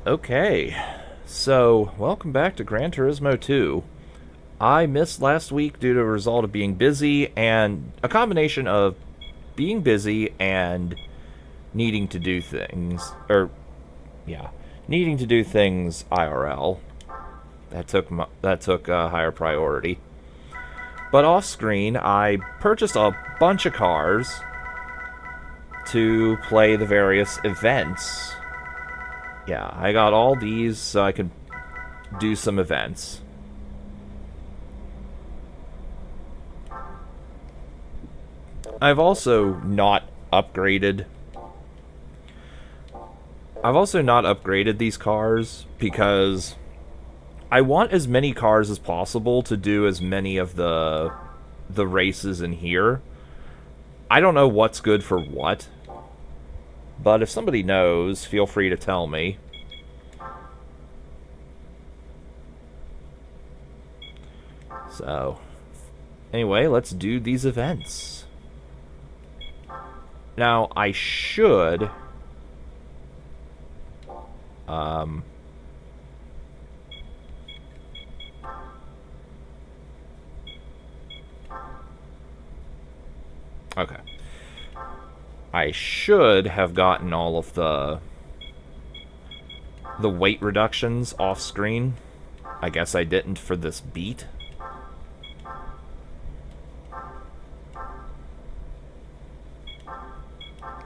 Okay, so welcome back to Gran Turismo 2. I missed last week due to a result of being busy and a combination of being busy and needing to do things, needing to do things IRL. That took a higher priority. But off screen, I purchased a bunch of cars to play the various events. Yeah, I got all these so I could do some events. I've also not upgraded. I've also not upgraded these cars because I want as many cars as possible to do as many of the races in here. I don't know what's good for what, but if somebody knows, feel free to tell me. So, anyway, let's do these events. Now, I should... Okay. I should have gotten all of the weight reductions off screen. I guess I didn't for this beat.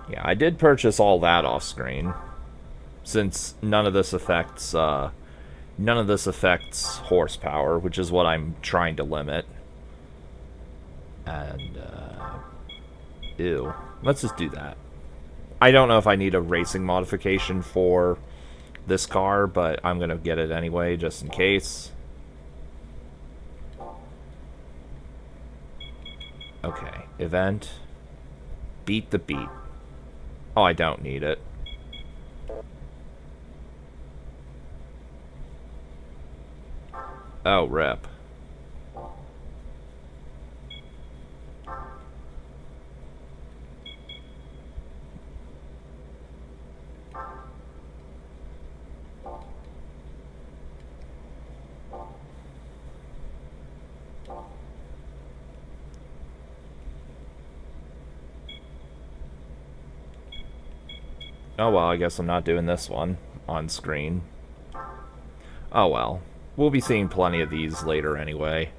Yeah, I did purchase all that off screen, since none of this affects horsepower, which is what I'm trying to limit. And ew, let's just do that. I don't know if I need a racing modification for this car, but I'm gonna get it anyway, just in case. Okay, event. Beat the beat. Oh, I don't need it. Oh, rip. Oh well, I guess I'm not doing this one on screen. Oh well. We'll be seeing plenty of these later anyway.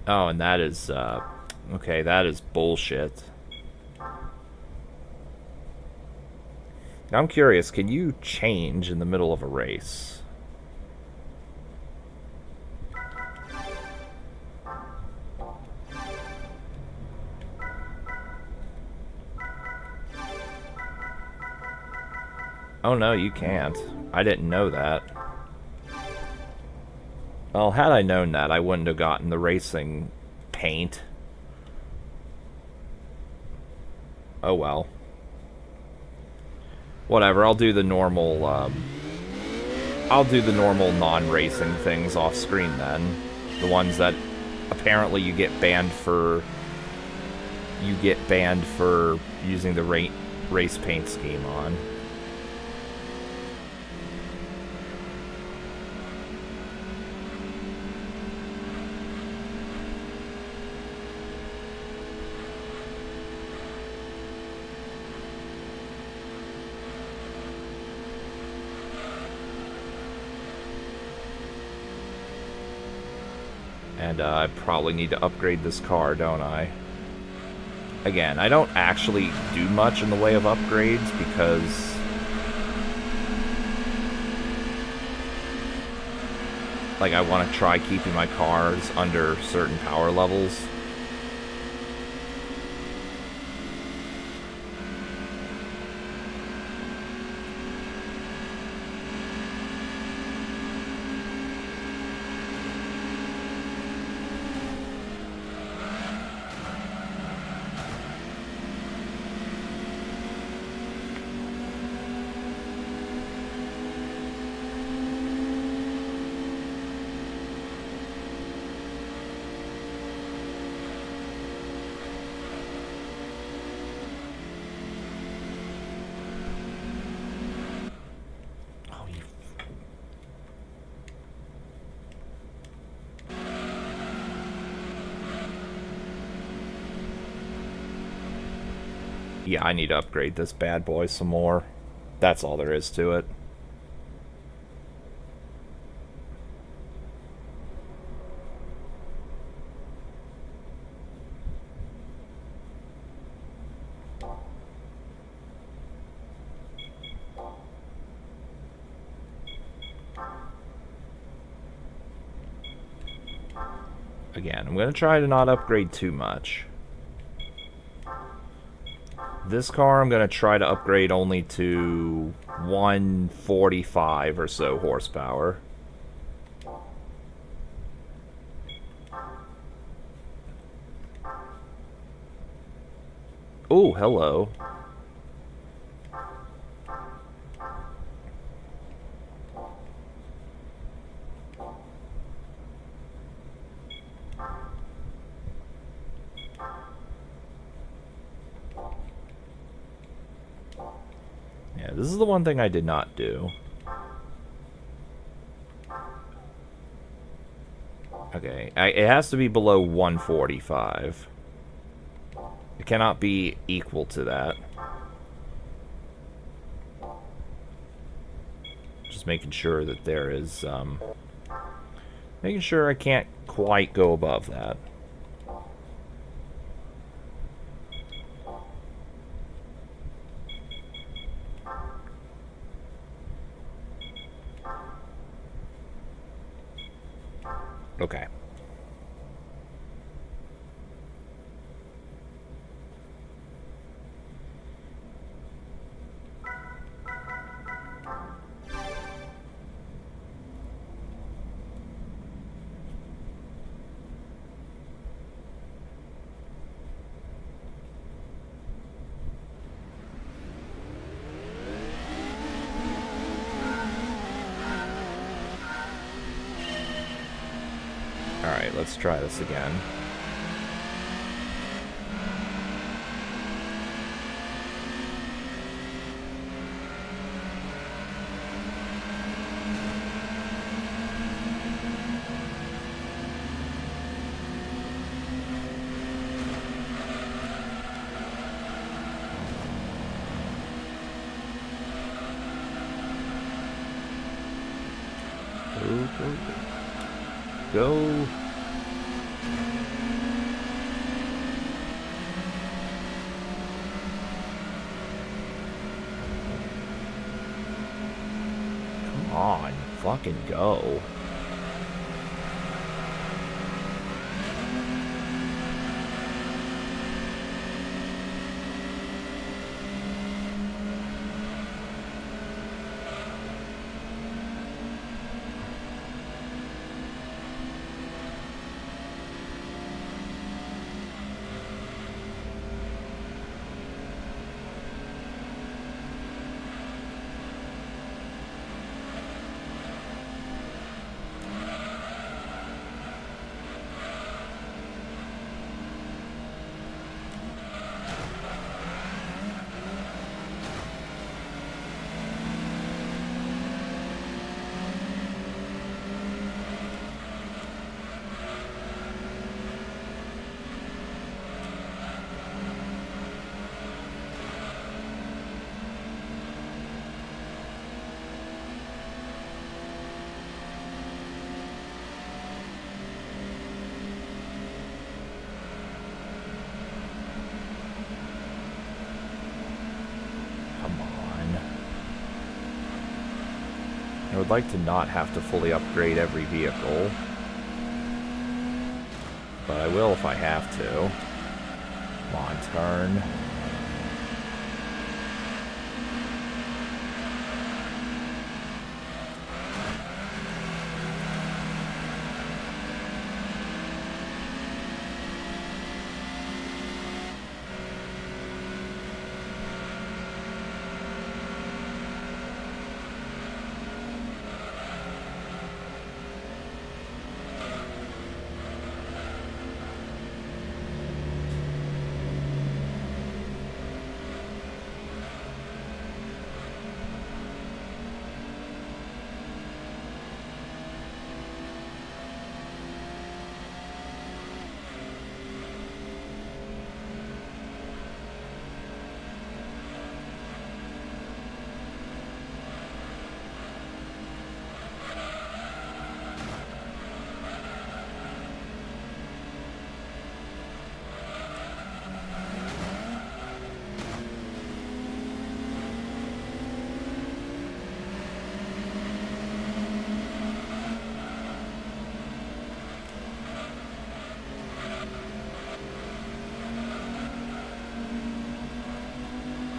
Oh, and that is, okay, that is bullshit. Now I'm curious, can you change in the middle of a race? Oh no, you can't. I didn't know that. Well, had I known that, I wouldn't have gotten the racing paint. Oh well. Whatever, I'll do the normal, non-racing things off screen then. The ones that apparently you get banned for... You get banned for using the race paint scheme on. And I probably need to upgrade this car, don't I? Again, I don't actually do much in the way of upgrades because like I want to try keeping my cars under certain power levels. Yeah, I need to upgrade this bad boy some more. That's all there is to it. Again, I'm going to try to not upgrade too much. This car I'm going to try to upgrade only to 145 or so horsepower. Oh, hello. Yeah, this is the one thing I did not do. Okay, it has to be below 145. It cannot be equal to that. Just making sure that there is, making sure I can't quite go above that. Okay. Alright, let's try this again. Go. Come on, fucking go. like to not have to fully upgrade every vehicle. But I will if I have to. Come on, turn.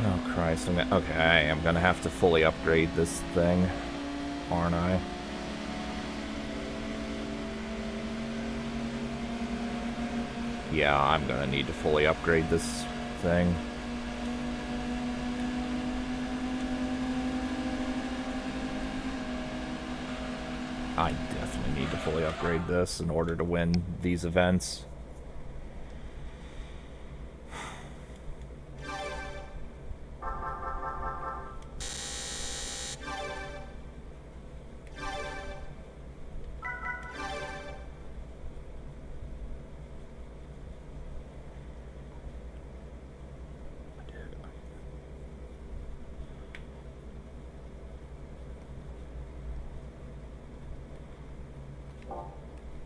Oh, Christ. Okay, I am going to have to fully upgrade this thing, aren't I? Yeah, I'm going to need to fully upgrade this thing. I definitely need to fully upgrade this in order to win these events.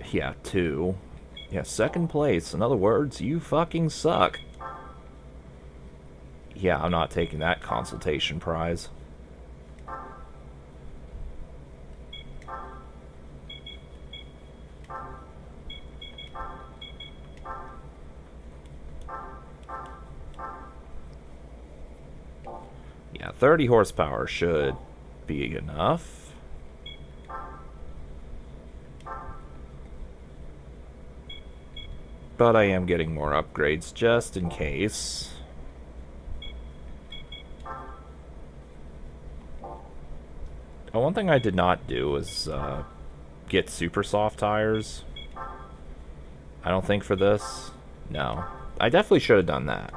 Yeah, 2. Yeah, 2nd place. In other words, you fucking suck. Yeah, I'm not taking that consultation prize. Yeah, 30 horsepower should be enough. But I am getting more upgrades just in case. Oh, one thing I did not do was get super soft tires. I don't think for this. No. I definitely should have done that.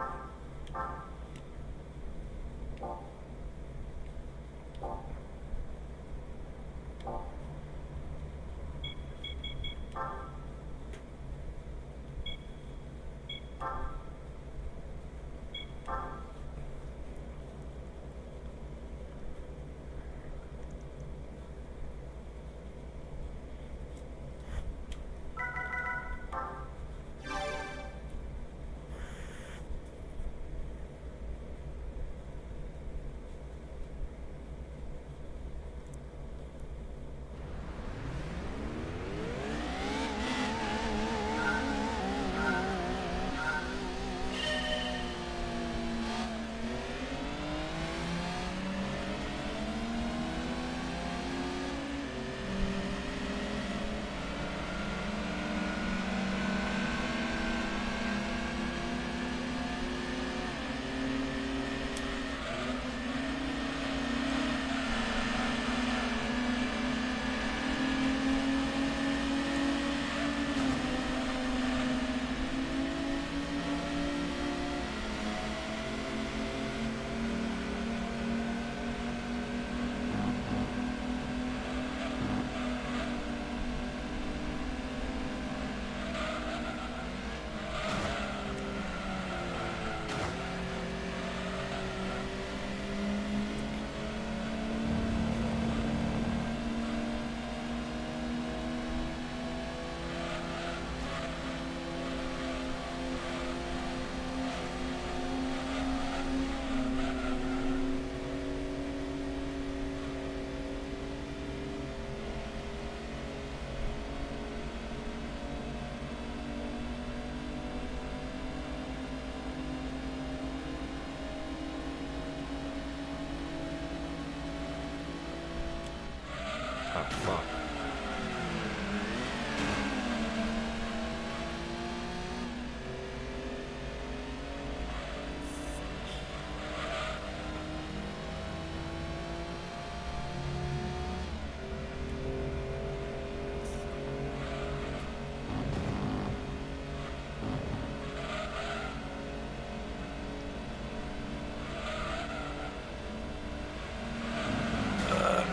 fuck.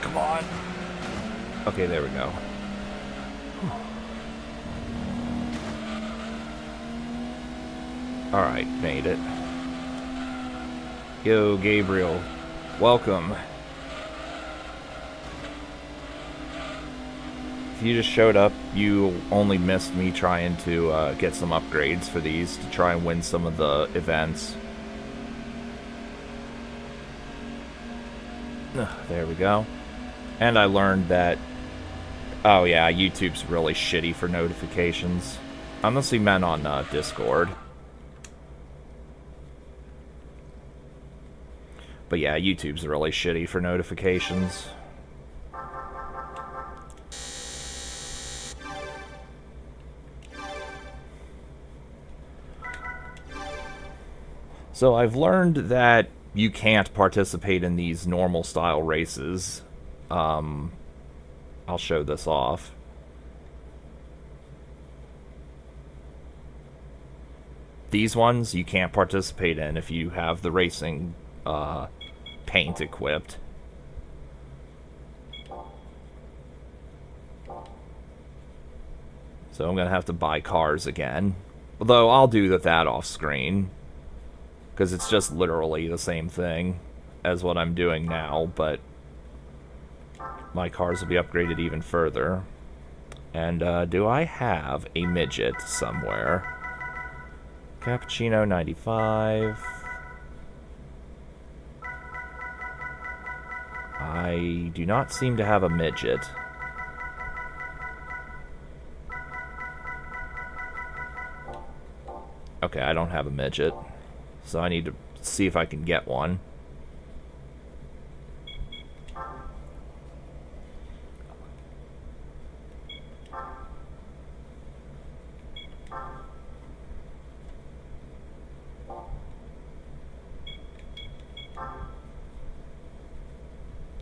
Come on. Okay, there we go. Alright, made it. Yo, Gabriel. Welcome. If you just showed up, you only missed me trying to get some upgrades for these to try and win some of the events. There we go. And I learned that, oh yeah, YouTube's really shitty for notifications. Unless he meant on Discord. But yeah, YouTube's really shitty for notifications. So I've learned that you can't participate in these normal style races. I'll show this off. These ones you can't participate in if you have the racing paint equipped. So I'm gonna have to buy cars again. Although I'll do that off screen, because it's just literally the same thing as what I'm doing now, but my cars will be upgraded even further. And do I have a midget somewhere? Cappuccino 95. I do not seem to have a midget. Okay, I don't have a midget. So I need to see if I can get one.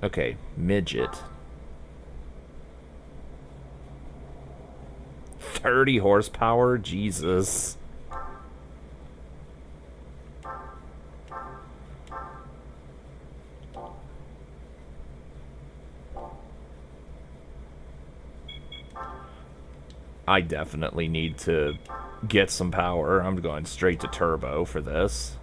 Okay, midget. 30 horsepower? Jesus. I definitely need to get some power. I'm going straight to turbo for this.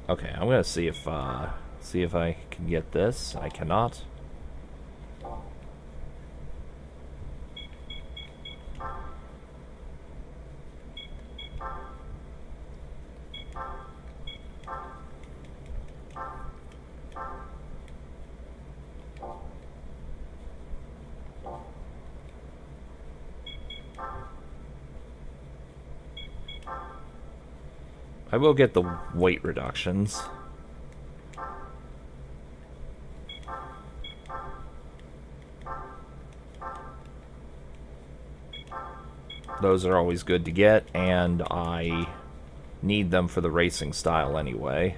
Okay, I'm gonna see if I can get this. I cannot. I will get the weight reductions. Those are always good to get, and I need them for the racing style anyway.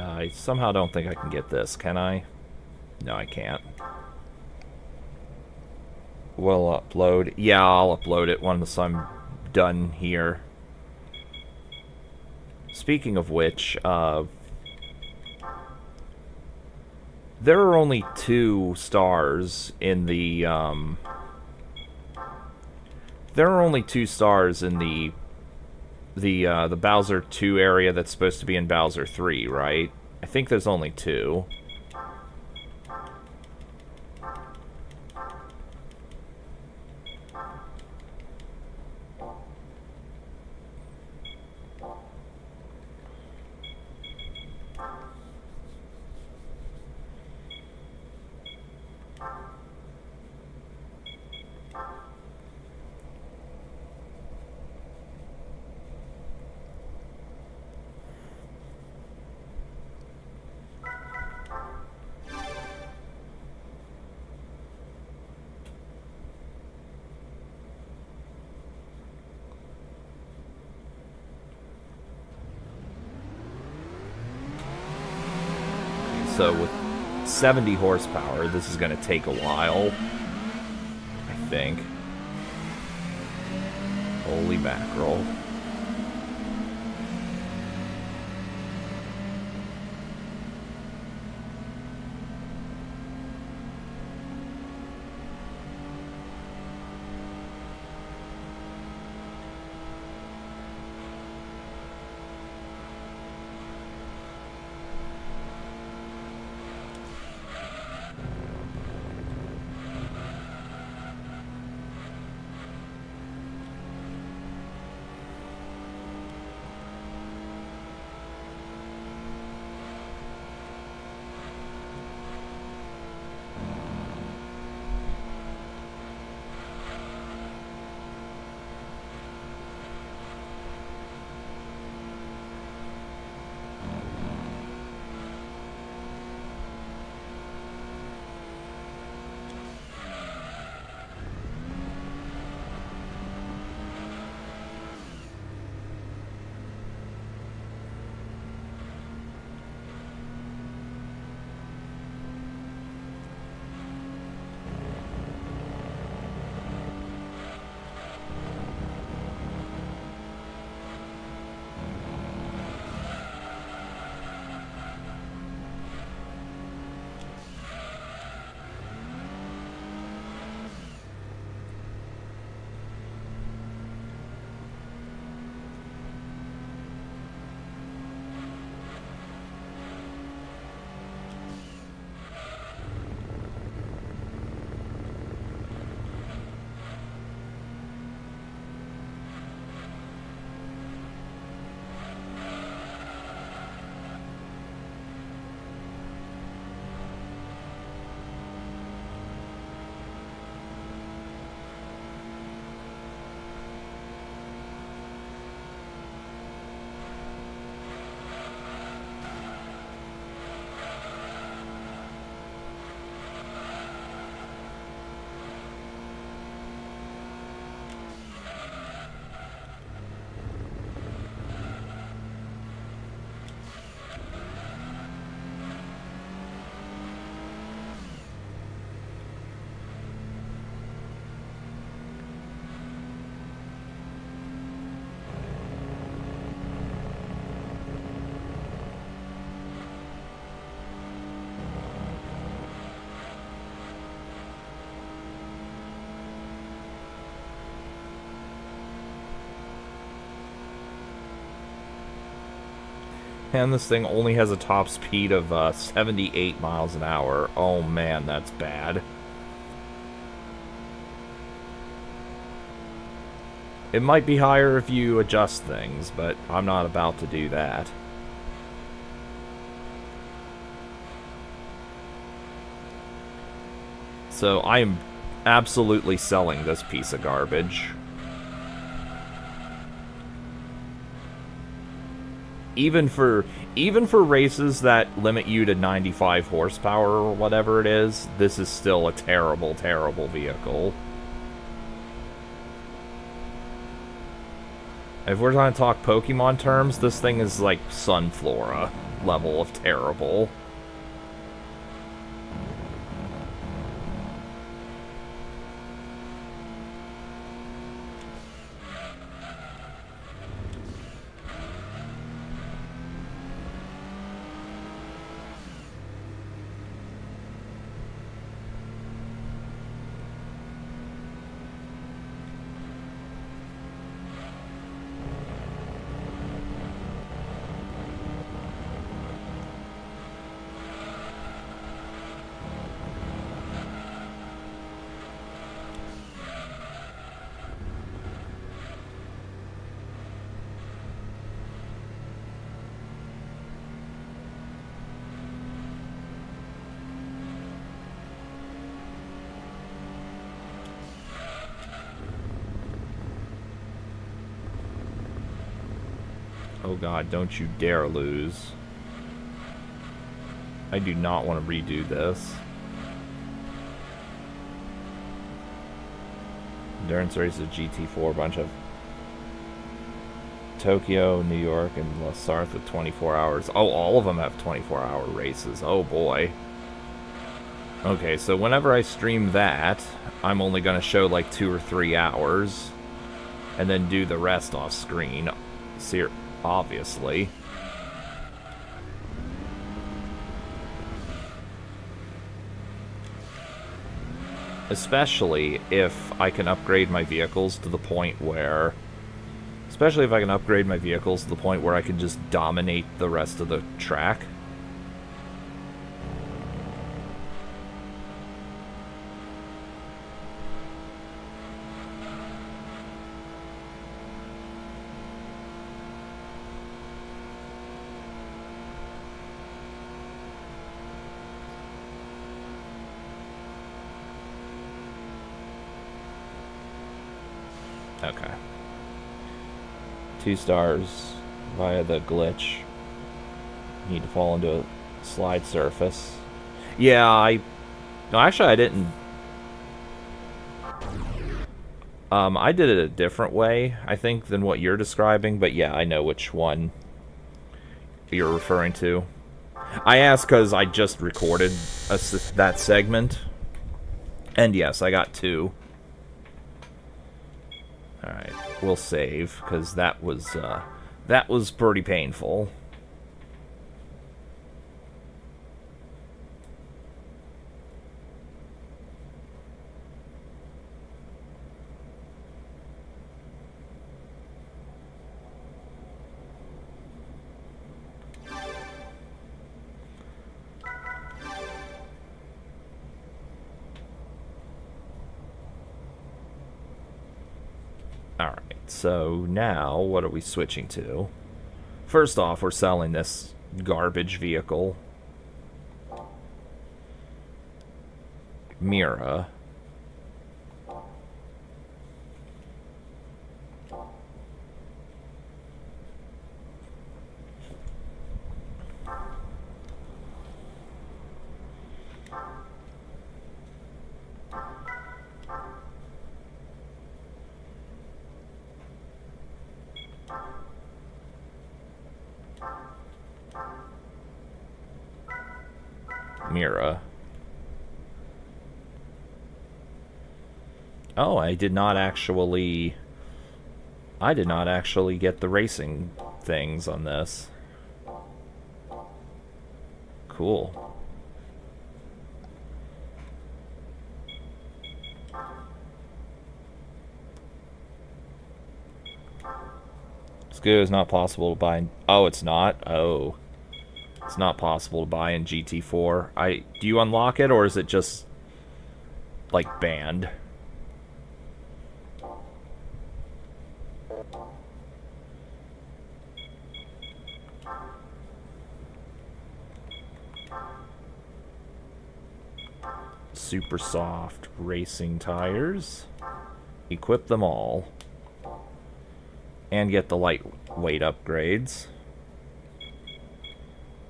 I somehow don't think I can get this, can I? No, I can't. We'll upload. Yeah, I'll upload it once I'm done here. Speaking of which, there are only 2 stars in the, there are only 2 stars in the Bowser 2 area that's supposed to be in Bowser 3, right? I think there's only 2. So with 70 horsepower, this is going to take a while, I think. Holy mackerel. And this thing only has a top speed of 78 miles an hour. Oh man, that's bad. It might be higher if you adjust things, but I'm not about to do that. So I am absolutely selling this piece of garbage. Even for races that limit you to 95 horsepower or whatever it is, this is still a terrible, terrible vehicle. If we're trying to talk Pokemon terms, this thing is like Sunflora. level of terrible. Oh god, don't you dare lose. I do not want to redo this. Endurance races GT4, bunch of Tokyo, New York, and Lasarth with 24 hours. Oh, all of them have 24-hour races. Oh boy. Okay, so whenever I stream that, I'm only going to show like 2 or 3 hours, and then do the rest off screen. Obviously. Especially if I can upgrade my vehicles to the point where... Especially if I can upgrade my vehicles to the point where I can just dominate the rest of the track. Okay. 2 stars via the glitch. Need to fall into a slide surface. Yeah, no, actually I didn't. I did it a different way, I think, than what you're describing, but yeah, I know which one you're referring to. I asked because I just recorded that segment. And yes, I got 2. Alright, we'll save, because that was pretty painful. Alright, so now what are we switching to? First off, we're selling this garbage vehicle. Mira. Mira. Oh, I did not actually get the racing things on this. Cool. Skoo is not possible to buy in... Oh, it's not? Oh. It's not possible to buy in GT4. Do you unlock it, or is it just, like, banned? Super soft racing tires. Equip them all. And get the lightweight upgrades.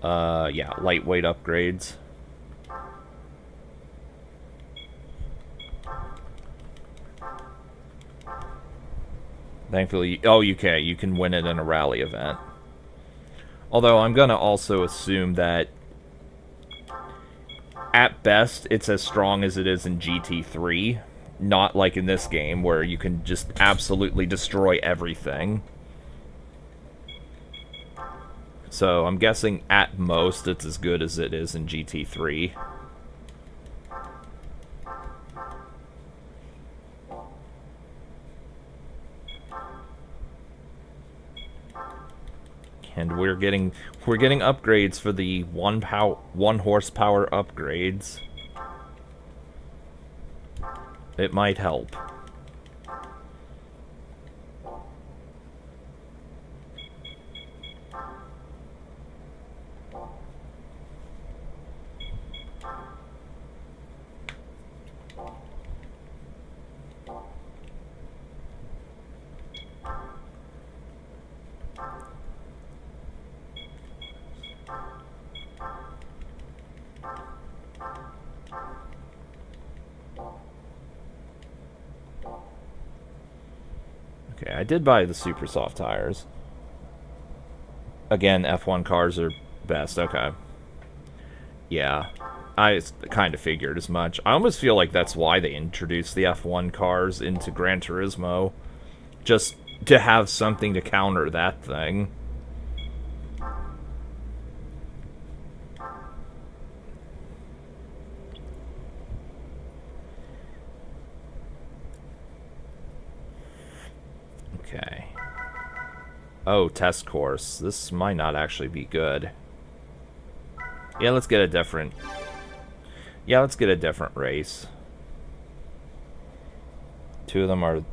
Yeah, lightweight upgrades. Thankfully, oh, you can win it in a rally event. Although I'm gonna also assume that at best it's as strong as it is in GT3, not like in this game where you can just absolutely destroy everything. So I'm guessing at most it's as good as it is in GT3. And we're getting upgrades for the one horsepower upgrades. It might help. Okay, I did buy the super soft tires. Again, F1 cars are best. Okay. Yeah. I kind of figured as much. I almost feel like that's why they introduced the F1 cars into Gran Turismo. Just to have something to counter that thing. Okay. Oh, test course. This might not actually be good. Yeah, let's get a different... Yeah, let's get a different race. Two of them are...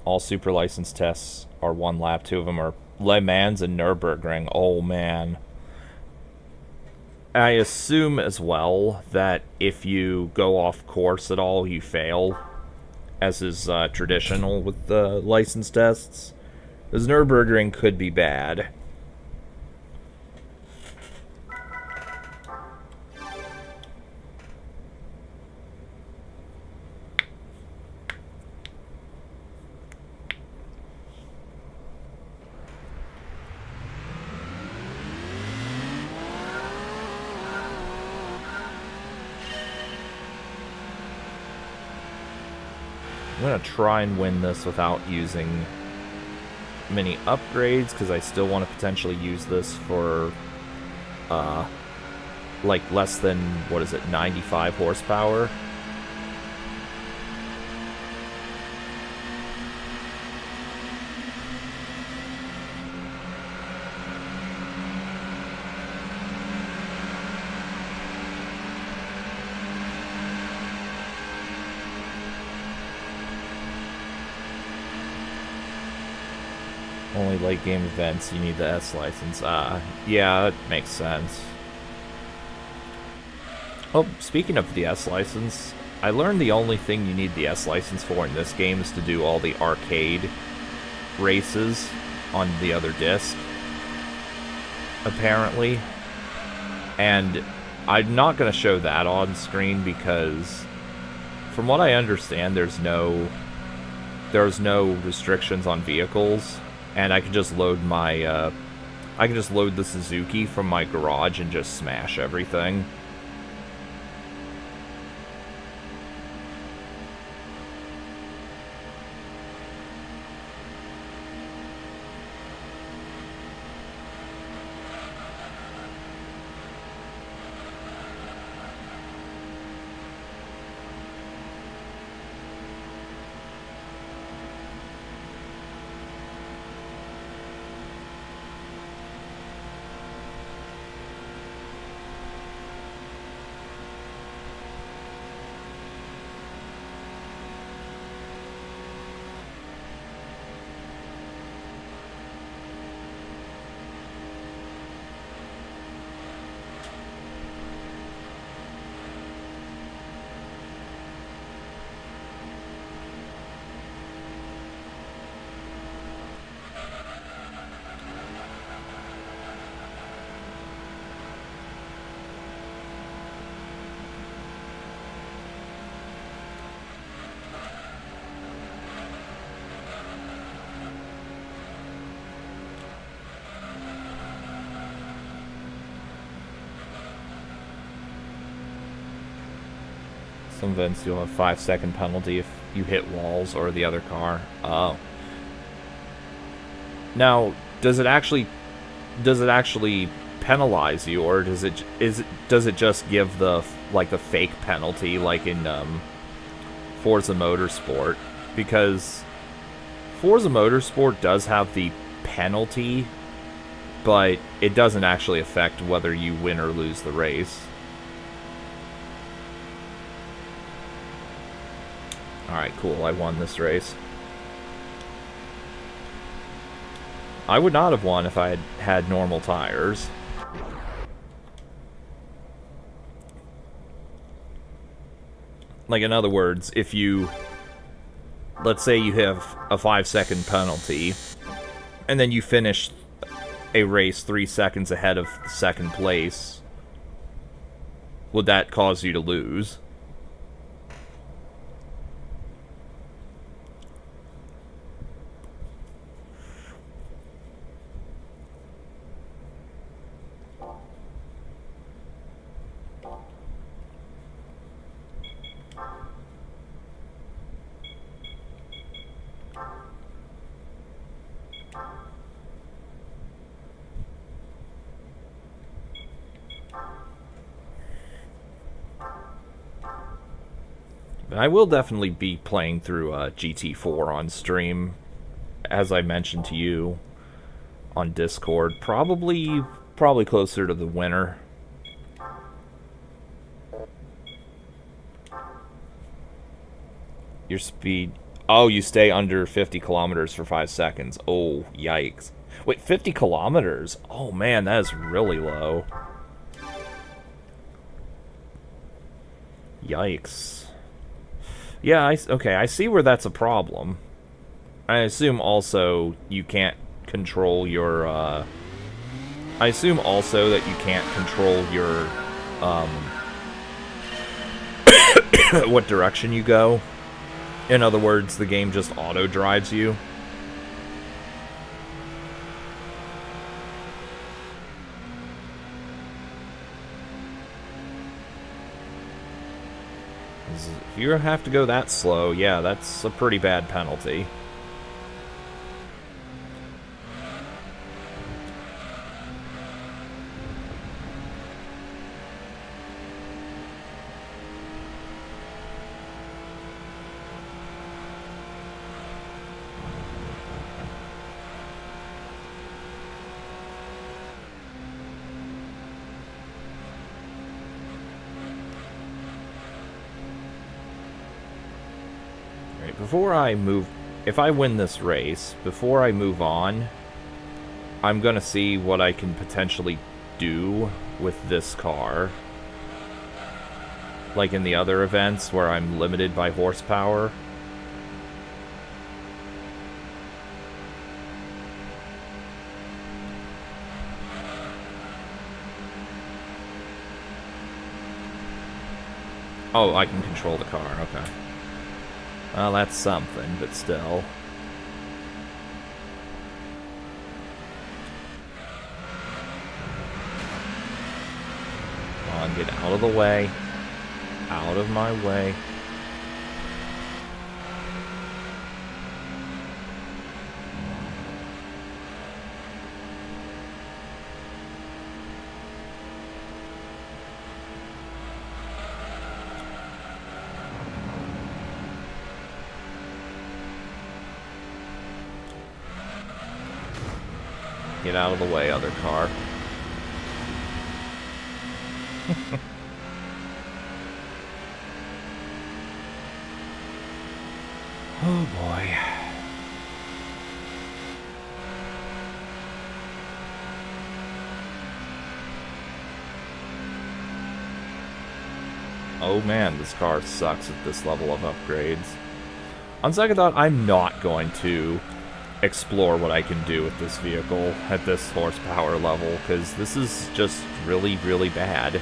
All super license tests are one lap. Two of them are Le Mans and Nürburgring. Oh, man. I assume as well that if you go off course at all, you fail. As is traditional with the license tests. Because Nürburgring could be bad. I'm going to try and win this without using many upgrades, because I still want to potentially use this for, like, less than, what is it, 95 horsepower? Only late game events, you need the S license. Yeah, it makes sense. Oh, speaking of the S license, I learned the only thing you need the S license for in this game is to do all the arcade races on the other disc, apparently. And I'm not going to show that on screen because, from what I understand, there's no restrictions on vehicles. And I can just load my, I can just load the Suzuki from my garage and just smash everything. Some events you'll have 5-second penalty if you hit walls or the other car. Oh. Now, does it actually penalize you, or does it just give the fake penalty like in Forza Motorsport? Because Forza Motorsport does have the penalty, but it doesn't actually affect whether you win or lose the race. Alright, cool. I won this race. I would not have won if I had had normal tires. Like, in other words, if you... Let's say you have a 5-second penalty, and then you finish a race 3 seconds ahead of second place. Would that cause you to lose? I will definitely be playing through GT4 on stream, as I mentioned to you on Discord. Probably closer to the winter. Your speed... Oh, you stay under 50 kilometers for 5 seconds. Oh, yikes. Wait, 50 kilometers? Oh, man, that is really low. Yikes. Yeah, okay, I see where that's a problem. I assume also you can't control your, I assume also that you can't control your, what direction you go. In other words, the game just auto-drives you. If you have to go that slow, yeah, that's a pretty bad penalty. Before I move, if I win this race, before I move on, I'm gonna see what I can potentially do with this car. Like in the other events where I'm limited by horsepower. Oh, I can control the car, okay. Well, that's something, but still. Come on, get out of the way. Out of my way. Get out of the way, other car. Oh boy. Oh man, this car sucks at this level of upgrades. On second thought, I'm not going to explore what I can do with this vehicle at this horsepower level, because this is just really, really bad.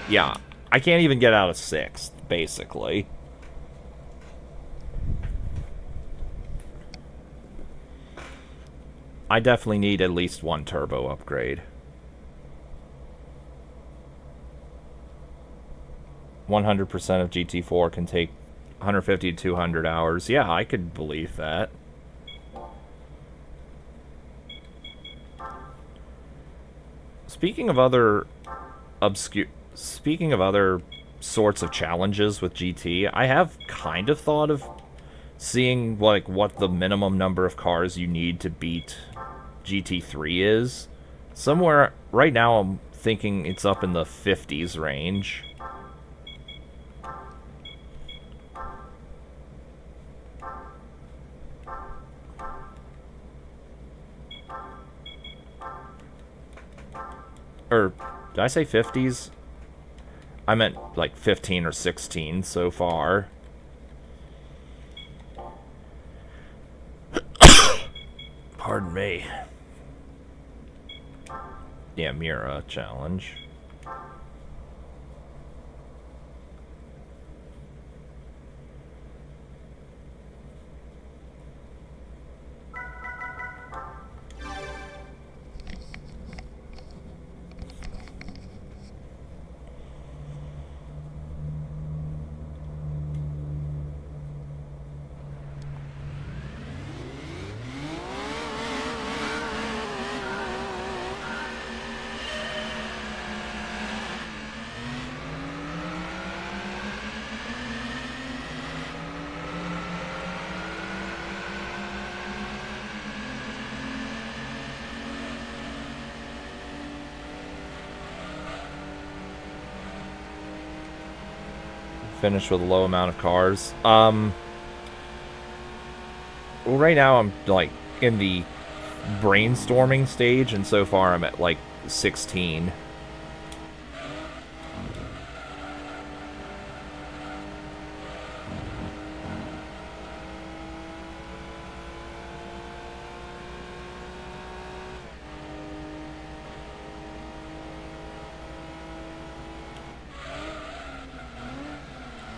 Yeah, I can't even get out of 6th. basically. I definitely need at least one turbo upgrade. 100% of GT4 can take 150 to 200 hours. Yeah, I could believe that. Speaking of other speaking of other sorts of challenges with GT, I have kind of thought of seeing like what the minimum number of cars you need to beat GT3 is. Somewhere right now I'm thinking it's up in the 50s range. Or did I say 50s? I meant like 15 or 16 so far. Pardon me. Yeah, Mira challenge. Finish with a low amount of cars. Well, right now I'm like in the brainstorming stage, and so far I'm at like 16.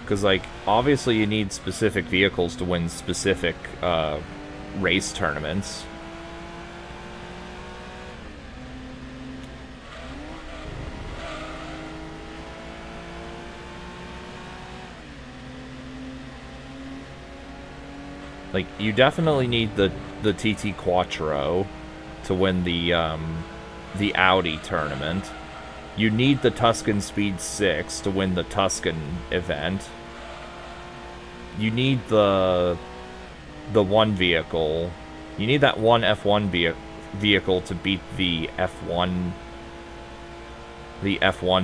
Because, like, obviously you need specific vehicles to win specific race tournaments. Like, you definitely need the TT Quattro to win the Audi tournament. You need the Tuscan Speed 6 to win the Tuscan event. You need the one vehicle. You need that one F1 vehicle to beat the F1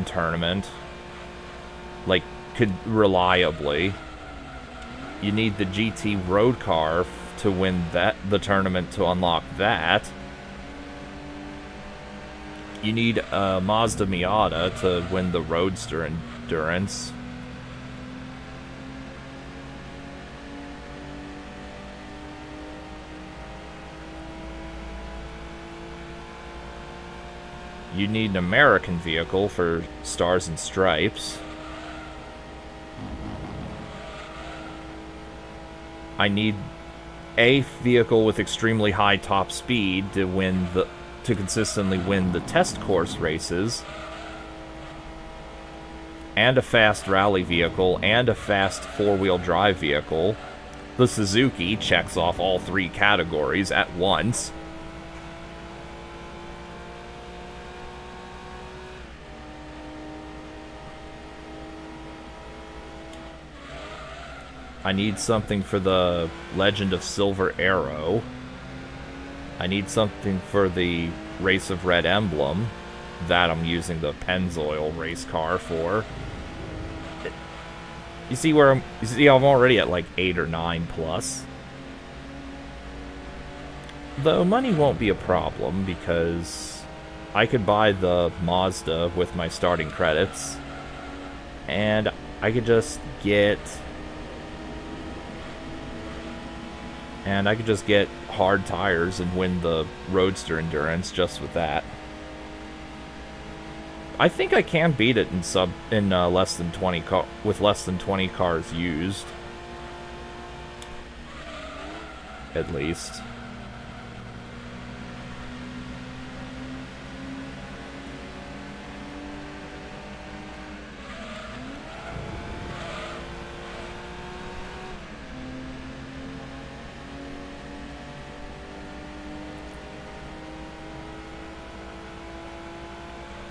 tournament. Like, reliably. You need the GT road car to win the tournament to unlock that. You need a Mazda Miata to win the Roadster Endurance. You need an American vehicle for Stars and Stripes. I need a vehicle with extremely high top speed to consistently win the test course races, and a fast rally vehicle, and a fast four-wheel drive vehicle. The Suzuki checks off all three categories at once. I need something for the Legend of Silver Arrow. I need something for the Race of Red Emblem. That I'm using the Pennzoil race car for. You see I'm already at like 8 or 9 plus. Though money won't be a problem because I could buy the Mazda with my starting credits. And I could just get hard tires and win the Roadster Endurance just with that. I think I can beat it in less than 20 with less than 20 cars used, at least.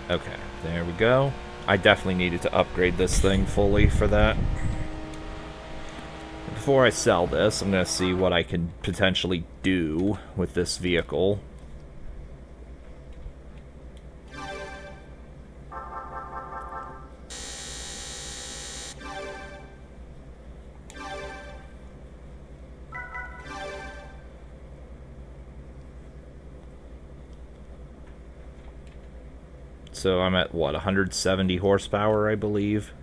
Okay, there we go. I definitely needed to upgrade this thing fully for that. Before I sell this, I'm going to see what I can potentially do with this vehicle. So I'm at, what, 170 horsepower, I believe?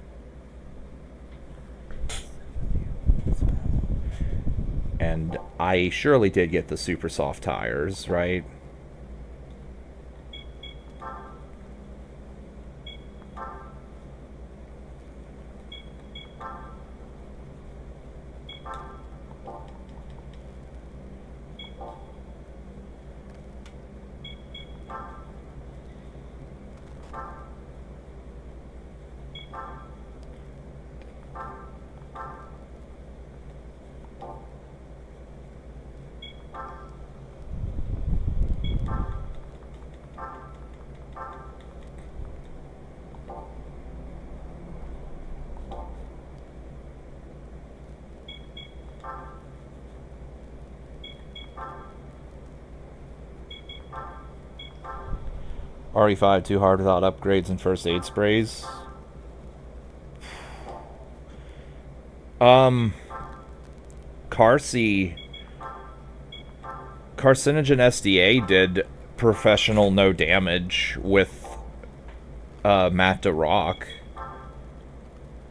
And I surely did get the super soft tires, right? RE5 too hard without upgrades and first aid sprays. Carcy Carcinogen SDA did professional no damage with Matt DeRock.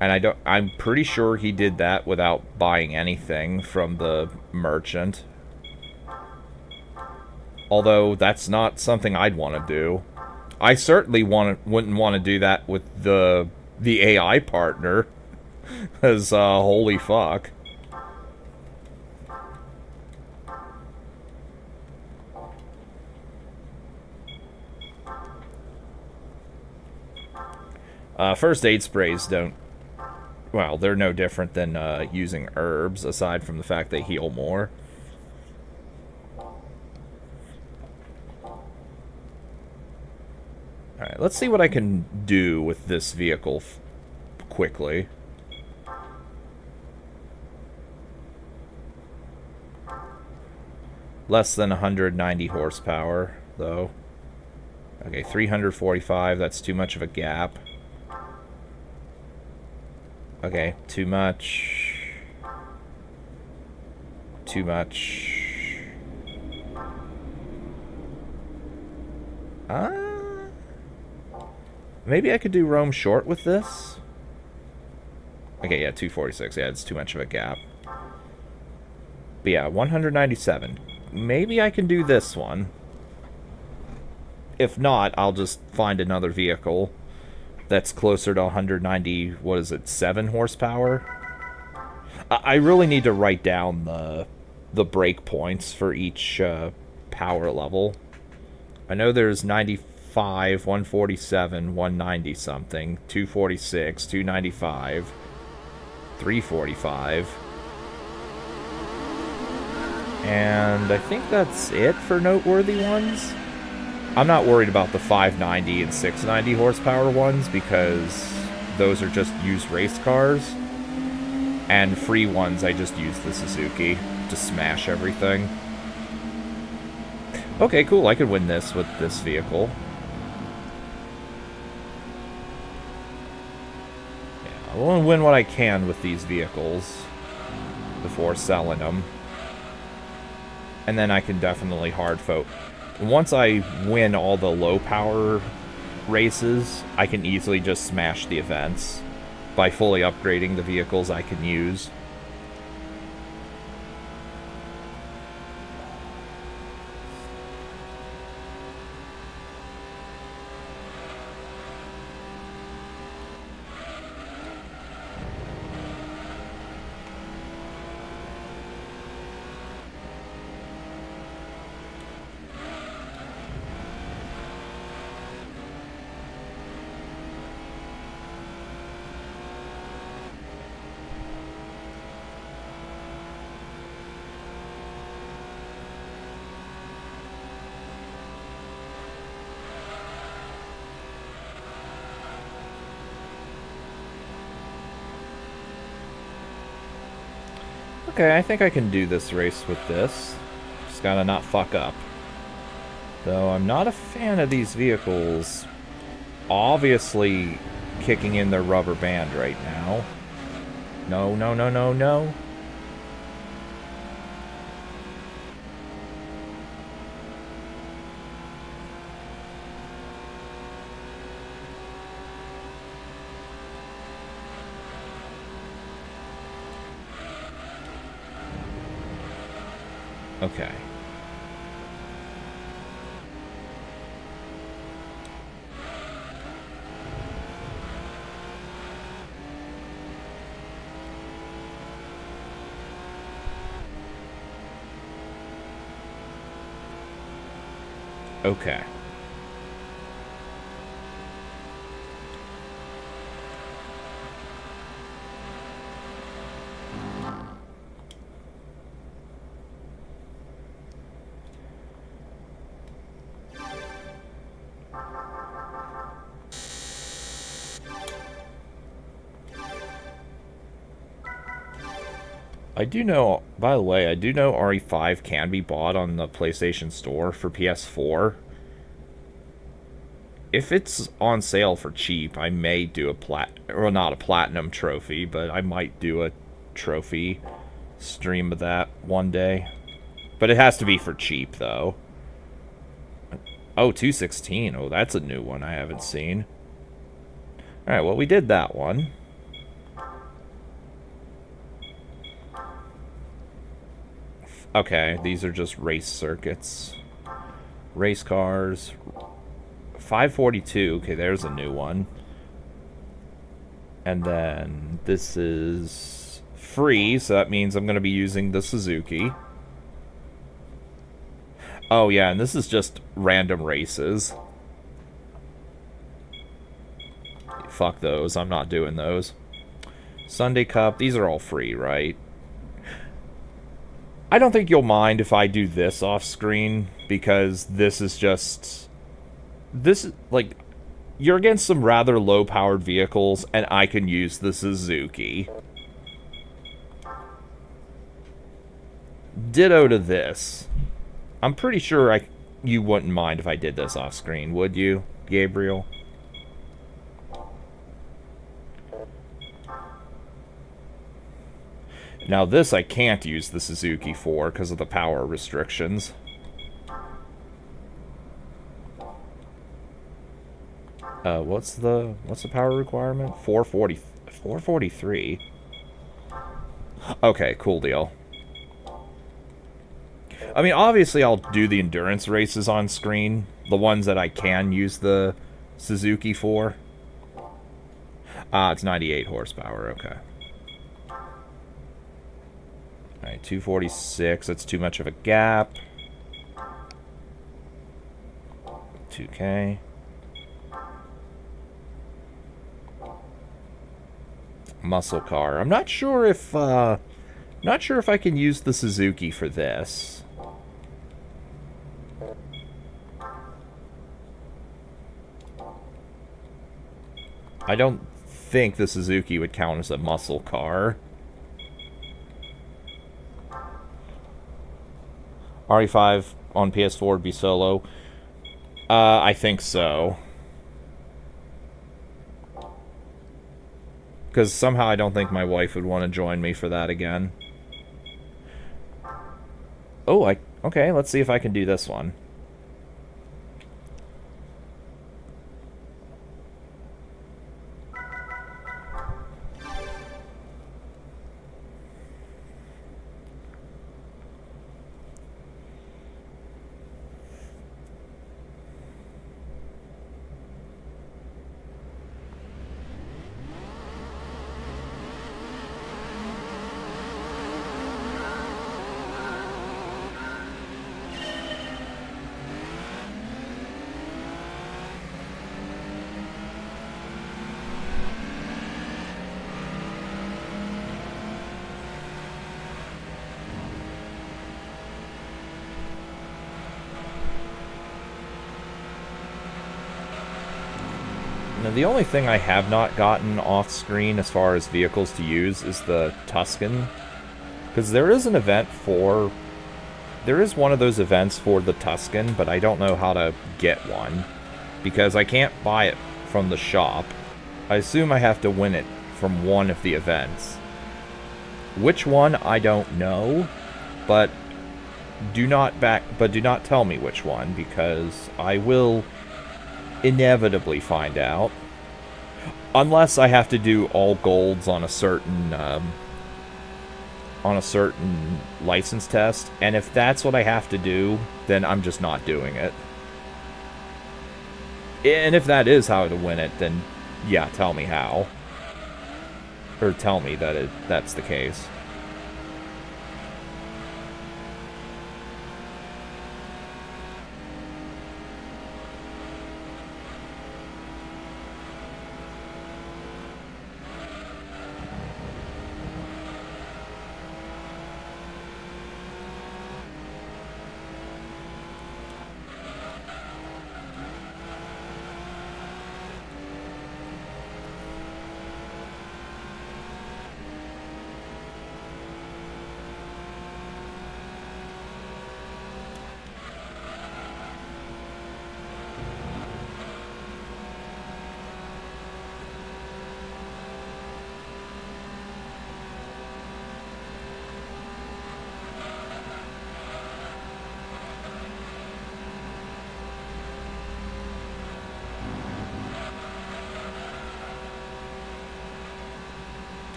And I'm pretty sure he did that without buying anything from the merchant. Although that's not something I'd want to do. I certainly wouldn't want to do that with the AI partner. Because, holy fuck. First aid sprays don't... Well, they're no different than using herbs, aside from the fact they heal more. Alright, let's see what I can do with this vehicle quickly. Less than 190 horsepower, though. Okay, 345, that's too much of a gap. Okay, too much. Too much. Maybe I could do roam short with this? Okay, yeah, 246. Yeah, it's too much of a gap. But yeah, 197. Maybe I can do this one. If not, I'll just find another vehicle that's closer to 190, what is it, 7 horsepower? I really need to write down the break points for each power level. I know there's 95, 147, 190 something, 246, 295, 345. And I think that's it for noteworthy ones. I'm not worried about the 590 and 690 horsepower ones because those are just used race cars. And free ones, I just use the Suzuki to smash everything. Okay, cool. I could win this with this vehicle. Yeah, I want to win what I can with these vehicles before selling them. And then I can definitely hard vote. Once I win all the low power races, I can easily just smash the events by fully upgrading the vehicles I can use. Okay, I think I can do this race with this. Just gotta not fuck up. Though I'm not a fan of these vehicles obviously kicking in their rubber band right now. No, no, no, no, no. Okay. Okay. I do know, by the way, I do know RE5 can be bought on the PlayStation Store for PS4. If it's on sale for cheap, I may do well, not a platinum trophy, but I might do a trophy stream of that one day. But it has to be for cheap, though. Oh, 216. Oh, that's a new one I haven't seen. Alright, well, we did that one. Okay, these are just race circuits. Race cars. 542. Okay, there's a new one. And then this is free, so that means I'm going to be using the Suzuki. Oh, yeah, and this is just random races. Fuck those. I'm not doing those. Sunday Cup. These are all free, right? I don't think you'll mind if I do this off screen, because this is just... This is, like... You're against some rather low-powered vehicles, and I can use the Suzuki. Ditto to this. I'm pretty sure you wouldn't mind if I did this off screen, would you, Gabriel? Now this I can't use the Suzuki for because of the power restrictions. What's the power requirement? 443. Okay, cool deal. I mean, obviously I'll do the endurance races on screen, the ones that I can use the Suzuki for. It's 98 horsepower, okay. Alright, 246, that's too much of a gap. 2K. Muscle car. I'm not sure if I can use the Suzuki for this. I don't think the Suzuki would count as a muscle car. RE5 on PS4 would be solo. I think so. Because somehow I don't think my wife would want to join me for that again. Oh, okay, let's see if I can do this one. Now, the only thing I have not gotten off screen as far as vehicles to use is the Tuscan. Because there is an event for... There is one of those events for the Tuscan, but I don't know how to get one. Because I can't buy it from the shop. I assume I have to win it from one of the events. Which one, I don't know. But do not tell me which one, because I will inevitably find out. Unless I have to do all golds on a certain license test, and if that's what I have to do, then I'm just not doing it. And if that is how to win it, then yeah, tell me how. Or tell me that that's the case.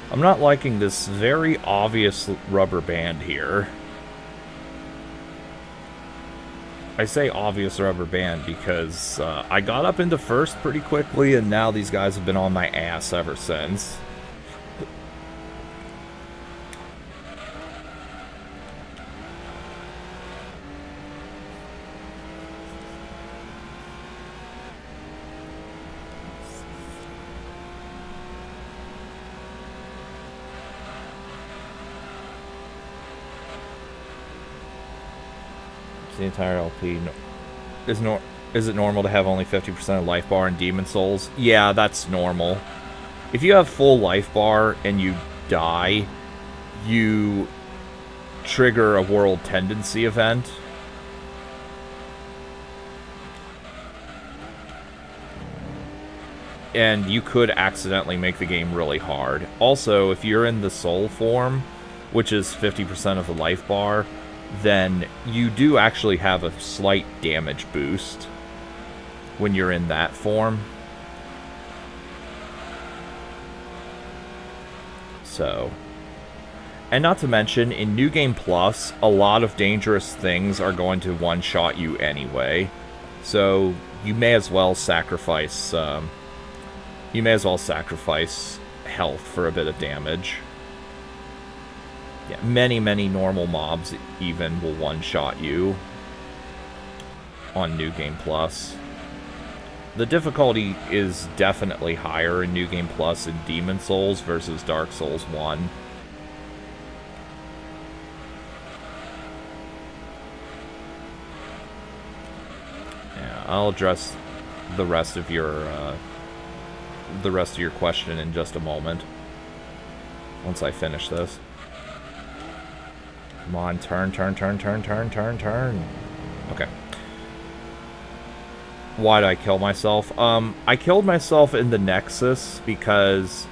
I'm not liking this very obvious rubber band here. I say obvious rubber band because I got up into first pretty quickly, and now these guys have been on my ass ever since. The entire LP is it normal to have only 50% of life bar in Demon Souls? Yeah, that's normal. If you have full life bar and you die, you trigger a world tendency event. And you could accidentally make the game really hard. Also, if you're in the soul form, which is 50% of the life bar, then you do actually have a slight damage boost when you're in that form. So, and not to mention, in New Game Plus, a lot of dangerous things are going to one-shot you anyway. So, you may as well sacrifice, health for a bit of damage. Yeah, many normal mobs even will one-shot you on New Game Plus. The difficulty is definitely higher in New Game Plus in Demon Souls versus Dark Souls 1. Yeah, I'll address the rest of your question in just a moment. Once I finish this. Come on, turn. Okay. Why did I kill myself? I killed myself in the Nexus because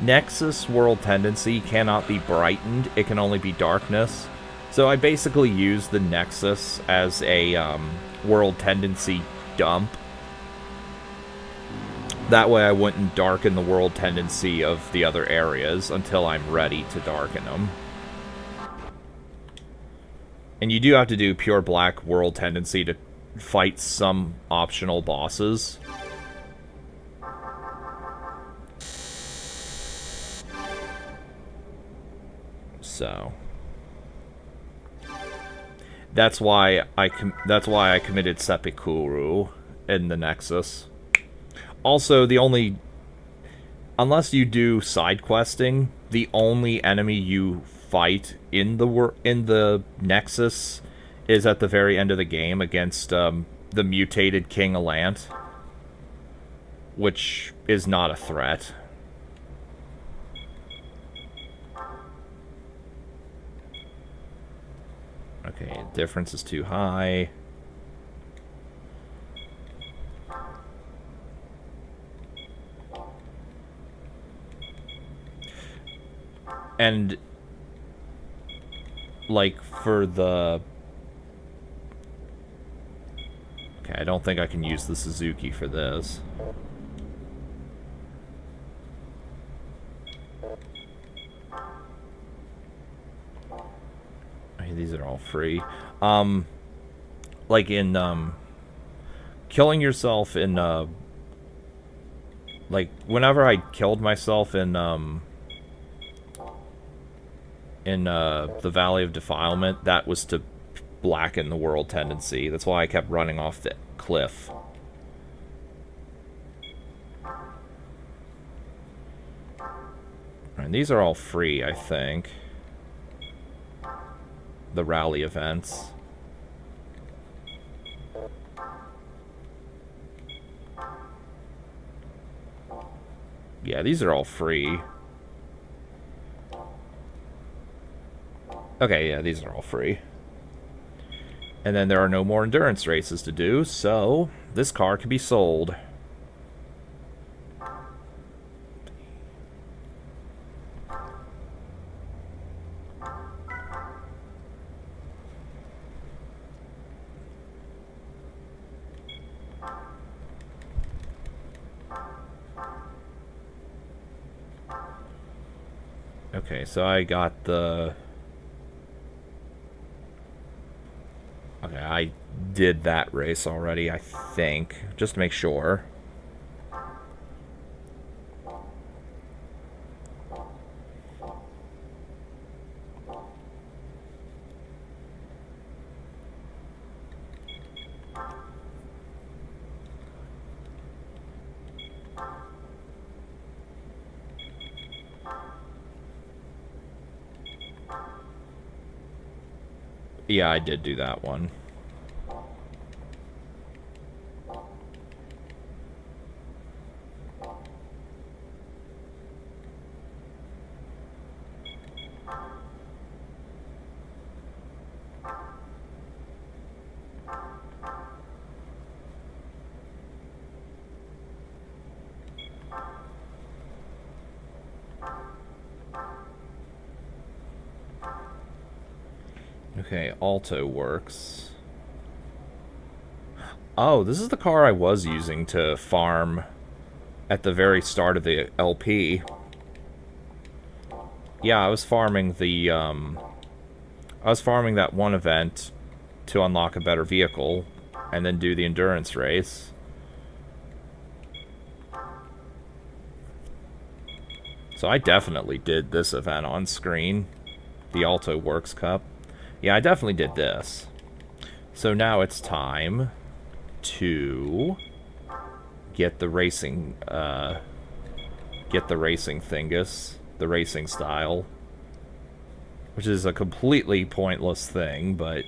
Nexus World Tendency cannot be brightened. It can only be darkness. So I basically used the Nexus as a World Tendency dump. That way I wouldn't darken the world tendency of the other areas until I'm ready to darken them. And you do have to do pure black world tendency to fight some optional bosses. So that's why I committed seppuku in the Nexus. Also, unless you do side questing, the only enemy you fight in the Nexus is at the very end of the game against the mutated King Alant, which is not a threat. Okay, difference is too high. And like for the... Okay, I don't think I can use the Suzuki for this. These are all free. Like in killing yourself in like whenever I killed myself in the Valley of Defilement, that was to blacken the world tendency. That's why I kept running off the cliff. And these are all free, I think. The rally events. Yeah, these are all free. Okay, yeah, these are all free. And then there are no more endurance races to do, so this car can be sold. Okay, so I got the... Okay, I did that race already, I think. Just to make sure. Yeah, I did do that one. Okay, Alto works. Oh, this is the car I was using to farm at the very start of the LP. Yeah, I was farming the, I was farming that one event to unlock a better vehicle, and then do the endurance race. So I definitely did this event on screen. The Alto Works Cup. Yeah, I definitely did this. So now it's time to get the racing thingus, the racing style, which is a completely pointless thing, but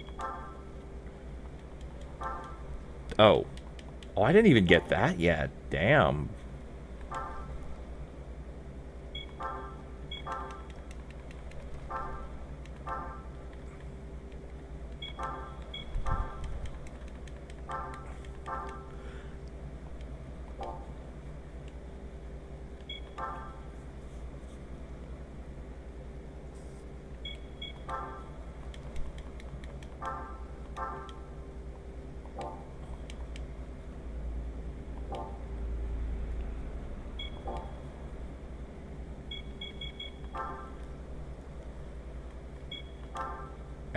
oh, I didn't even get that yet. Damn.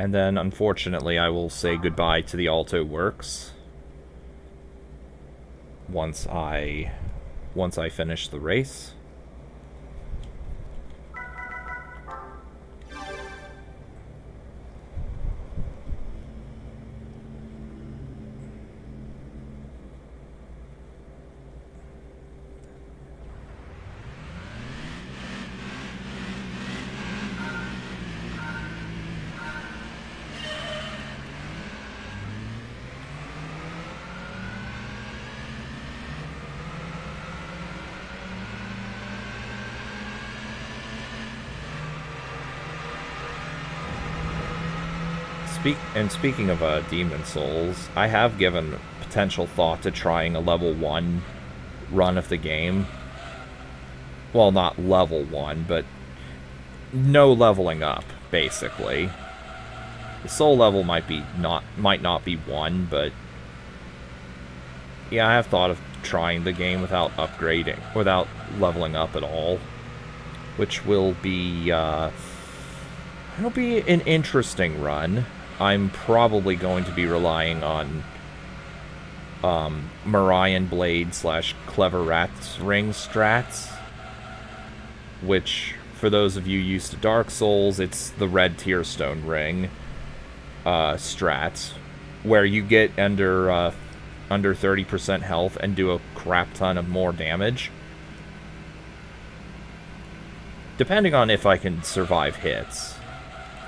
And then, unfortunately, I will say goodbye to the Alto Works once I finish the race. Speaking of Demon Souls, I have given potential thought to trying a level 1 run of the game. Well, not level 1, but no leveling up, basically. The soul level might not be 1, but yeah, I have thought of trying the game without leveling up at all, which will be it'll be an interesting run. I'm probably going to be relying on Marion Blade / Clever Rat's Ring strats, which, for those of you used to Dark Souls, it's the Red Tearstone Ring strats, where you get under 30% health and do a crap ton of more damage. Depending on if I can survive hits.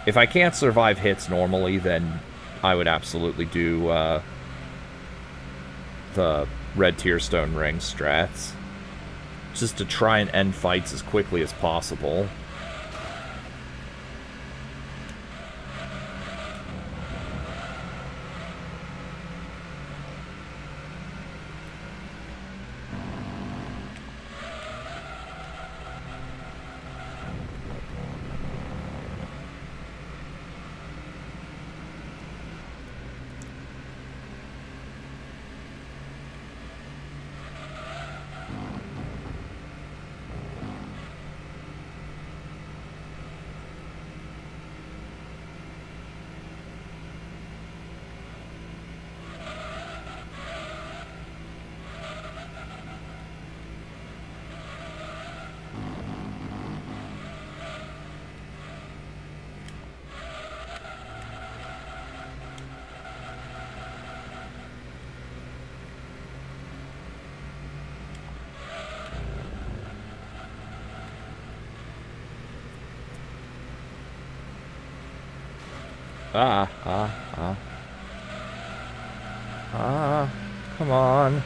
If I can't survive hits normally, then I would absolutely do the Red Tearstone Ring strats, just to try and end fights as quickly as possible. Come on.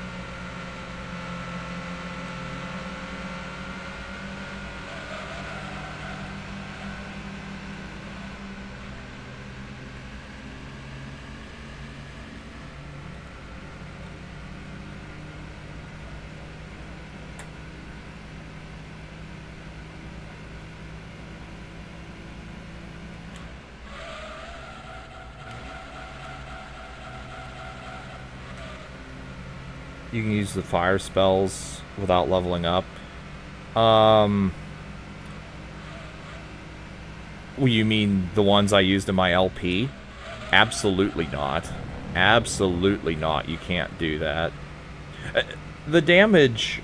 You can use the fire spells without leveling up. You mean the ones I used in my LP? Absolutely not. Absolutely not. You can't do that. The damage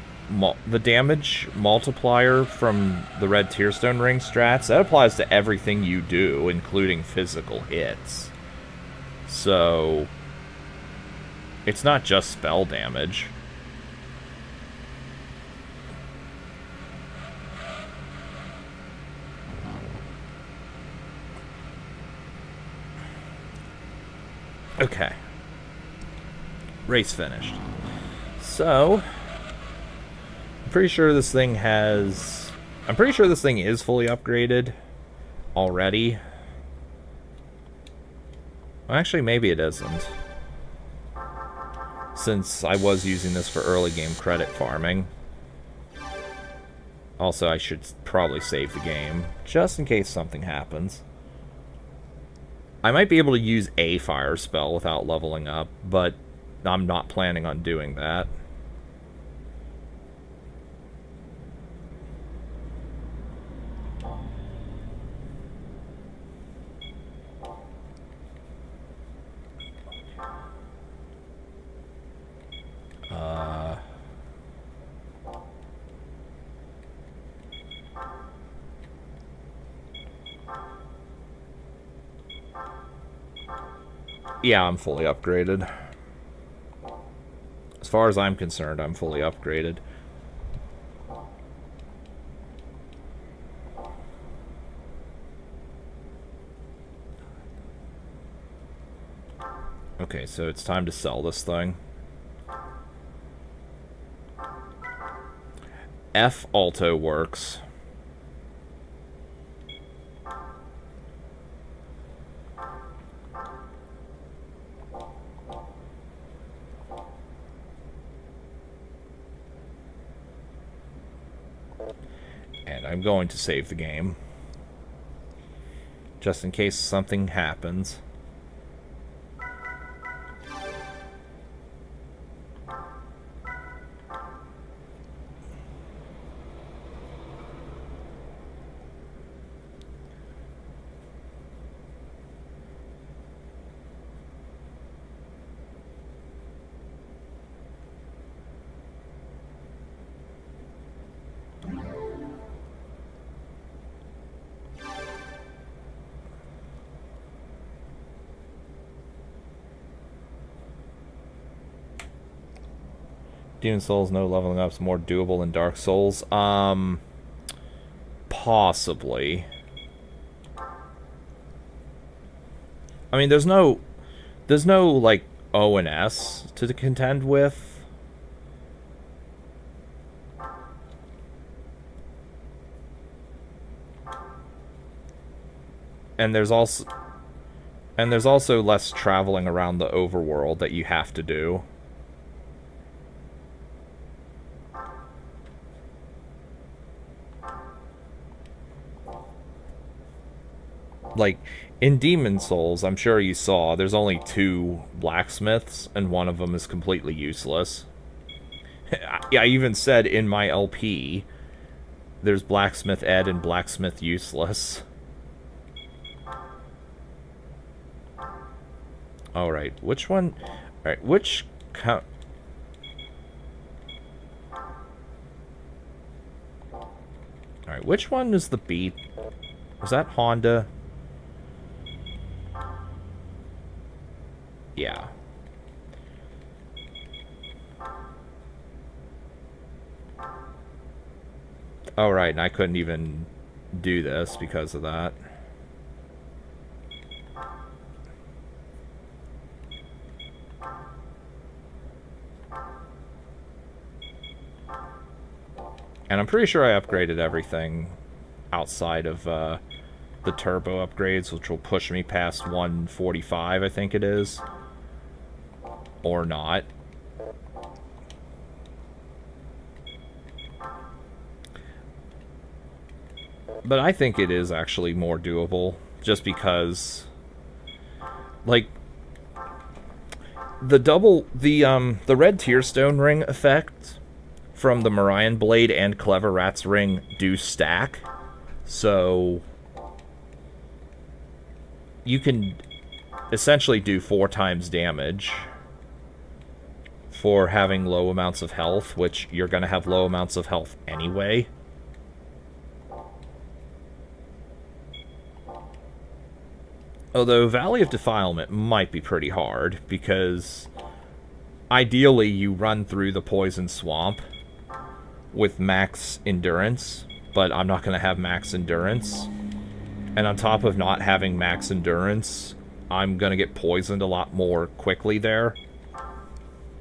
multiplier from the Red Tearstone Ring strats, that applies to everything you do, including physical hits. So it's not just spell damage. Okay. Race finished. So, I'm pretty sure this thing is fully upgraded already. Well, actually, maybe it isn't, since I was using this for early game credit farming. Also, I should probably save the game, just in case something happens. I might be able to use a fire spell without leveling up, but I'm not planning on doing that. Uh, yeah, I'm fully upgraded. As far as I'm concerned, I'm fully upgraded. Okay, so it's time to sell this thing. F Alto works. And I'm going to save the game. Just in case something happens. Demon Souls, no leveling up's more doable than Dark Souls. Possibly. I mean, there's no like O and S to contend with. And there's also less traveling around the overworld that you have to do. Like, in Demon Souls, I'm sure you saw, there's only 2 blacksmiths, and one of them is completely useless. I even said in my LP, there's Blacksmith Ed and Blacksmith Useless. Alright, which one... Alright, which... Alright, which one is the beat? Was that Honda? Yeah. Oh, right, and I couldn't even do this because of that. And I'm pretty sure I upgraded everything outside of the turbo upgrades, which will push me past 145, I think it is. Or not. But I think it is actually more doable, just because, like, the red Tearstone ring effect from the Morion Blade and Clever Rat's ring do stack, so you can essentially do 4 times damage for having low amounts of health, which you're going to have low amounts of health anyway. Although Valley of Defilement might be pretty hard, because ideally you run through the Poison Swamp with max endurance, but I'm not going to have max endurance. And on top of not having max endurance, I'm going to get poisoned a lot more quickly there.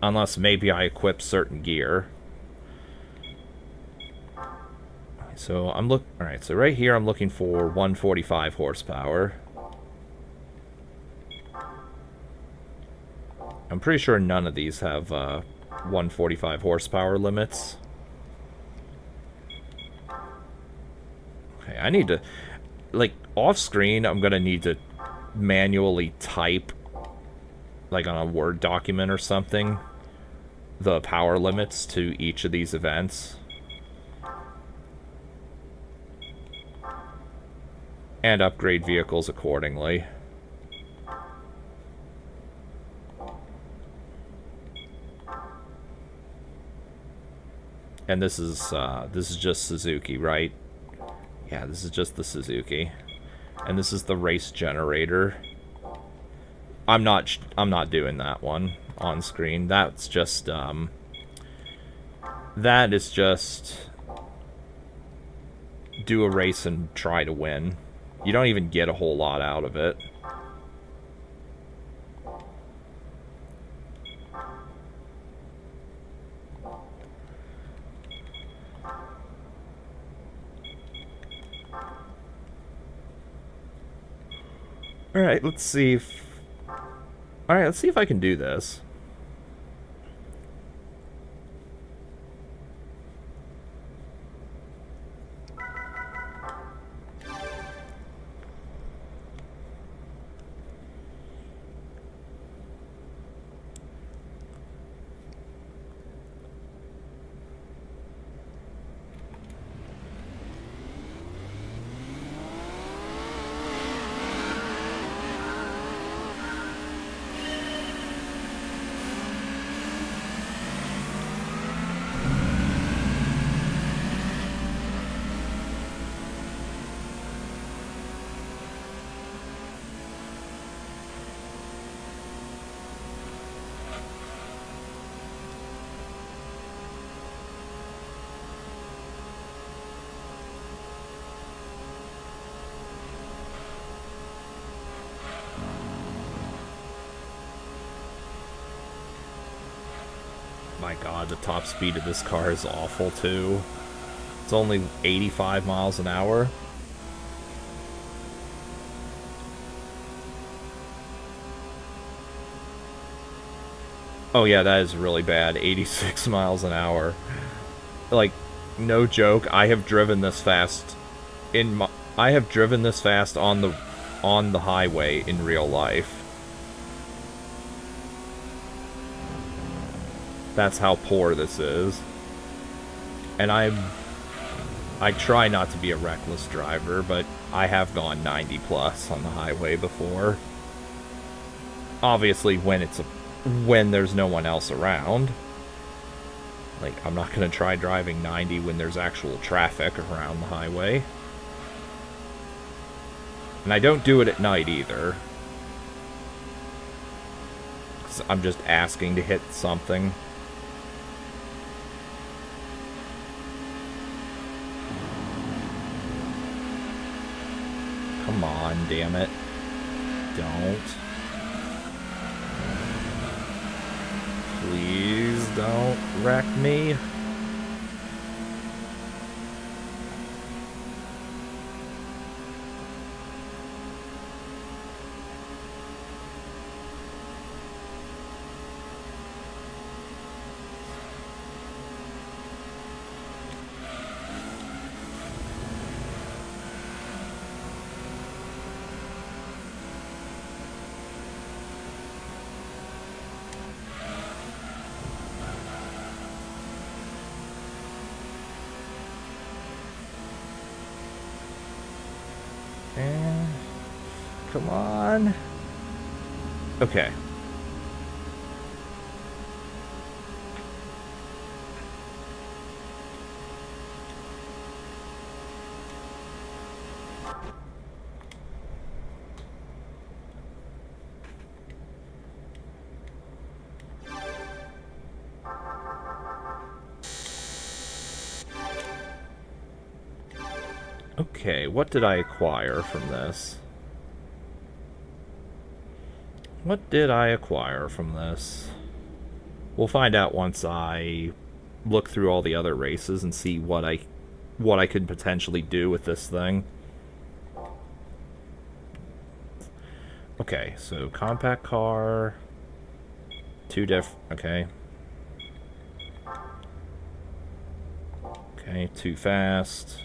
Unless maybe I equip certain gear. So alright, so right here I'm looking for 145 horsepower. I'm pretty sure none of these have 145 horsepower limits. Okay, I need to... Like, off-screen, I'm gonna need to manually type, like on a Word document or something, the power limits to each of these events. And upgrade vehicles accordingly. And this is just Suzuki, right? Yeah, this is just the Suzuki. And this is the race generator. I'm not doing that one on screen. That is just do a race and try to win. You don't even get a whole lot out of it. Alright, let's see if... Alright, let's see if I can do this. My god, the top speed of this car is awful too. It's only 85 miles an hour. Oh yeah, that is really bad. 86 miles an hour. Like, no joke, I have driven this fast I have driven this fast on the highway in real life. That's how poor this is. And I try not to be a reckless driver, but I have gone 90 plus on the highway before. Obviously when there's no one else around. Like, I'm not going to try driving 90 when there's actual traffic around the highway. And I don't do it at night either. 'Cause I'm just asking to hit something. Come on, damn it. Don't. Please don't wreck me. Come on. Okay. Okay, what did I acquire from this? What did I acquire from this? We'll find out once I look through all the other races and see what I could potentially do with this thing. Okay, so compact car, okay. Okay, too fast.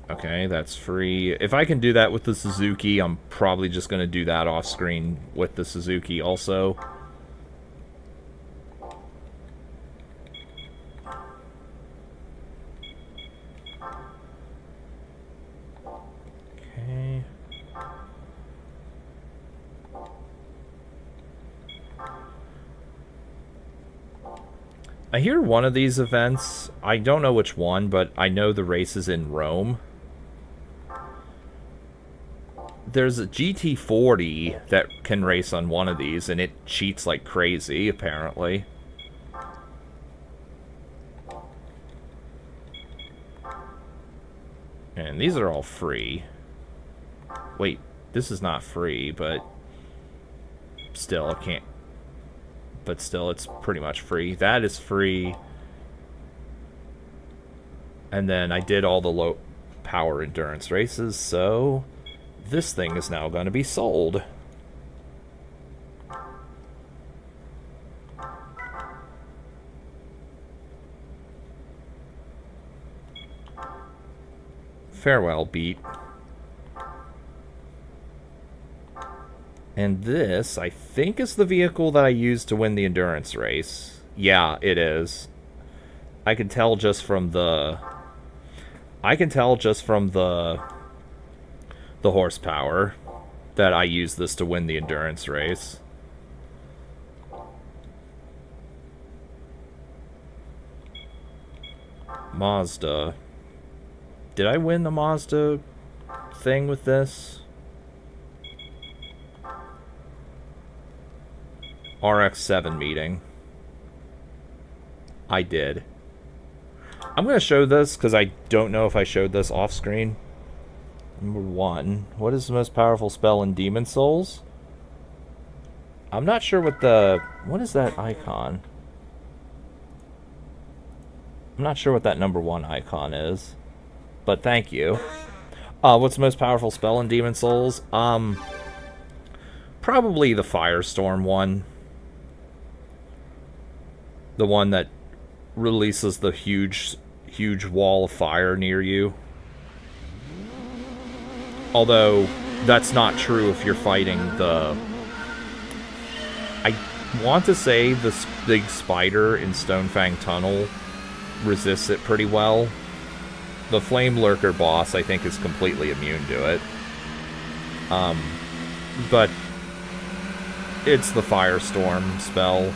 Okay, that's free. If I can do that with the Suzuki, I'm probably just going to do that off screen with the Suzuki also. Okay. I hear one of these events, I don't know which one, but I know the race is in Rome. There's a GT40 that can race on one of these, and it cheats like crazy, apparently. And these are all free. Wait, this is not free, but still, I can't. But still, it's pretty much free. That is free. And then I did all the low power endurance races, so this thing is now going to be sold. Farewell, Beat. And this, I think, is the vehicle that I used to win the endurance race. Yeah, it is. I can tell just from the... the horsepower that I used this to win the endurance race. Mazda. Did I win the Mazda thing with this? RX-7 meeting. I did. I'm going to show this because I don't know if I showed this off screen. Number 1. What is the most powerful spell in Demon Souls? I'm not sure what the... What is that icon? I'm not sure what that number 1 icon is. But thank you. What's the most powerful spell in Demon Souls? Probably the Firestorm one. The one that releases the huge wall of fire near you. Although, that's not true if you're fighting the... I want to say the big spider in Stonefang Tunnel resists it pretty well. The Flame Lurker boss, I think, is completely immune to it. But it's the Firestorm spell.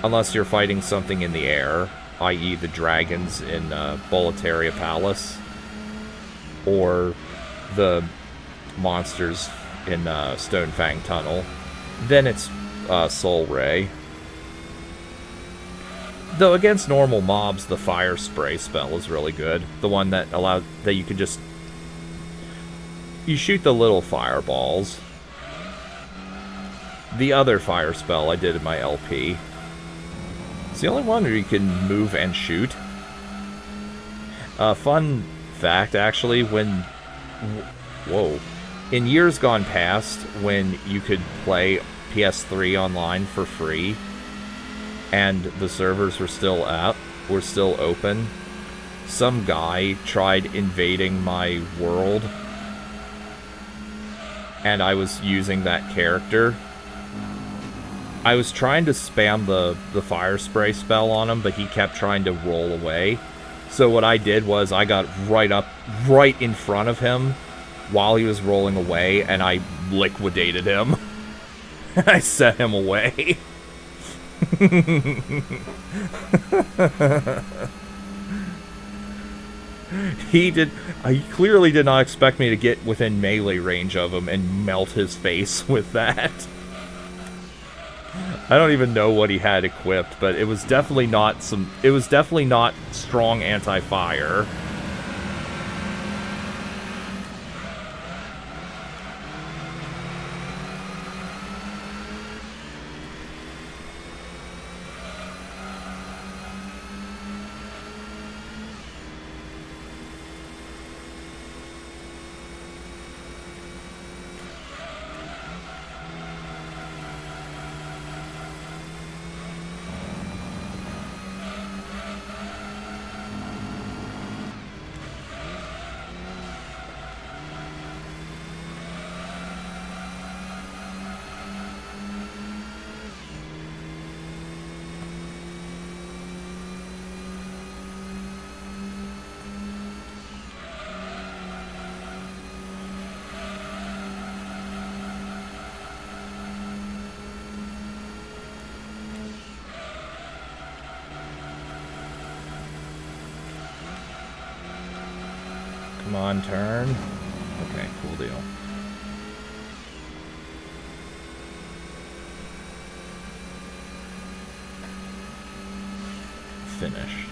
Unless you're fighting something in the air, i.e. the dragons in Boletaria Palace. Or the monsters in Stonefang Tunnel. Then it's Soul Ray. Though against normal mobs, the Fire Spray spell is really good. The one that allows that you can just... You shoot the little fireballs. The other fire spell I did in my LP. It's the only one where you can move and shoot. Fun fact, actually, when... Whoa. In years gone past, when you could play PS3 online for free, and the servers were still open, some guy tried invading my world, and I was using that character. I was trying to spam the fire spray spell on him, but he kept trying to roll away. So what I did was I got right in front of him while he was rolling away, and I liquidated him. I set him away. He clearly did not expect me to get within melee range of him and melt his face with that. I don't even know what he had equipped, but it was definitely not strong anti-fire. Come on, turn. Okay, cool deal. Finish.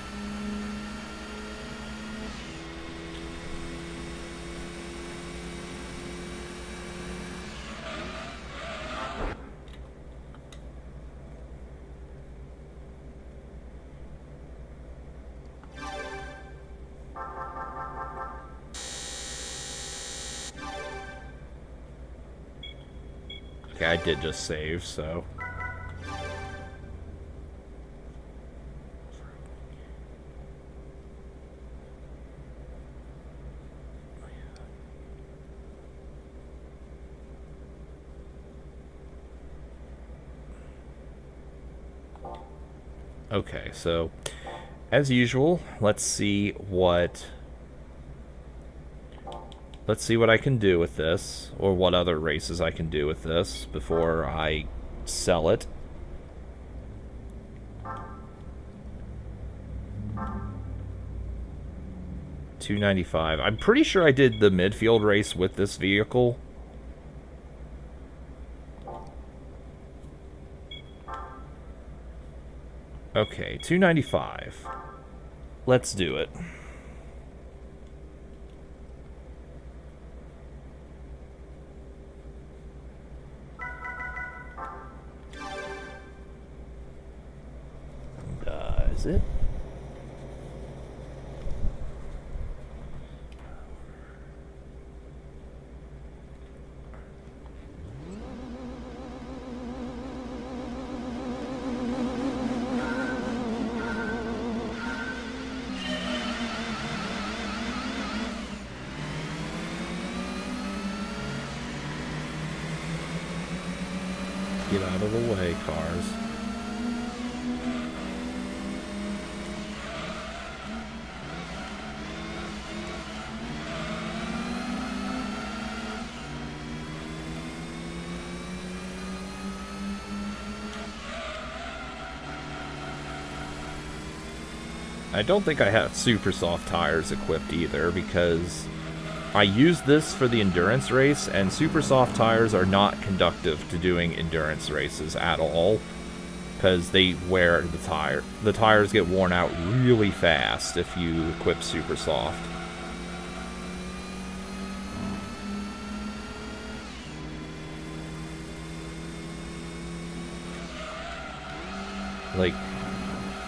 Okay, I did just save, so... Okay, so as usual, let's see what I can do with this, or what other races I can do with this before I sell it. $295. I'm pretty sure I did the midfield race with this vehicle. Okay, $295. Let's do it. Is it? Get out of the way, cars. I don't think I have super soft tires equipped either, because I used this for the endurance race, and super soft tires are not conductive to doing endurance races at all, because they wear the tire. The tires get worn out really fast if you equip super soft. Like,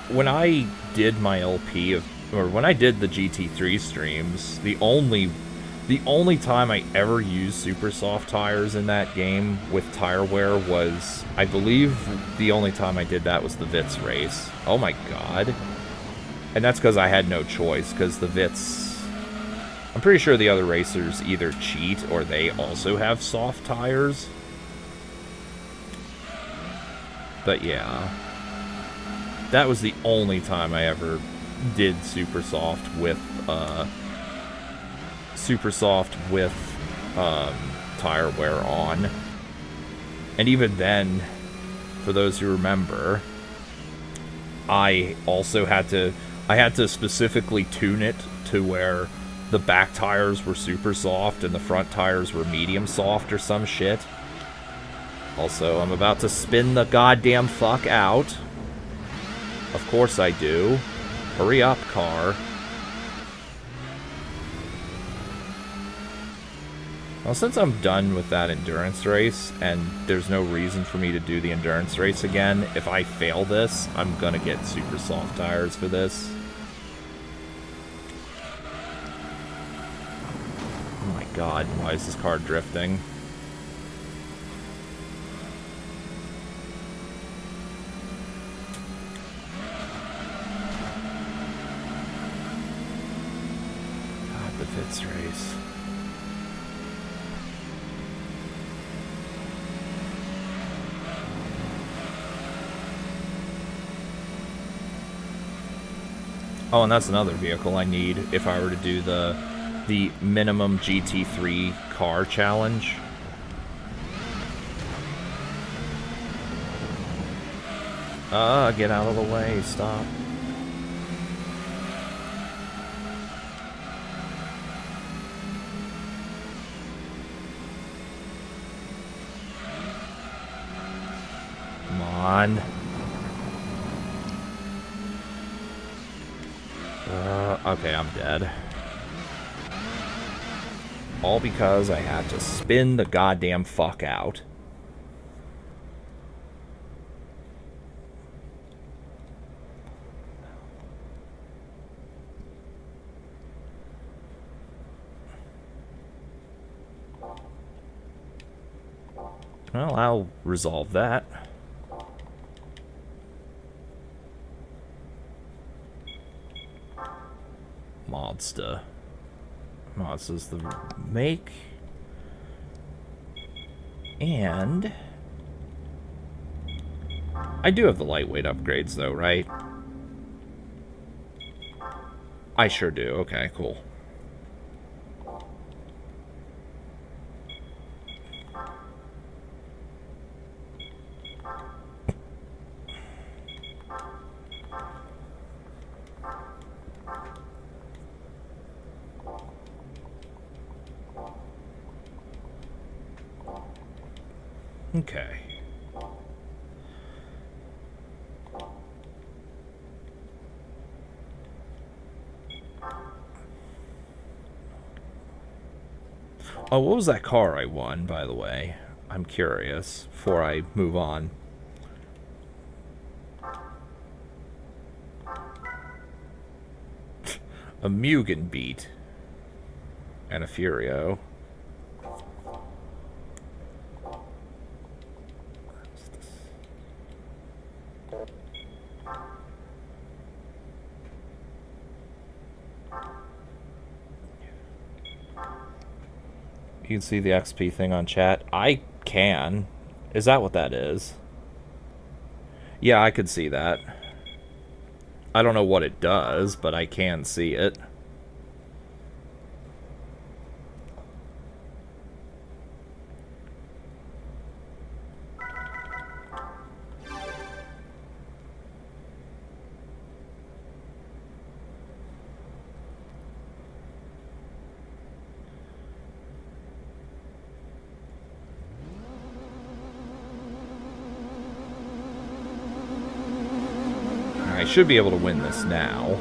when I did my LP or when I did the GT3 streams, the only time I ever used super soft tires in that game with tire wear was, I believe the only time I did that was the Vitz race. Oh my god. And that's because I had no choice, because the Vitz... I'm pretty sure the other racers either cheat or they also have soft tires. But yeah. That was the only time I ever did super soft with tire wear on. And even then, for those who remember, I also had to specifically tune it to where the back tires were super soft and the front tires were medium soft or some shit. Also, I'm about to spin the goddamn fuck out. Of course I do. Hurry up, car. Well, since I'm done with that endurance race, and there's no reason for me to do the endurance race again, if I fail this, I'm gonna get super soft tires for this. Oh my god, why is this car drifting? Vitz race. Oh, and that's another vehicle I need if I were to do the minimum GT3 car challenge. Get out of the way, stop. on. Okay, I'm dead. All because I had to spin the goddamn fuck out. Well, I'll resolve that. Mazda. Mazda's the make. And I do have the lightweight upgrades though, right? I sure do. Okay, cool. Okay. Oh, what was that car I won, by the way? I'm curious, before I move on. A Mugen Beat. And a Furio. You can see the XP thing on chat. I can. Is that what that is? Yeah, I could see that. I don't know what it does, but I can see it. I should be able to win this now.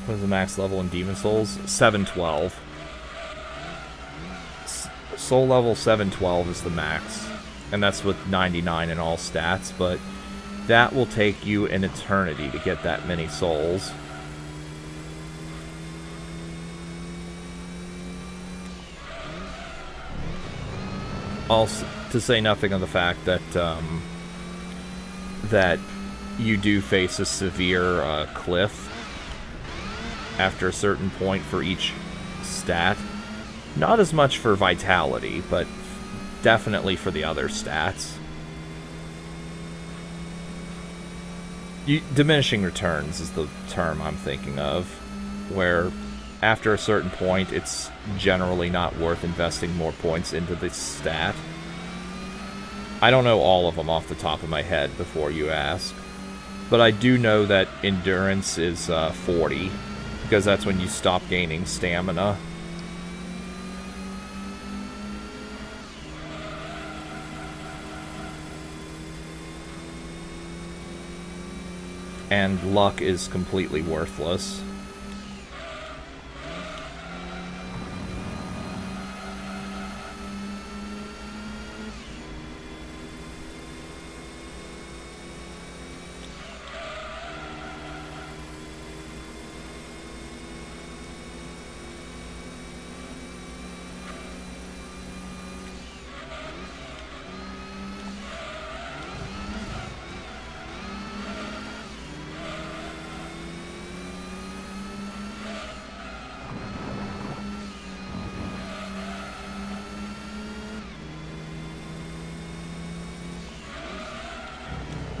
What is the max level in Demon Souls? 712. Soul level 712 is the max. And that's with 99 in all stats, but that will take you an eternity to get that many souls. Also, to say nothing of the fact that that you do face a severe cliff after a certain point for each stat. Not as much for vitality, but definitely for the other stats. Diminishing returns is the term I'm thinking of, where after a certain point it's generally not worth investing more points into the stat. I don't know all of them off the top of my head before you ask, but I do know that endurance is 40, because that's when you stop gaining stamina. And luck is completely worthless.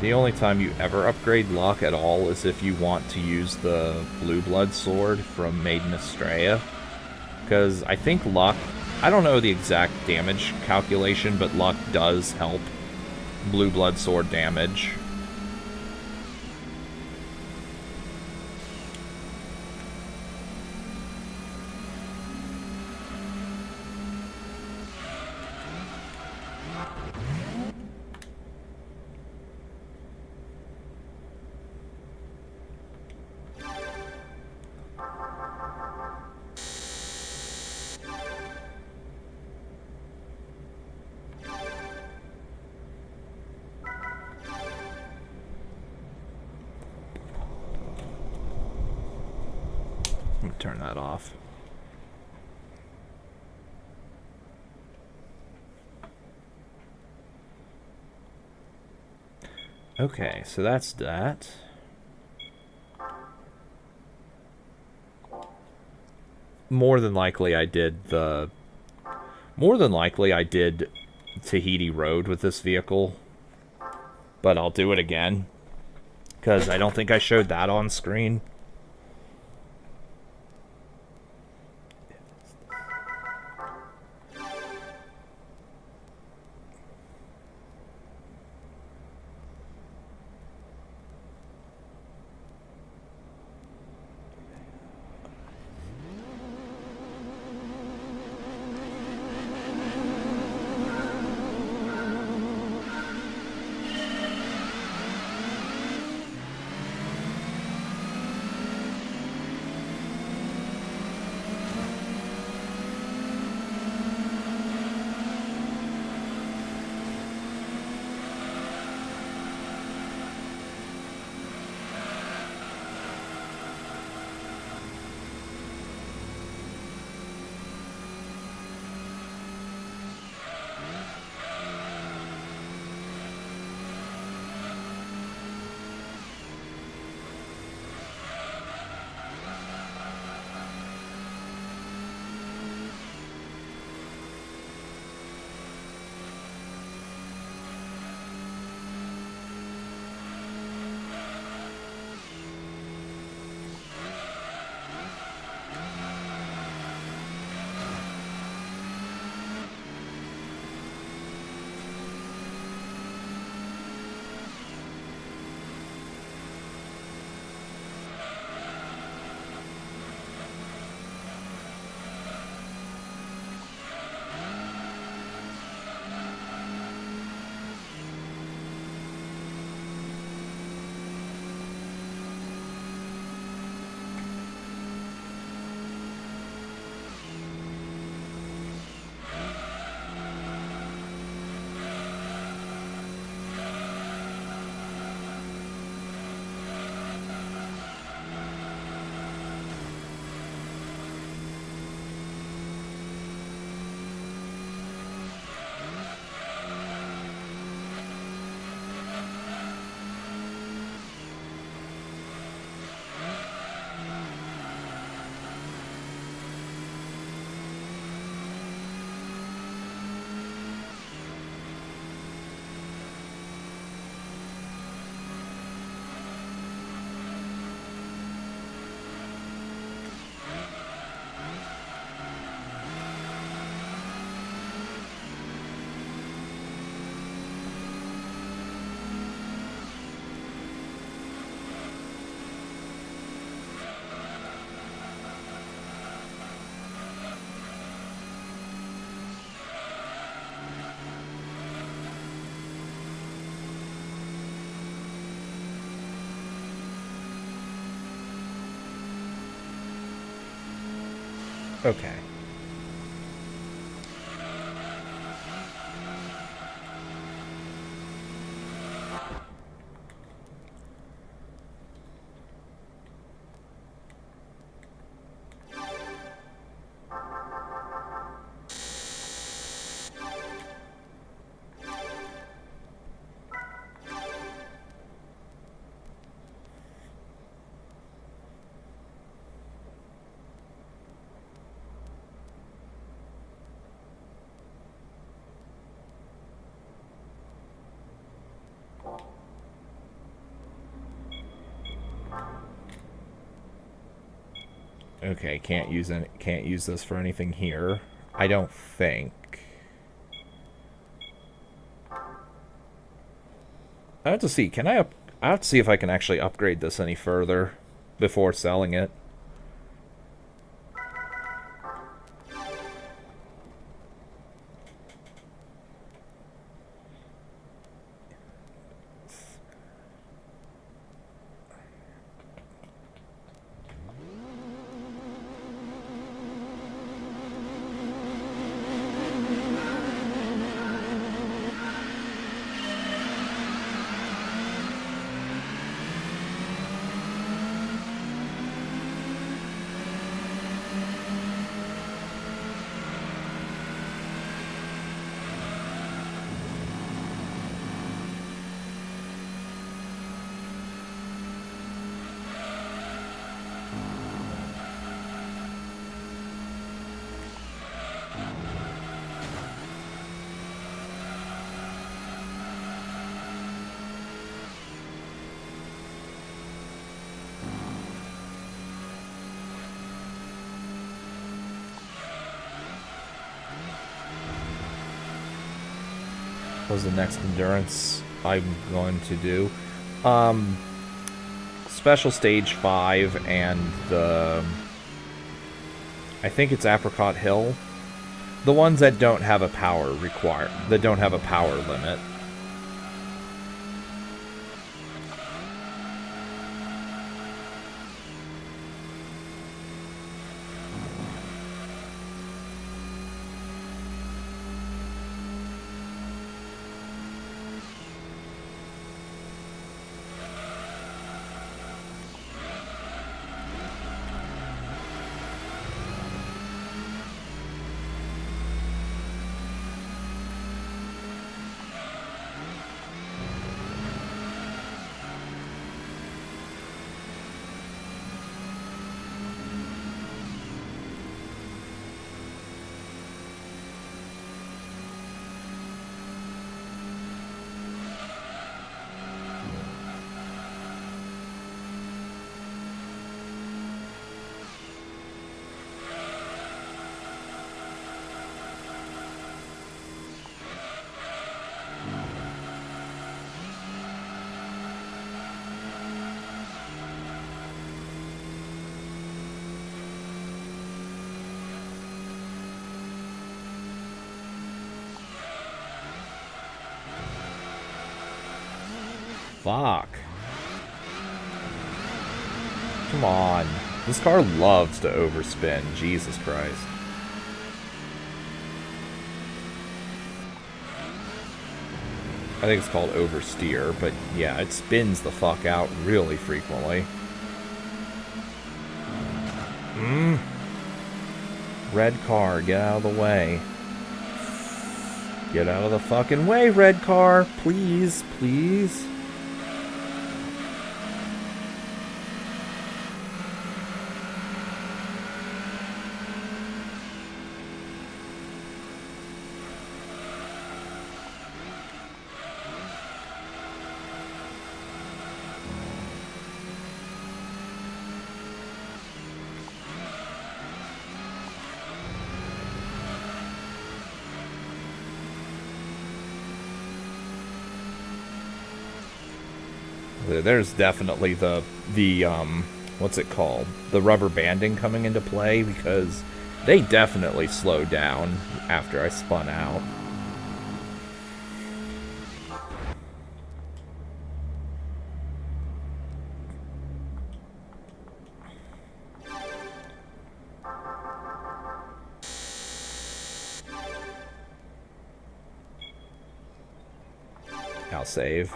The only time you ever upgrade luck at all is if you want to use the Blue Blood Sword from Maiden Estrella. Because I think luck, I don't know the exact damage calculation, but luck does help Blue Blood Sword damage. Let me turn that off. Okay, so that's that. More than likely I did Tahiti Road with this vehicle, but I'll do it again because I don't think I showed that on screen. Okay. Okay, can't use this for anything here. I don't think. I have to see. I have to see if I can actually upgrade this any further before selling it. What was the next endurance I'm going to do? Special stage 5 and the... I think it's Apricot Hill. The ones that don't have a power that don't have a power limit. Fuck. Come on. This car loves to overspin. Jesus Christ. I think it's called oversteer, but yeah, it spins the fuck out really frequently. Red car, get out of the way. Get out of the fucking way, red car. Please, please. There's definitely the what's it called? The rubber banding coming into play, because they definitely slowed down after I spun out. I'll save.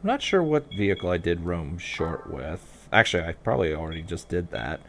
I'm not sure what vehicle I did roam short with. Actually, I probably already just did that.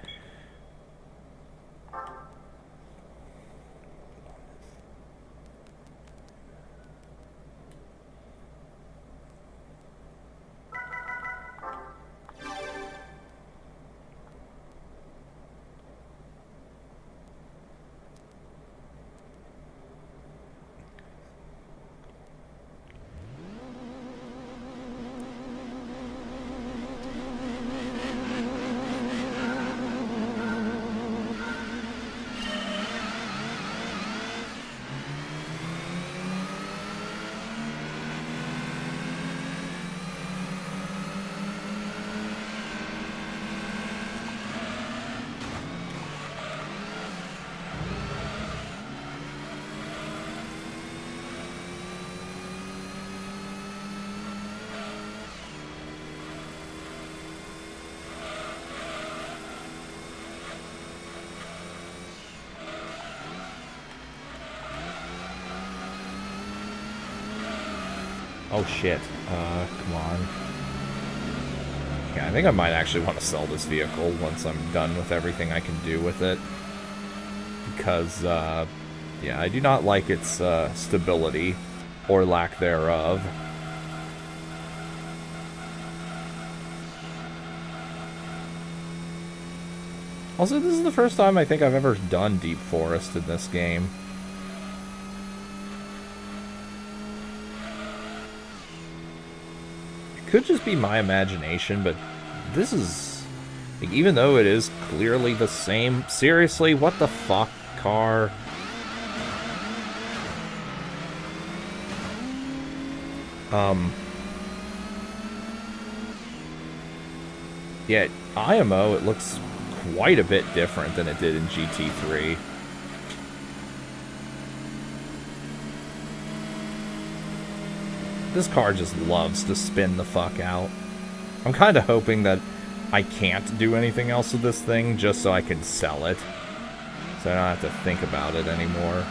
Oh shit. Come on. Yeah, I think I might actually want to sell this vehicle once I'm done with everything I can do with it. Because, yeah, I do not like its stability or lack thereof. Also, this is the first time I think I've ever done Deep Forest in this game. Could just be my imagination, but this is, like, even though it is clearly the same, seriously, what the fuck, car? Yeah, IMO, it looks quite a bit different than it did in GT3. This car just loves to spin the fuck out. I'm kind of hoping that I can't do anything else with this thing just so I can sell it. So I don't have to think about it anymore.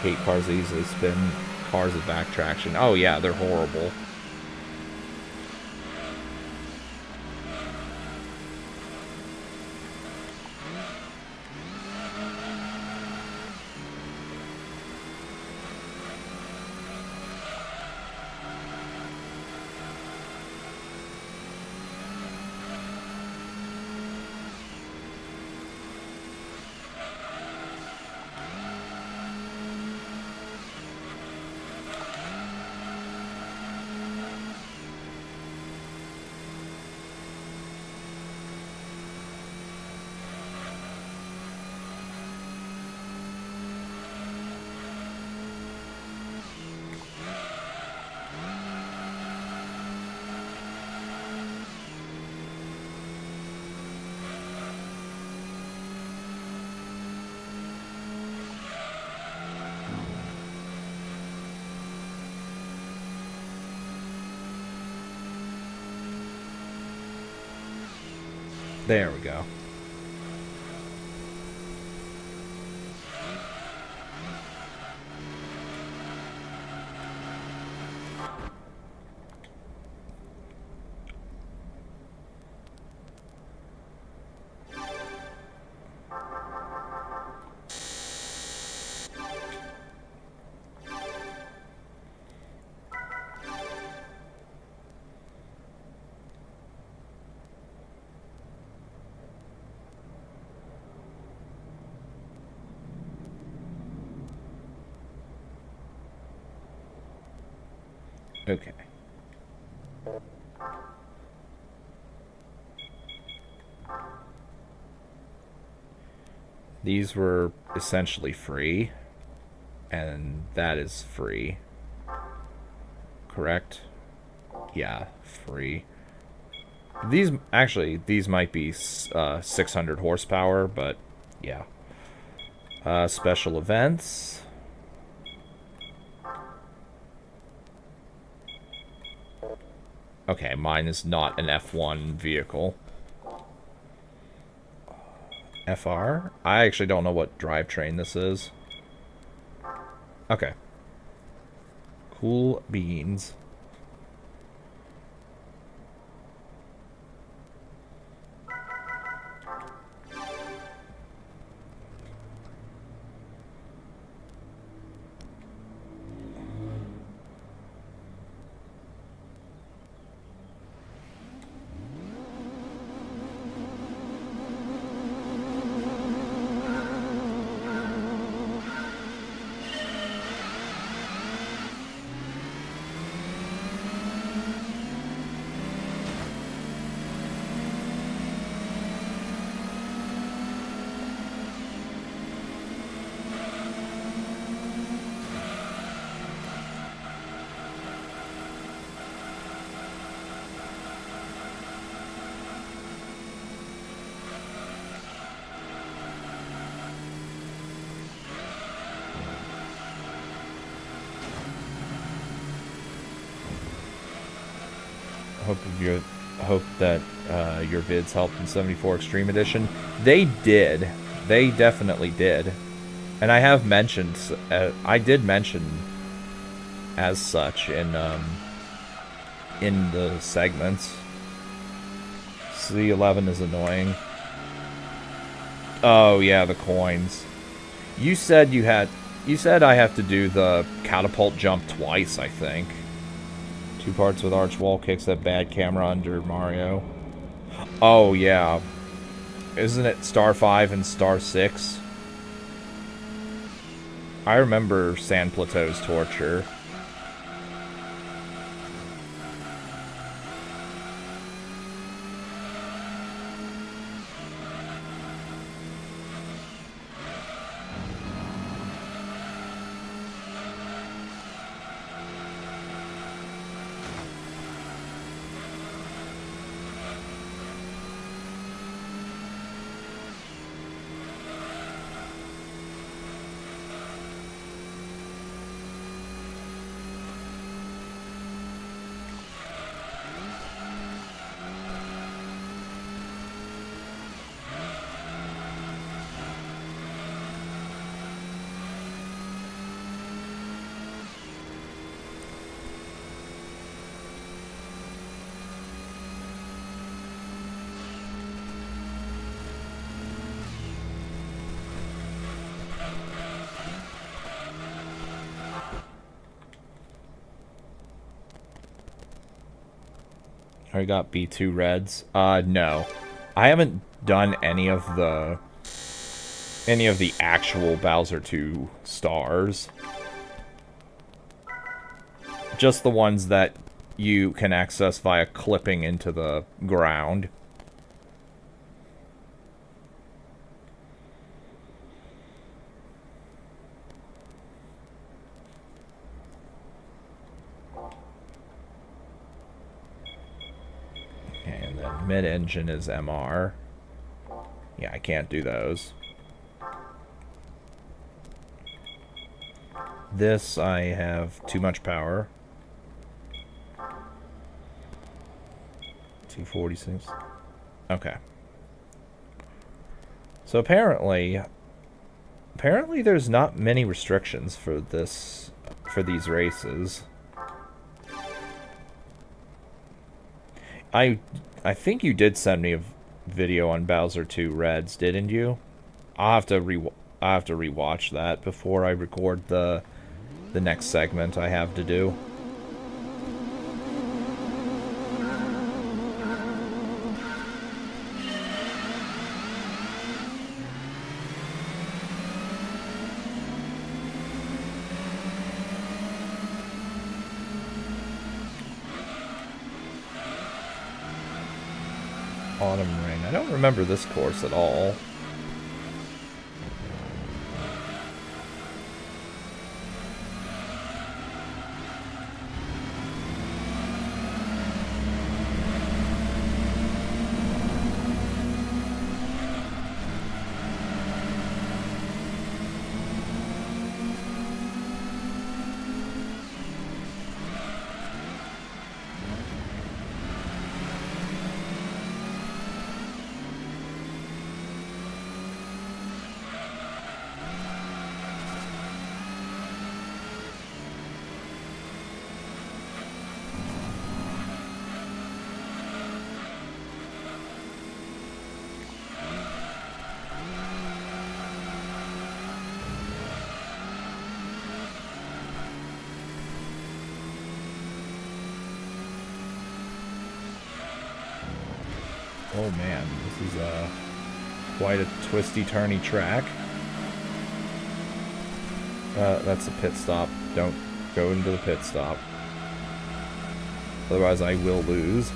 Hate cars that easily spin. Cars with back traction. Oh yeah, they're horrible. There we go. Okay. These were essentially free, and that is free. Correct? Yeah, free. These, actually, these might be 600 horsepower, but yeah. Special events. Okay, mine is not an F1 vehicle. FR? I actually don't know what drivetrain this is. Okay. Cool beans. Hope that your vids helped in 74 Extreme Edition. They did. They definitely did. And I have mentioned, I did mention as such in the segments. C11 is annoying. Oh yeah, the coins. You said I have to do the catapult jump twice, I think. 2 parts with arch wall kicks, that bad camera under Mario. Oh yeah. Isn't it Star 5 and Star 6? I remember Sand Plateau's torture. I got B2 reds. No. I haven't done any of the actual Bowser 2 stars. Just the ones that you can access via clipping into the ground. And then mid-engine is MR. Yeah, I can't do those. This, I have too much power. 246. Okay. So apparently there's not many restrictions for these races. I think you did send me a video on Bowser 2 Reds, didn't you? I'll have to rewatch that before I record the next segment I have to do. Autumn Ring. I don't remember this course at all. Oh man, this is quite a twisty-turny track. That's a pit stop. Don't go into the pit stop. Otherwise I will lose.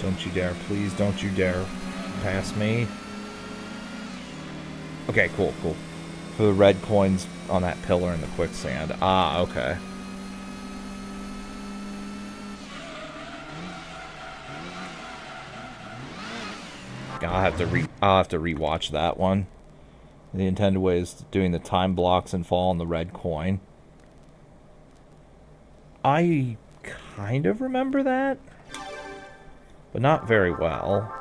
Don't you dare, please don't you dare pass me. Okay, cool, cool. For the red coins on that pillar in the quicksand. Ah, okay. I'll have to rewatch that one. The intended way is doing the time blocks and fall on the red coin. I kind of remember that, but not very well.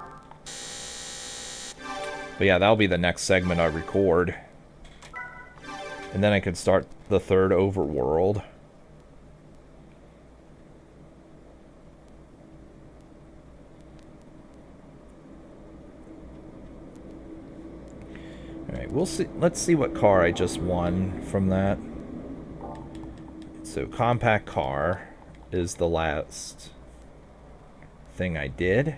But yeah, that'll be the next segment I record. And then I can start the third overworld. Alright, we'll see. Let's see what car I just won from that. So, compact car is the last thing I did.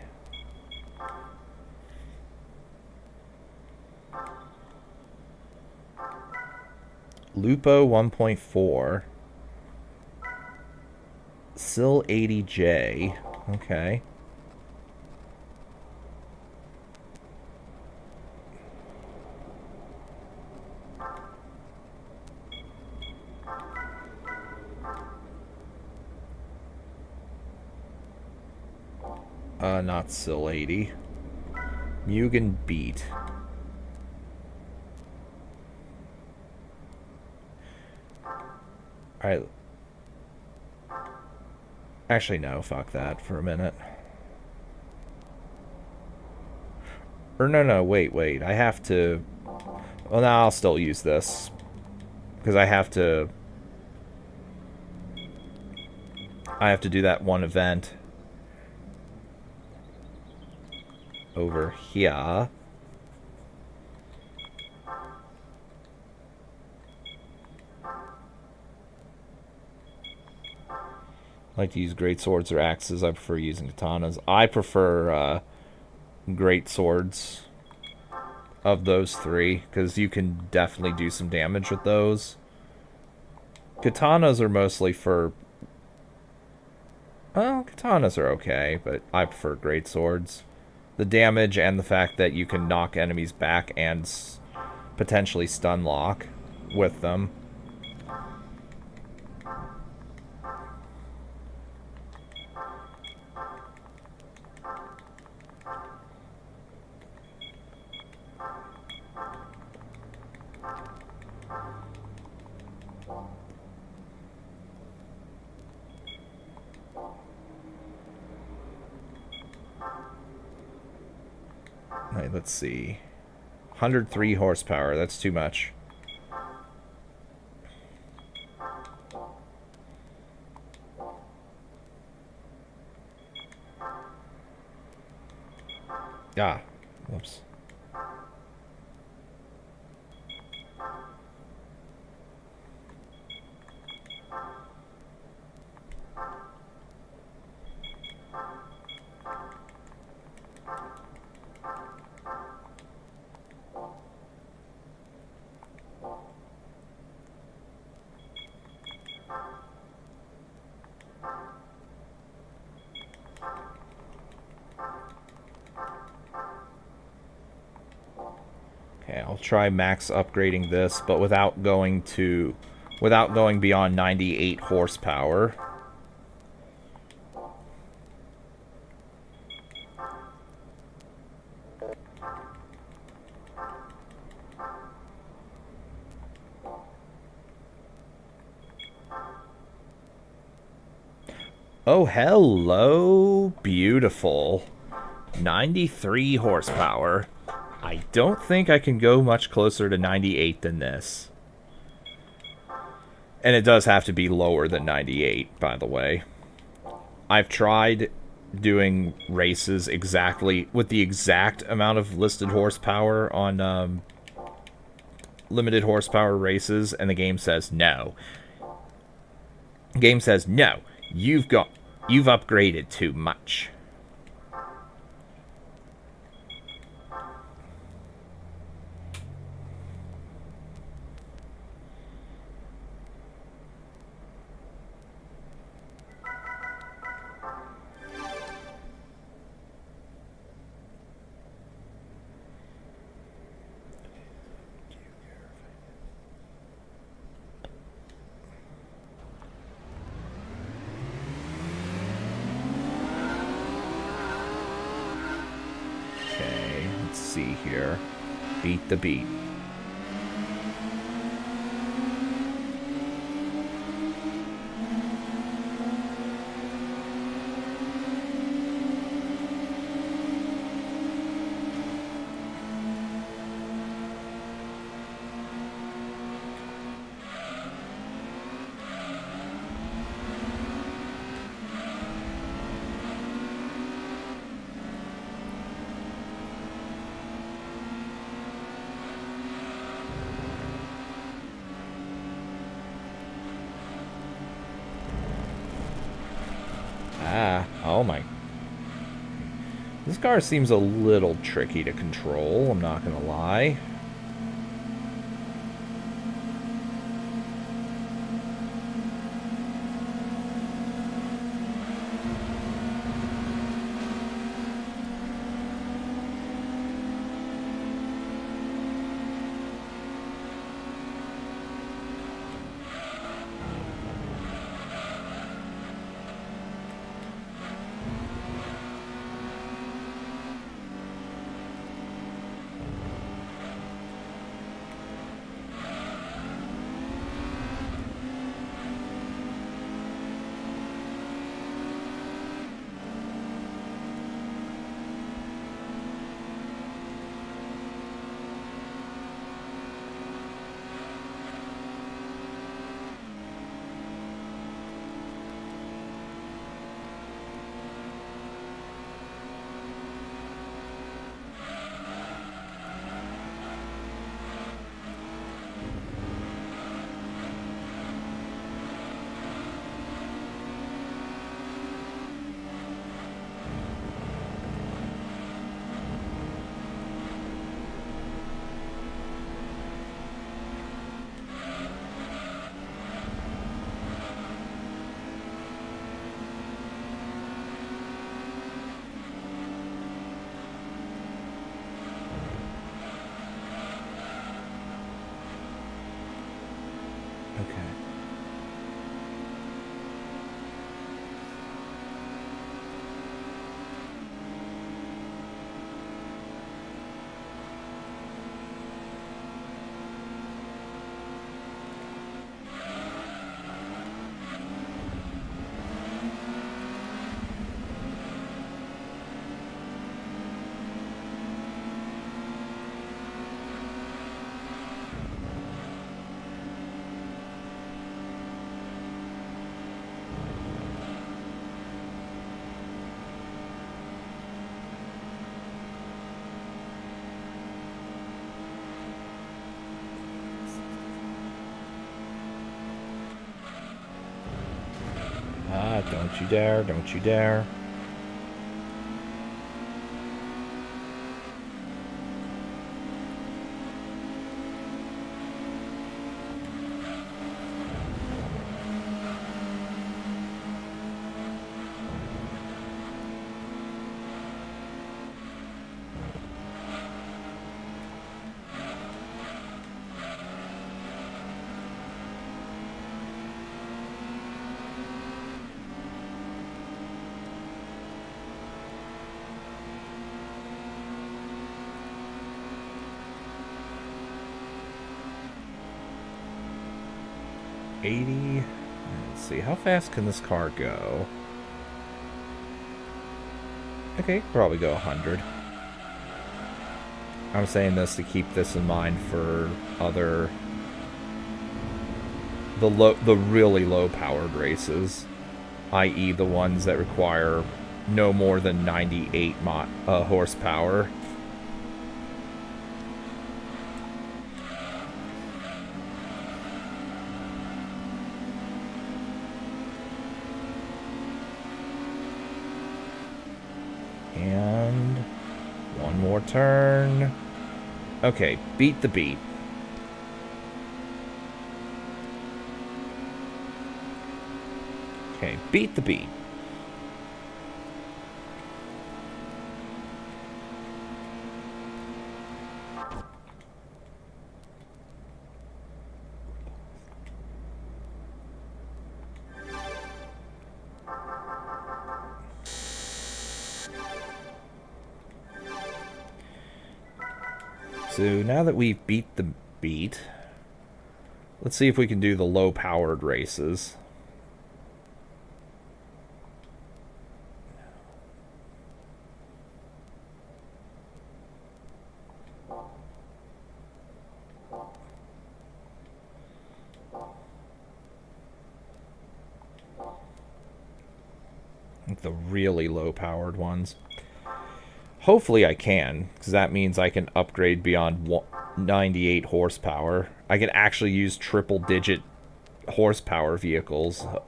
Lupo 1.4. Sil 80J. Okay. Not Sil 80. Mugen Beat. Alright. Actually, no. Fuck that for a minute. Or no, wait. I have to... Well, now I'll still use this. Because I have to do that one event. Over here. I like to use great swords or axes. I prefer using katanas. I prefer great swords of those three, because you can definitely do some damage with those. Katanas are mostly for... Well, katanas are okay, but I prefer great swords. The damage and the fact that you can knock enemies back and potentially stun lock with them. Alright, let's see. 103 horsepower, that's too much. Ah, whoops. Okay, I'll try max upgrading this, but without going beyond 98 horsepower. Oh, hello. Beautiful. 93 horsepower. I don't think I can go much closer to 98 than this. And it does have to be lower than 98, by the way. I've tried doing races exactly with the exact amount of listed horsepower on limited horsepower races, and the game says no. The game says no. You've upgraded too much. See here. Beat the beat. Oh my. This car seems a little tricky to control, I'm not gonna lie. Don't you dare, don't you dare. Let's see, how fast can this car go? Okay, probably go 100. I'm saying this to keep this in mind for other the really low powered races, i.e. the ones that require no more than 98 horsepower. And one more turn. Okay, beat the beat. Okay, beat the beat. So now that we've beat the beat, let's see if we can do the low-powered races. Like the really low-powered ones. Hopefully I can, because that means I can upgrade beyond 98 horsepower. I can actually use triple-digit horsepower vehicles. Alright,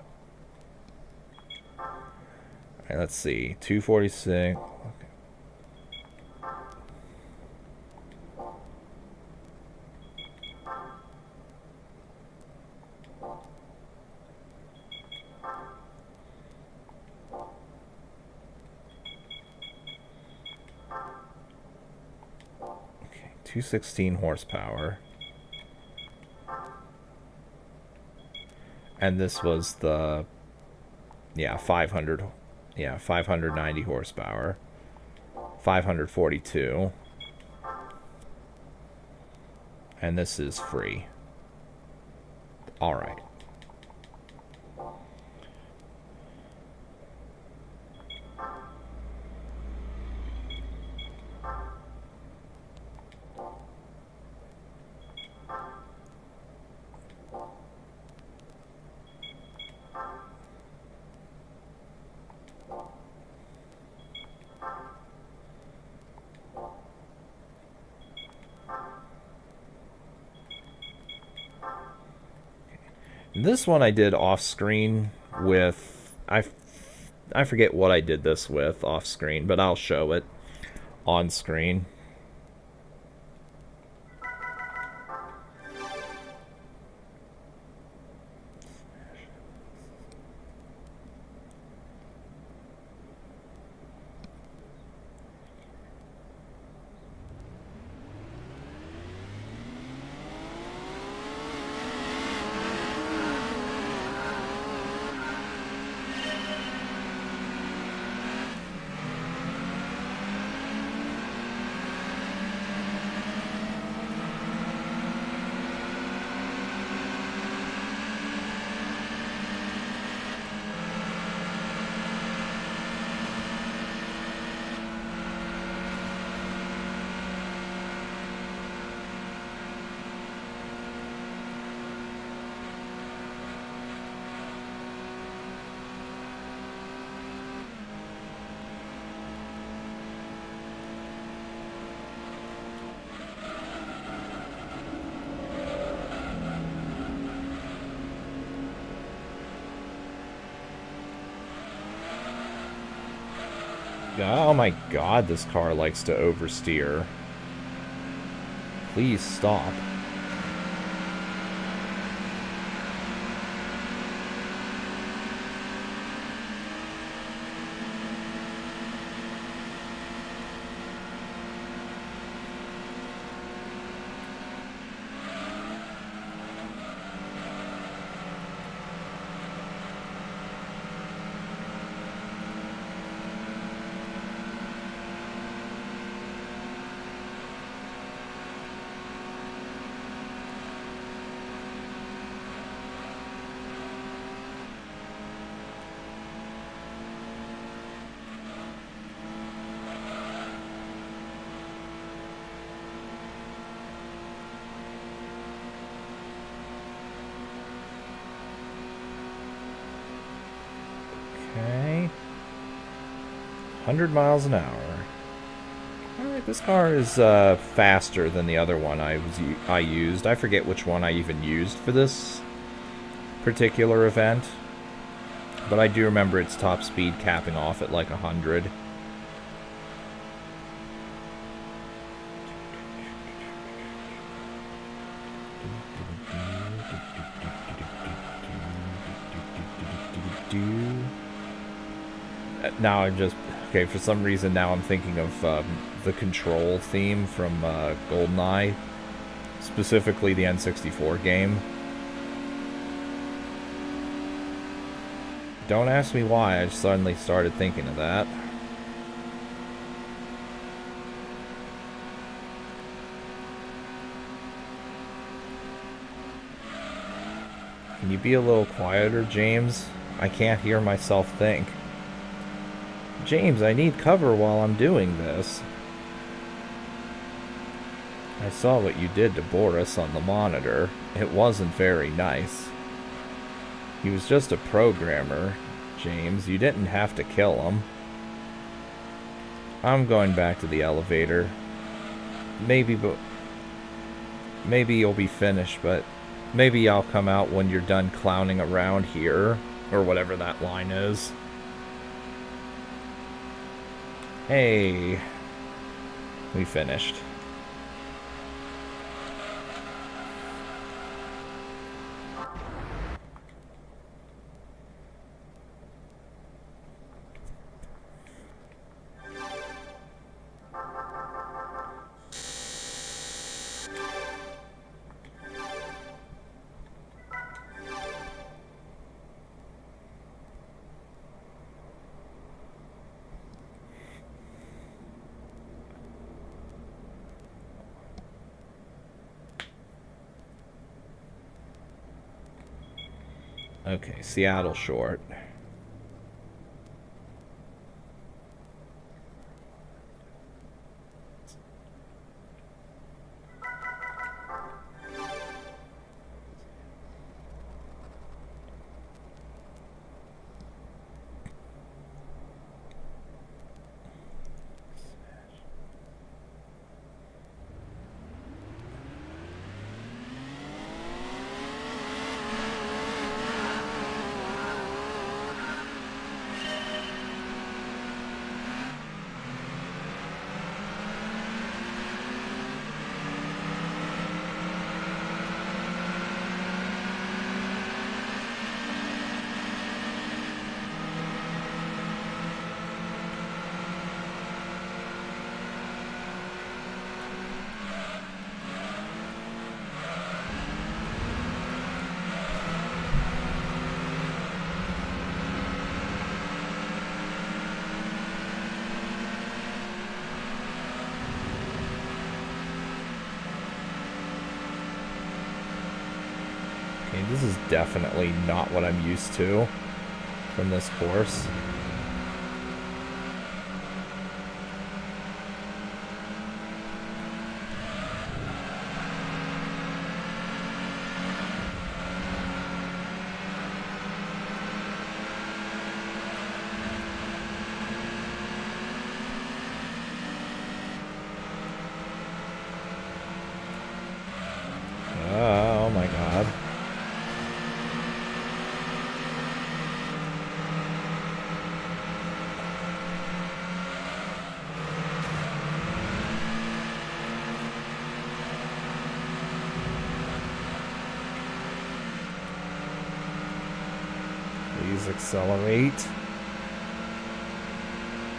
let's see. 246. Okay, 216 horsepower. And this was the 590 horsepower. 542. And this is free. All right. This one I did off screen with I forget what I did this with off screen, but I'll show it on screen. Oh my god, this car likes to oversteer. Please stop. Okay. 100 miles an hour. Alright, this car is faster than the other one I used. I forget which one I even used for this particular event. But I do remember its top speed capping off at like 100. Now I'm just... Okay, for some reason now I'm thinking of the Control theme from GoldenEye. Specifically the N64 game. Don't ask me why, I just suddenly started thinking of that. Can you be a little quieter, James? I can't hear myself think. James, I need cover while I'm doing this. I saw what you did to Boris on the monitor. It wasn't very nice. He was just a programmer, James. You didn't have to kill him. I'm going back to the elevator. Maybe you'll be finished, but maybe I'll come out when you're done clowning around here, or whatever that line is. Hey, we finished. Okay, Seattle short. This is definitely not what I'm used to from this course. Oh my god. Please accelerate.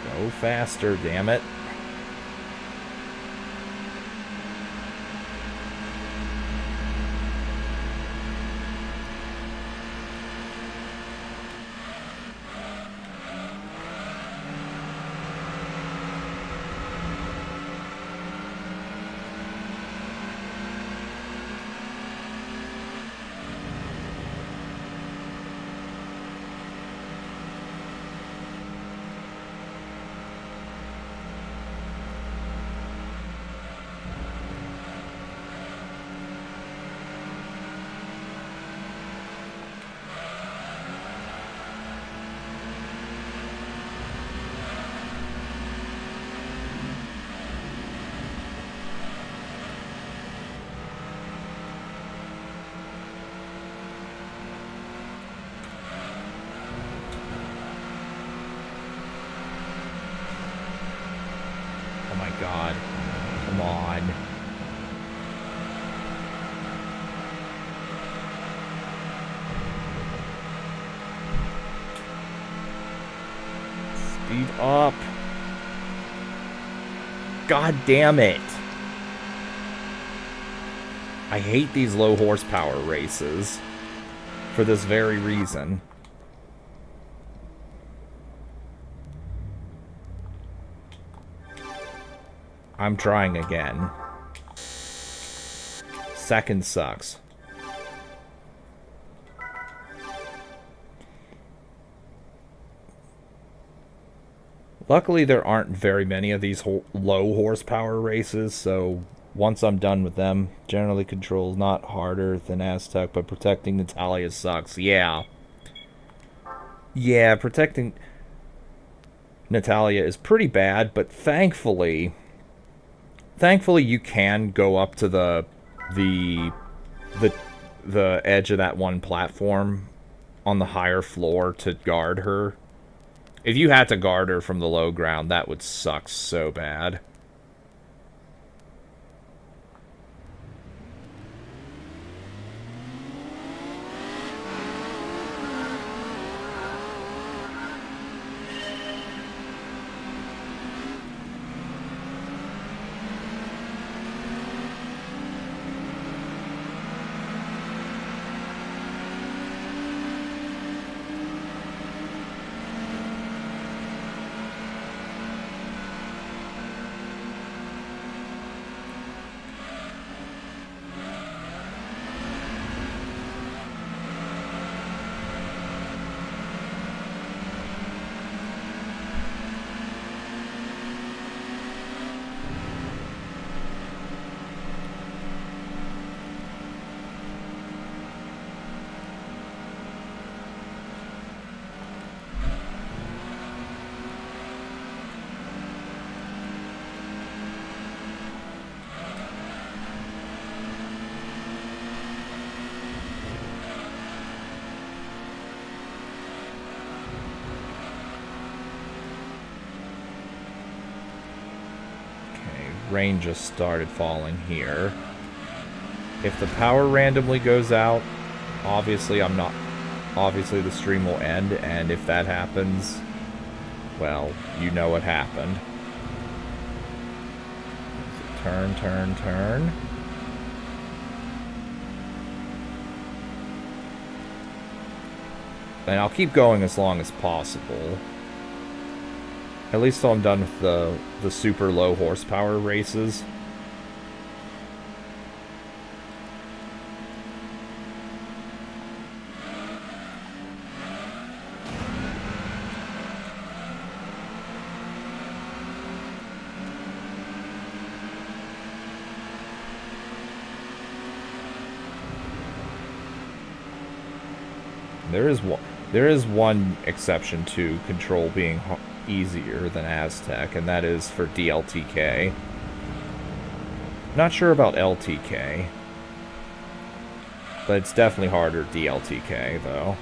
Go faster, damn it. Oh my god. Come on. Speed up. God damn it. I hate these low horsepower races for this very reason. I'm trying again. Second sucks. Luckily, there aren't very many of these low horsepower races, so once I'm done with them, generally control's not harder than Aztec, but protecting Natalia sucks. Yeah. Yeah, protecting Natalia is pretty bad, but thankfully you can go up to the edge of that one platform on the higher floor to guard her. If you had to guard her from the low ground, that would suck so bad. Rain just started falling here. If the power randomly goes out, obviously the stream will end, and if that happens, well, you know what happened. Turn, turn, turn. And I'll keep going as long as possible. At least till I'm done with the super low horsepower races. There is one exception to Control being easier than Aztec, and that is for DLTK. Not sure about LTK, but it's definitely harder DLTK, though.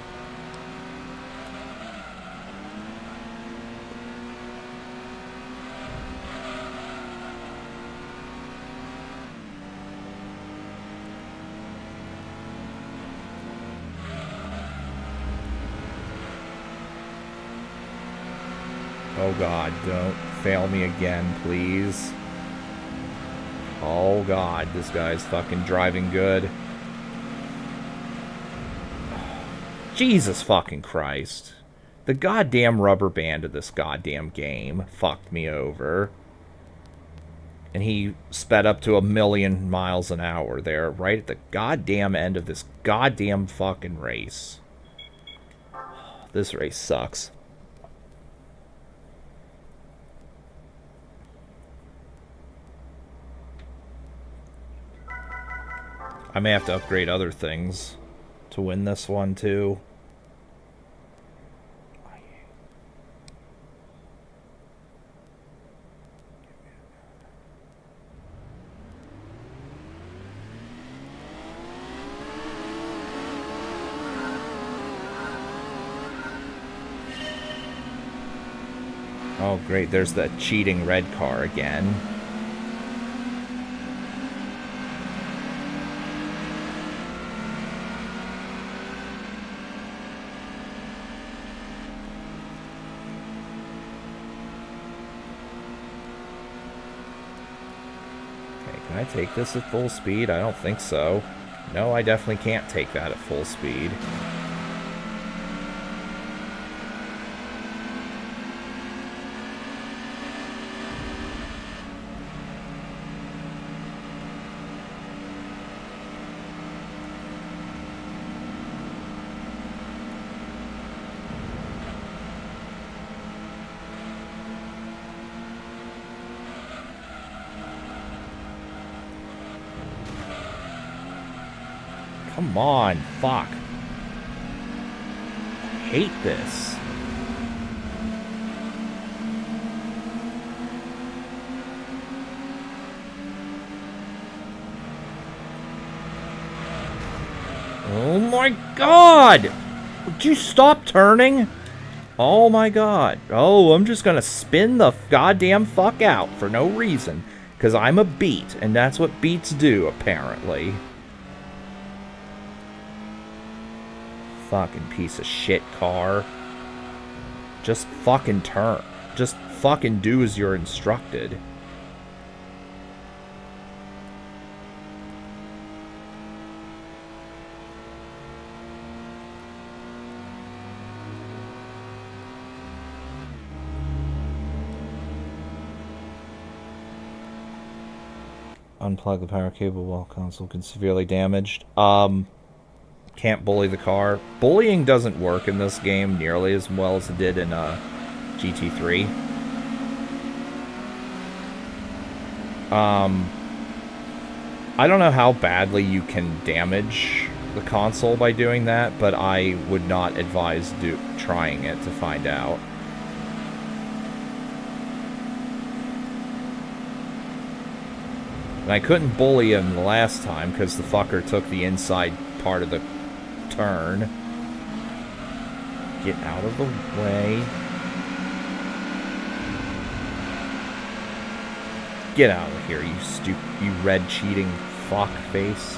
Oh god, don't fail me again, please. Oh god, this guy's fucking driving good. Jesus fucking Christ. The goddamn rubber band of this goddamn game fucked me over. And he sped up to 1,000,000 miles an hour there, right at the goddamn end of this goddamn fucking race. This race sucks. I may have to upgrade other things to win this one, too. Oh, great. There's the cheating red car again. Can I take this at full speed? I don't think so. No, I definitely can't take that at full speed. Come on, fuck. I hate this. Oh my god! Would you stop turning? Oh my god. Oh, I'm just gonna spin the goddamn fuck out for no reason. Because I'm a beat, and that's what beats do, apparently. Fucking piece of shit car. Just fucking turn. Just fucking do as you're instructed. Unplug the power cable while console can severely damaged. Can't bully the car. Bullying doesn't work in this game nearly as well as it did in GT3. I don't know how badly you can damage the console by doing that, but I would not advise trying it to find out. And I couldn't bully him the last time because the fucker took the inside part of the turn. Get out of the way. Get out of here, you red cheating fuck face.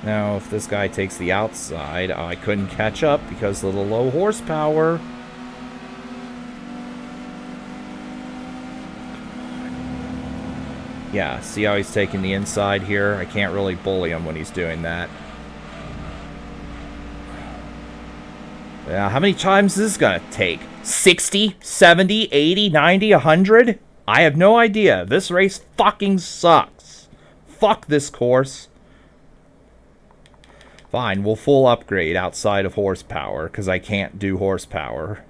Now, if this guy takes the outside, I couldn't catch up because of the low horsepower. Yeah, see how he's taking the inside here? I can't really bully him when he's doing that. Yeah, how many times is this gonna take? 60, 70, 80, 90, 100? I have no idea. This race fucking sucks. Fuck this course. Fine, we'll full upgrade outside of horsepower, because I can't do horsepower.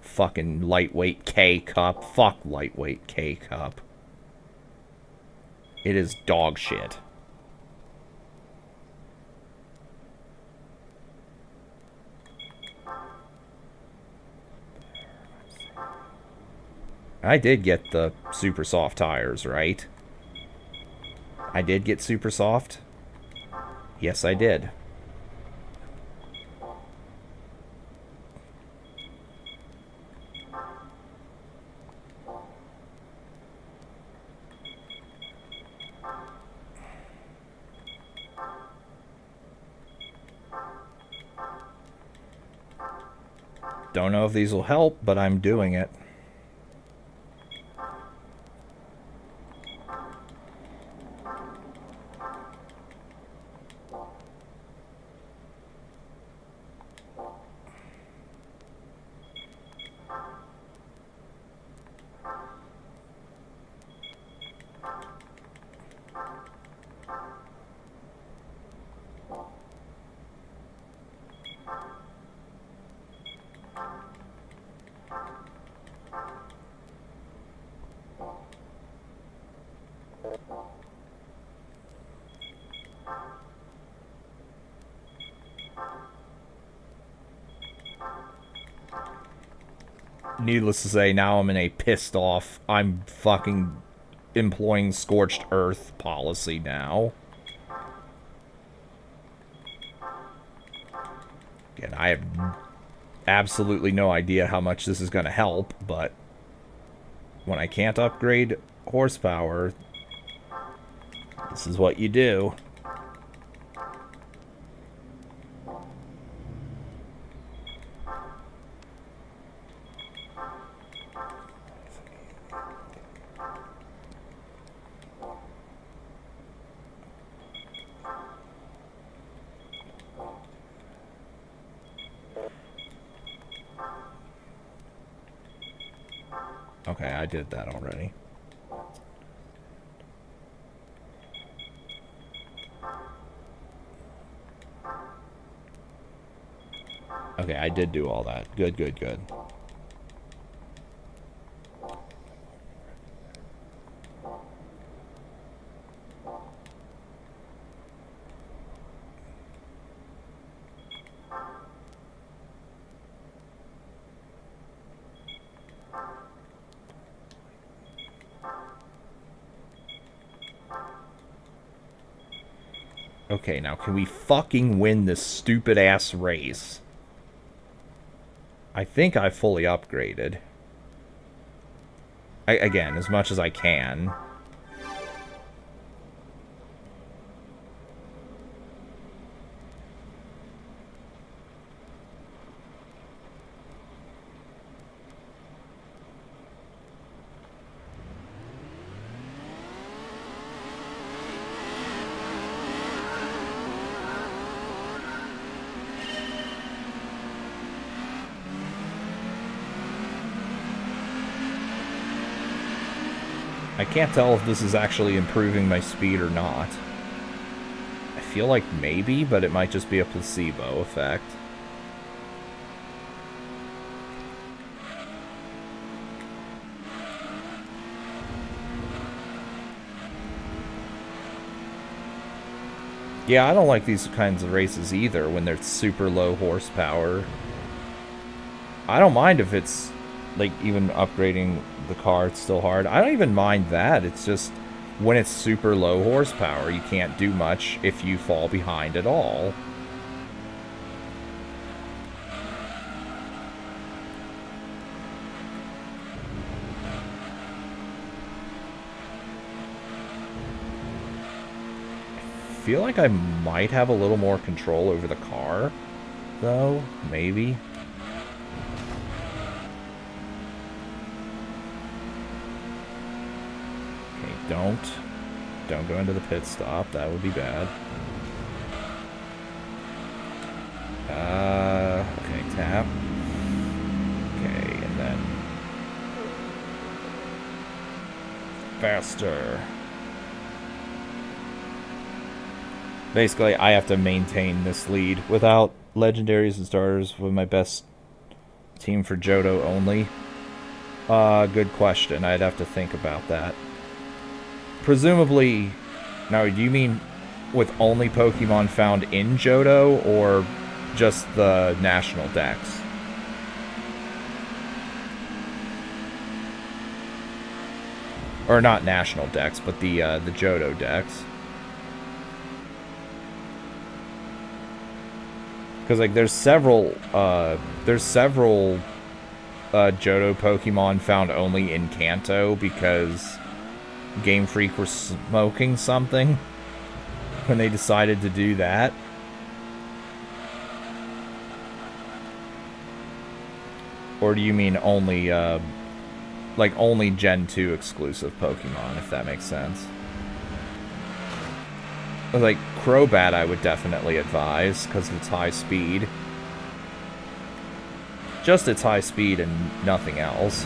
Fucking lightweight K-Cup. Fuck lightweight K-Cup. It is dog shit. I did get the super soft tires, right? I did get super soft? Yes, I did. Don't know if these will help, but I'm doing it. Needless to say, now I'm in a pissed off, I'm fucking employing scorched earth policy now. Again, I have absolutely no idea how much this is going to help, but when I can't upgrade horsepower, this is what you do. Okay, I did that already. Okay, I did do all that. Good, good, good. Okay, now can we fucking win this stupid ass race? I think I fully upgraded. Again, as much as I can. I can't tell if this is actually improving my speed or not. I feel like maybe, but it might just be a placebo effect. Yeah, I don't like these kinds of races either when they're super low horsepower. I don't mind if it's, like, even upgrading the car, it's still hard. I don't even mind that. It's just when it's super low horsepower, you can't do much if you fall behind at all. I feel like I might have a little more control over the car, though. Maybe. Don't go into the pit stop. That would be bad. Okay, tap. Okay, and then faster. Basically, I have to maintain this lead without legendaries and starters with my best team for Johto only. Good question. I'd have to think about that. Presumably, now, do you mean with only Pokemon found in Johto, or just the national dex? Or not national dex, but the Johto dex. Because, like, there's several Johto Pokemon found only in Kanto because Game Freak were smoking something when they decided to do that. Or do you mean only, like, only Gen 2 exclusive Pokemon, if that makes sense? Like, Crobat I would definitely advise, because of its high speed. Just its high speed and nothing else.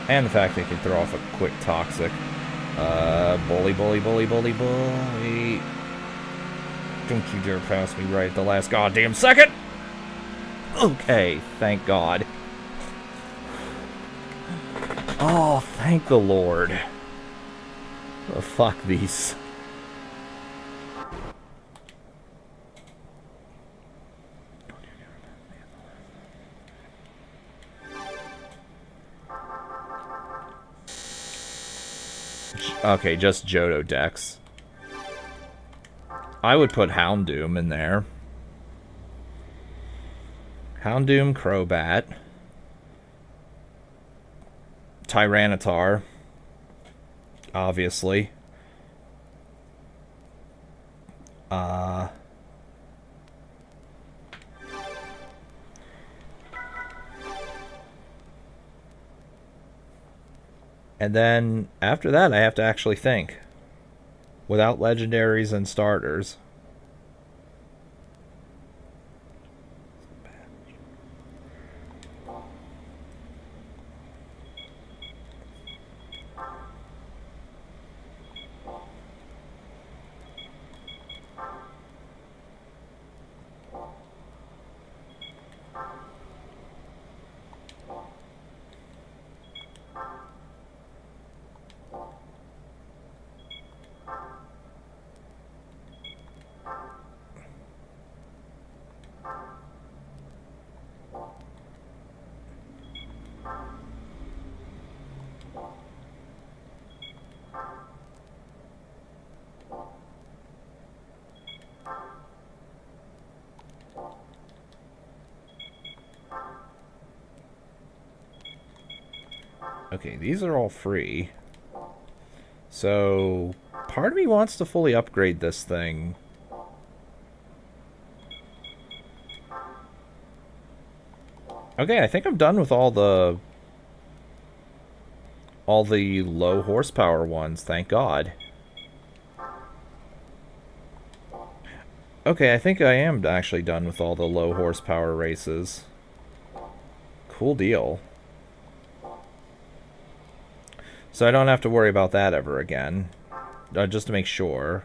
And the fact they can throw off a quick Toxic. Bully, bully, bully, bully, bully. Don't you dare pass me right at the last goddamn second! Okay, thank God. Oh, thank the Lord. Oh, fuck these. Okay, just Johto Dex. I would put Houndoom in there. Houndoom, Crobat. Tyranitar. Obviously. And then, after that, I have to actually think. Without legendaries and starters. Okay, these are all free. So, part of me wants to fully upgrade this thing. Okay, I think I'm done with all the low horsepower ones, thank God. Okay, I think I am actually done with all the low horsepower races. Cool deal. So I don't have to worry about that ever again. Just to make sure.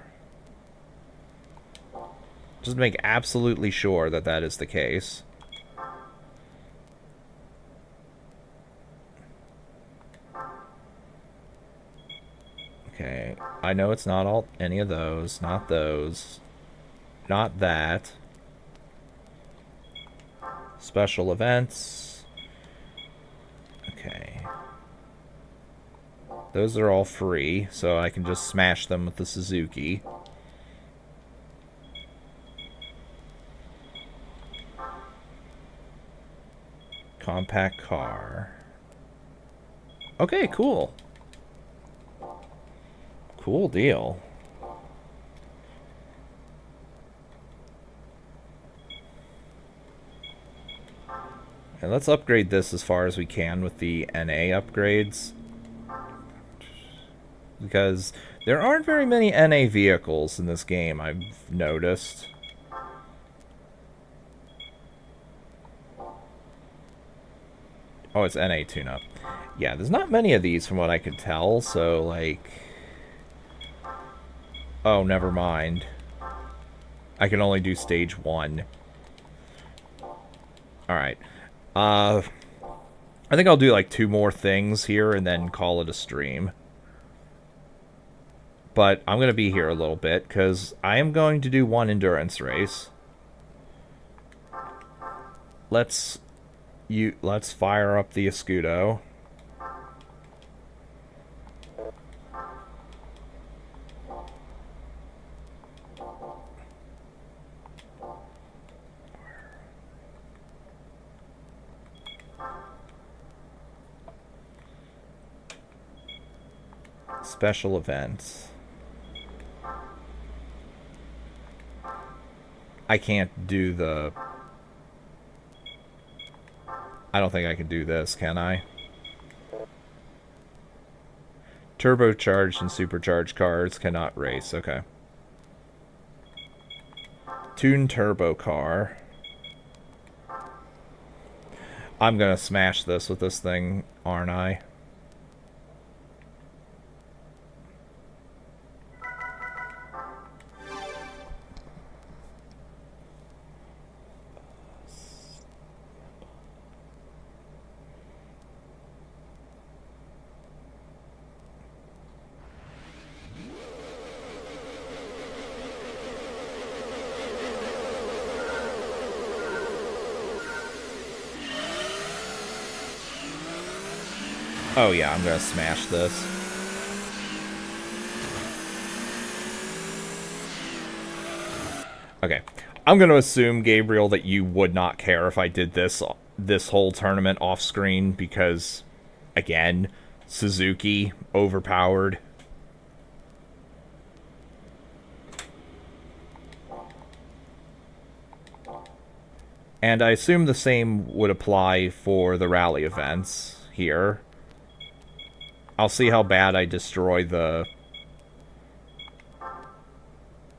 Just to make absolutely sure that that is the case. Okay, I know it's not all any of those, not those, not that. Special events. Okay. Those are all free, so I can just smash them with the Suzuki. Compact car. Okay, cool. Cool deal. And let's upgrade this as far as we can with the NA upgrades. Because there aren't very many NA vehicles in this game, I've noticed. Oh, it's NA tune-up. Yeah, there's not many of these from what I could tell, so, like... Oh, never mind. I can only do stage 1. Alright. I think I'll do, like, 2 more things here and then call it a stream. But I'm going to be here a little bit, because I am going to do one endurance race. Let's fire up the Escudo. Special events. I can't do the... I don't think I can do this, can I? Turbocharged and supercharged cars cannot race. Okay. Tune turbo car. I'm gonna smash this with this thing, aren't I? Oh yeah, I'm gonna smash this. Okay. I'm gonna assume, Gabriel, that you would not care if I did this whole tournament off screen because, again, Suzuki overpowered. And I assume the same would apply for the rally events here. I'll see how bad I destroy the...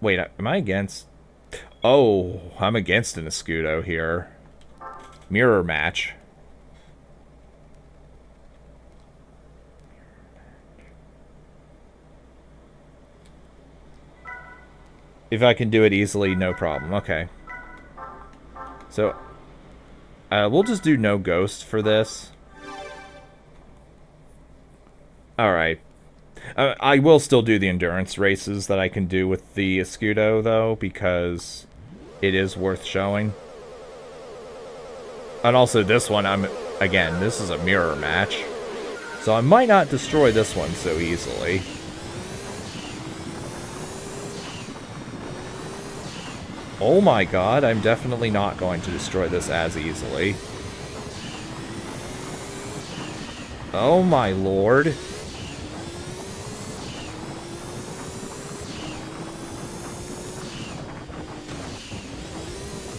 Wait, am I against... Oh, I'm against an Escudo here. Mirror match. If I can do it easily, no problem. Okay. So, we'll just do no ghost for this. Alright. I will still do the endurance races that I can do with the Escudo, though, because it is worth showing. And also this one, again, this is a mirror match. So I might not destroy this one so easily. Oh my god, I'm definitely not going to destroy this as easily. Oh my lord.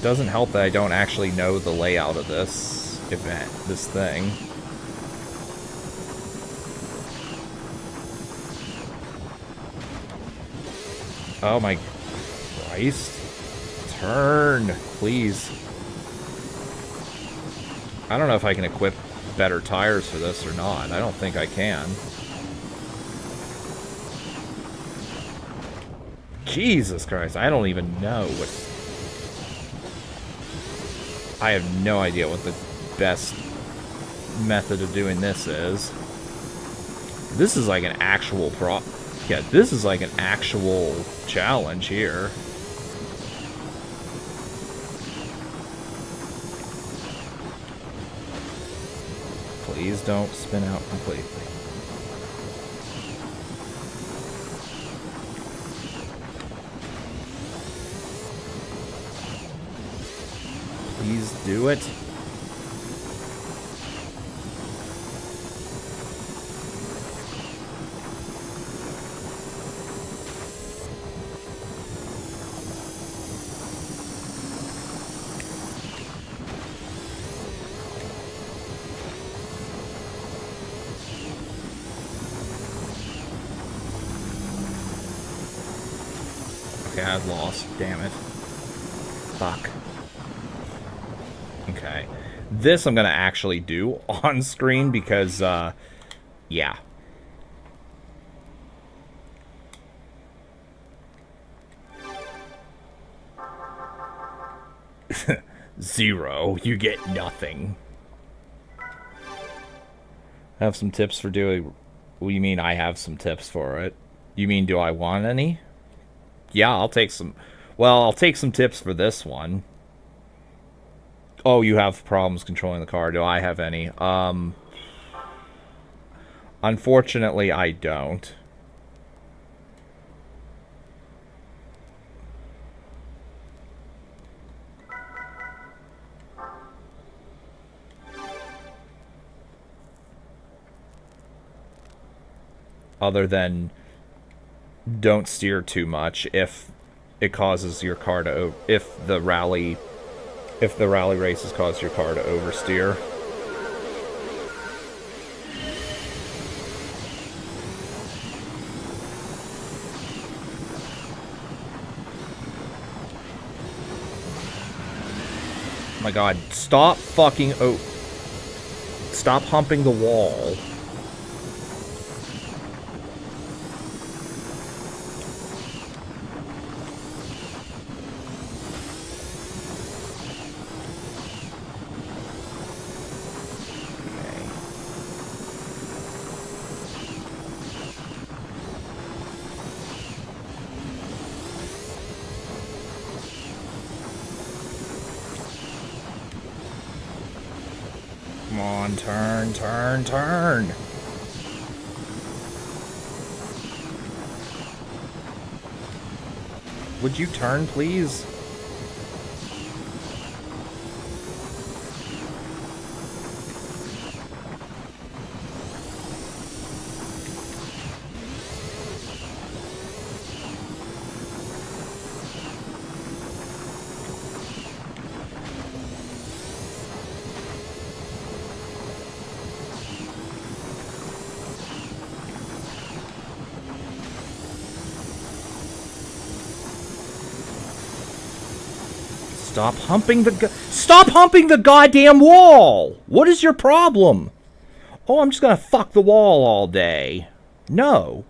Doesn't help that I don't actually know the layout of this event, this thing. Oh my Christ. Turn, please. I don't know if I can equip better tires for this or not. I don't think I can. Jesus Christ, I don't even know what... I have no idea what the best method of doing this is. This is like an actual yeah, this is like an actual challenge here. Please don't spin out completely. Please do it. Okay, I've lost. Damn it. Fuck. Okay. This I'm going to actually do on screen because, yeah. Zero. You get nothing. Have some tips for doing... What do you mean I have some tips for it? You mean do I want any? Yeah, I'll take some... Well, I'll take some tips for this one. Oh, you have problems controlling the car. Do I have any? Unfortunately, I don't. Other than don't steer too much if it causes your car to if the rally races cause your car to oversteer. My god, stop fucking... Oh. Stop humping the wall. Come on, turn, turn, turn. Would you turn, please? Stop humping the goddamn wall! What is your problem? Oh, I'm just gonna fuck the wall all day. No.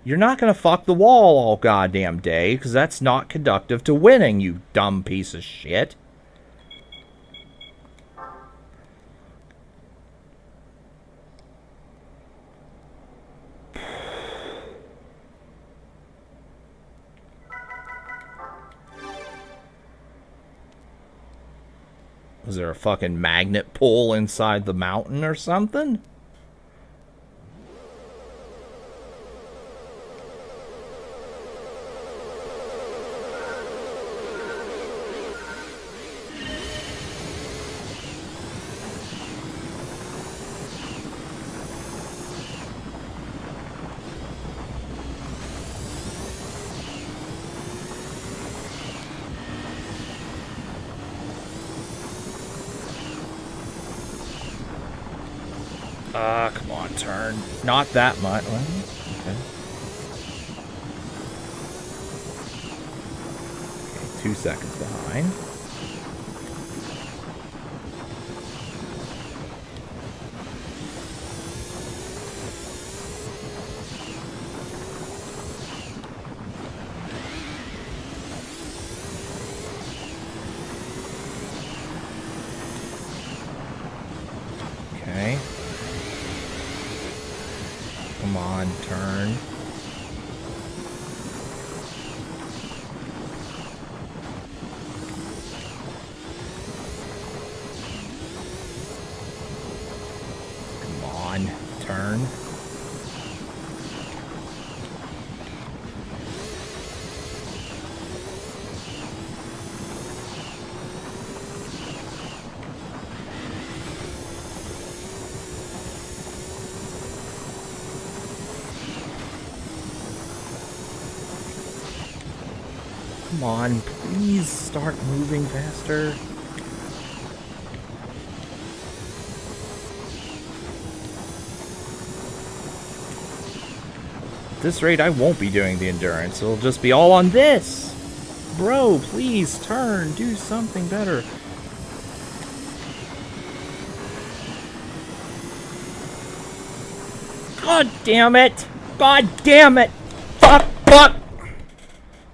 You're not gonna fuck the wall all goddamn day, because that's not conductive to winning, you dumb piece of shit. Was there a fucking magnet pull inside the mountain or something? Come on, turn. Not that much. Well, okay. Okay, 2 seconds behind. Okay. Come on, turn. Come on, turn. Come on, please start moving faster. At this rate, I won't be doing the endurance. It'll just be all on this. Bro, please turn. Do something better. God damn it. God damn it. Fuck, fuck.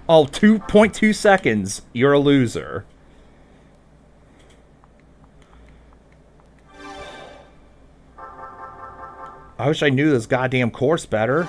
Oh, 2.2 seconds. You're a loser. I wish I knew this goddamn course better.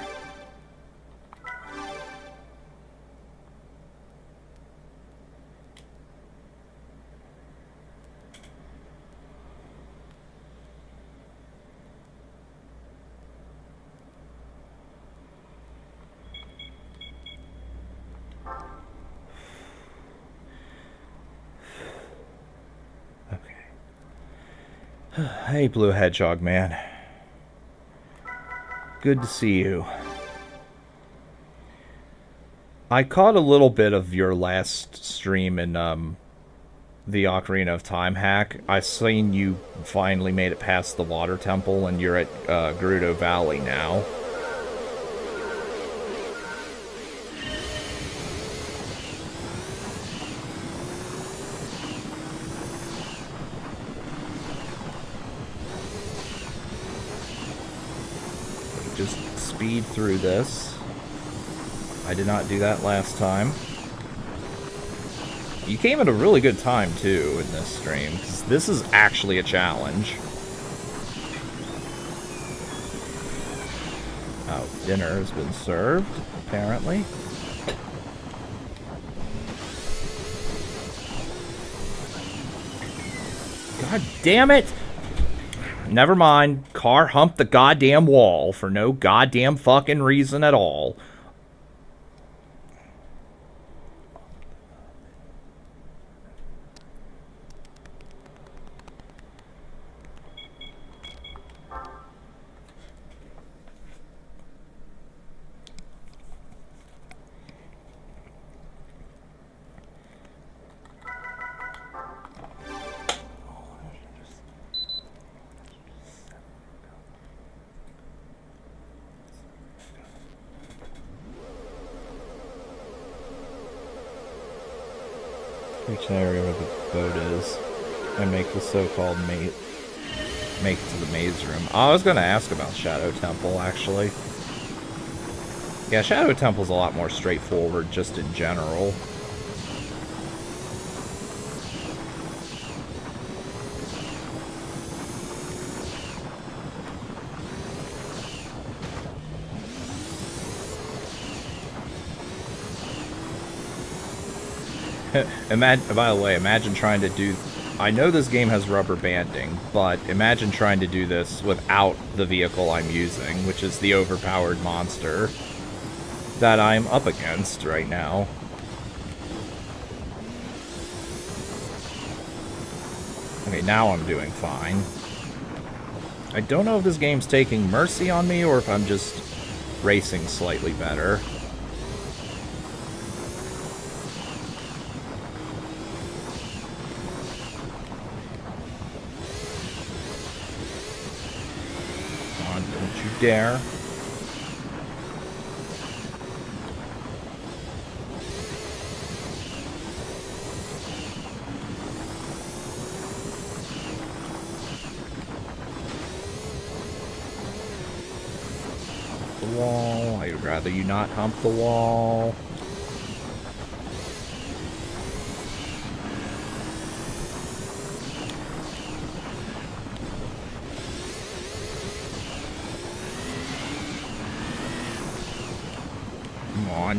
Hey, Blue Hedgehog man. Good to see you. I caught a little bit of your last stream in the Ocarina of Time hack. I seen you finally made it past the Water Temple and you're at Gerudo Valley now. just speed through this. I did not do that last time. You came at a really good time, too, in this stream, because this is actually a challenge. Oh, dinner has been served, apparently. God damn it! Never mind. Car humped the goddamn wall for no goddamn fucking reason at all. Reach an area where the boat is and make the so-called make it to the maze room. Oh, I was going to ask about Shadow Temple, actually. Yeah, Shadow Temple's a lot more straightforward just in general. By the way, imagine trying to do... I know this game has rubber banding, but imagine trying to do this without the vehicle I'm using, which is the overpowered monster that I'm up against right now. Okay, now I'm doing fine. I don't know if this game's taking mercy on me or if I'm just racing slightly better. Dare. The wall. I'd rather you not hump the wall.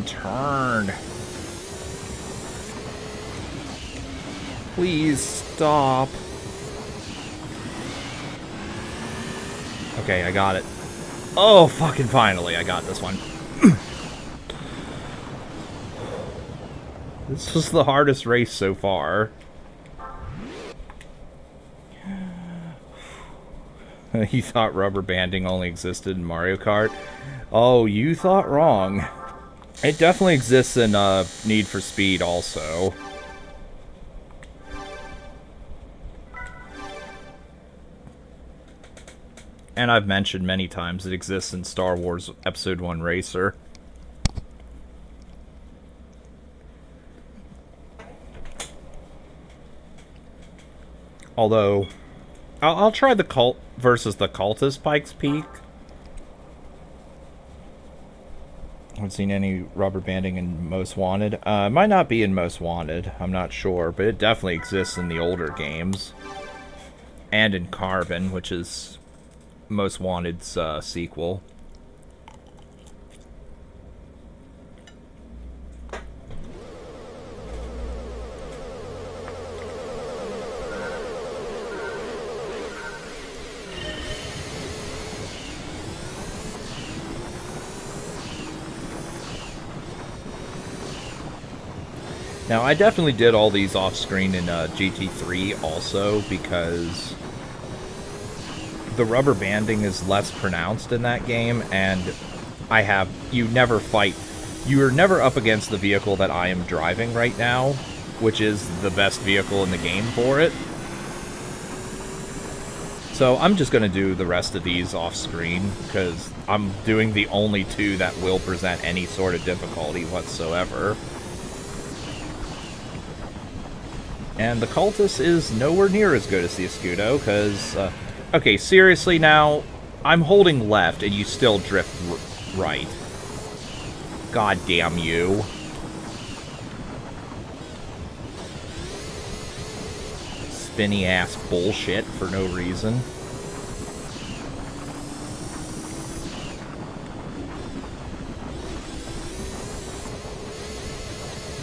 Turn. Please stop. Okay, I got it. Oh, fucking finally, I got this one. This was the hardest race so far. You thought rubber banding only existed in Mario Kart? Oh, you thought wrong. It definitely exists in Need for Speed also. And I've mentioned many times it exists in Star Wars Episode 1 Racer. Although, I'll try the Cult versus the Cultist Pikes Peak. I haven't seen any rubber banding in Most Wanted. It might not be in Most Wanted. I'm not sure, but it definitely exists in the older games. And in Carbon, which is Most Wanted's sequel. Now, I definitely did all these off-screen in GT3 also, because the rubber banding is less pronounced in that game, and you never fight, you're never up against the vehicle that I am driving right now, which is the best vehicle in the game for it. So I'm just going to do the rest of these off-screen, because I'm doing the only two that will present any sort of difficulty whatsoever. And the Cultist is nowhere near as good as the Escudo, because... okay, seriously now, I'm holding left and you still drift right. God damn you. Spinny ass bullshit for no reason.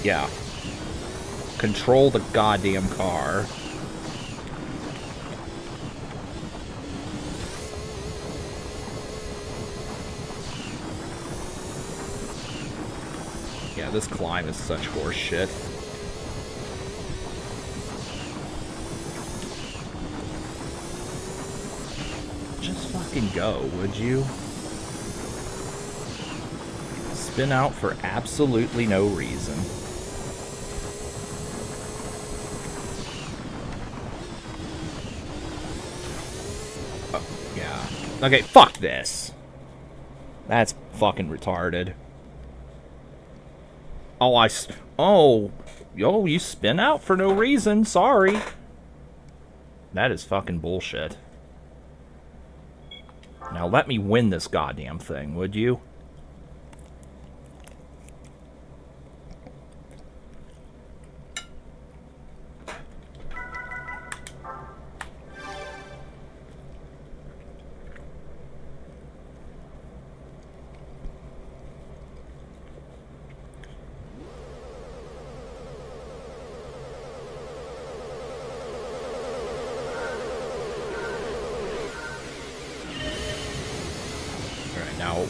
Yeah. Control the goddamn car. Yeah, this climb is such horse shit. Just fucking go, would you? Spin out for absolutely no reason. Oh, yeah. Okay, fuck this. That's fucking retarded. Oh, yo, you spin out for no reason. Sorry. That is fucking bullshit. Now let me win this goddamn thing, would you?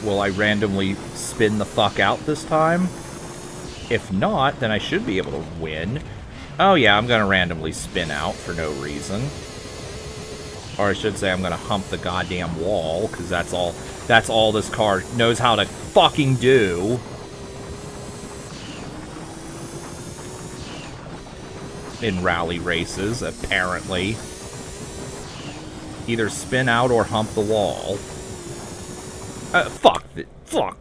Will I randomly spin the fuck out this time? If not, then I should be able to win. Oh yeah, I'm gonna randomly spin out for no reason. Or I should say I'm gonna hump the goddamn wall, because that's all this car knows how to fucking do. In rally races, apparently. Either spin out or hump the wall. Fuck it. Fuck.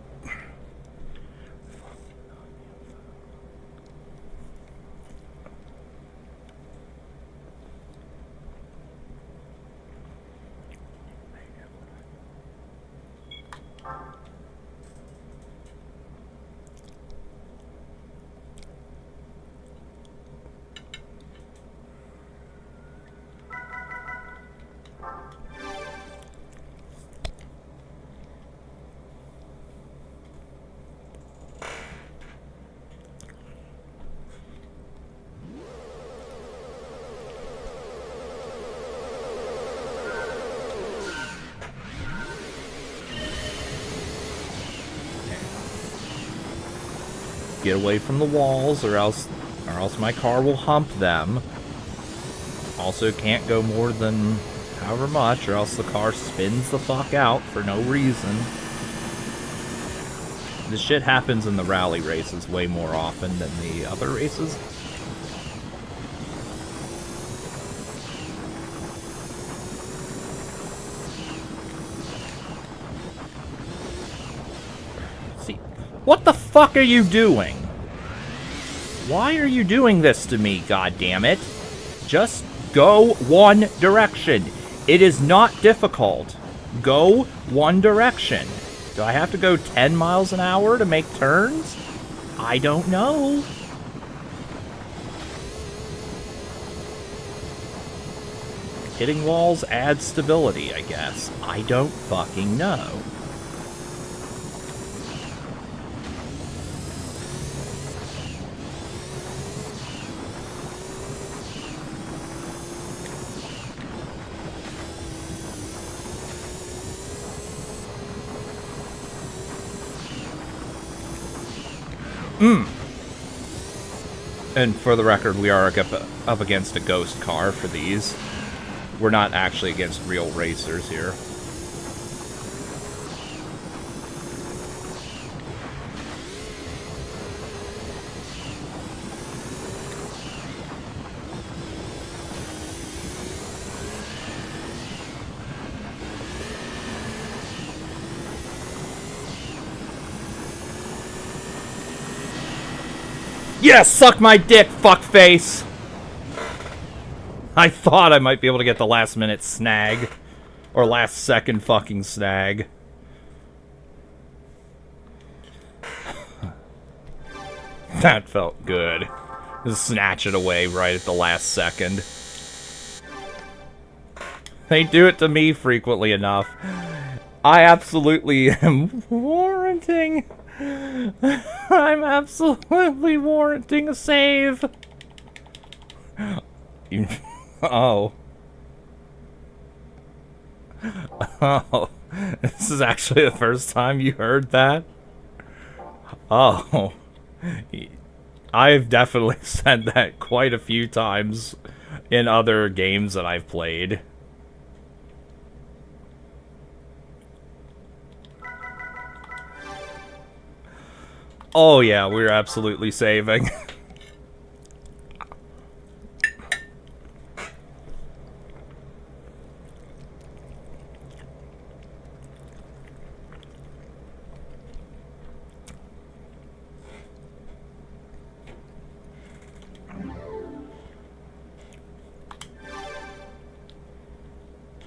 Get away from the walls, or else my car will hump them. Also can't go more than however much, or else the car spins the fuck out for no reason. This shit happens in the rally races way more often than the other races. What the fuck are you doing? Why are you doing this to me, goddammit? Just go one direction. It is not difficult. Go one direction. Do I have to go 10 miles an hour to make turns? I don't know. Hitting walls adds stability, I guess. I don't fucking know. And for the record, we are up against a ghost car for these. We're not actually against real racers here. Yes, suck my dick, fuckface! I thought I might be able to get the last minute snag. Or last second fucking snag. That felt good. Just snatch it away right at the last second. They do it to me frequently enough. I absolutely am warranting. I'm absolutely warranting a save. Oh. Oh. This is actually the first time you heard that? Oh. I've definitely said that quite a few times in other games that I've played. Oh yeah, we're absolutely saving.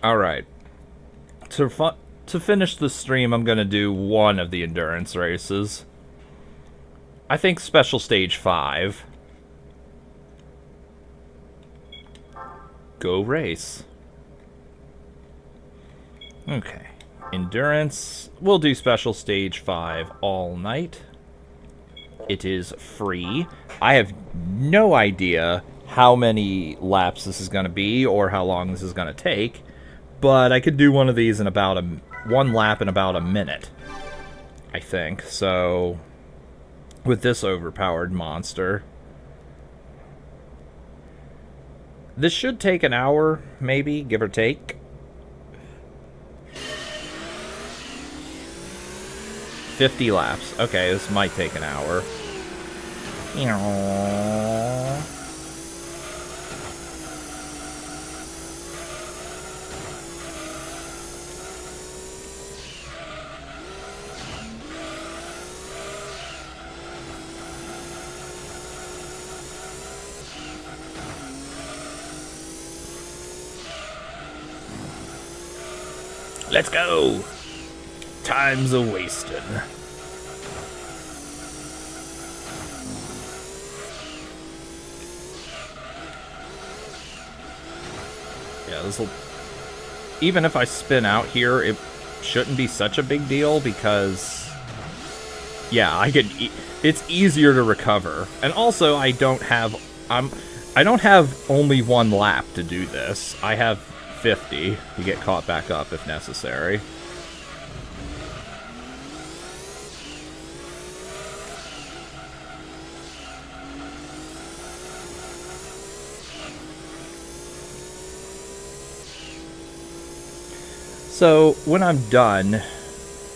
Alright. To finish the stream, I'm going to do one of the endurance races. I think Special Stage 5. Go race. Okay. Endurance. We'll do Special Stage 5 all night. It is free. I have no idea how many laps this is going to be or how long this is going to take. But I could do one of these in about one lap in about a minute, I think. So, with this overpowered monster, this should take an hour, maybe, give or take. 50 laps. Okay, this might take an hour. Let's go! Time's a-wastin'. Yeah, this'll... Even if I spin out here, it shouldn't be such a big deal because... Yeah, I could... It's easier to recover. And also, I don't have only one lap to do this. I have 50 to get caught back up if necessary. So, when I'm done,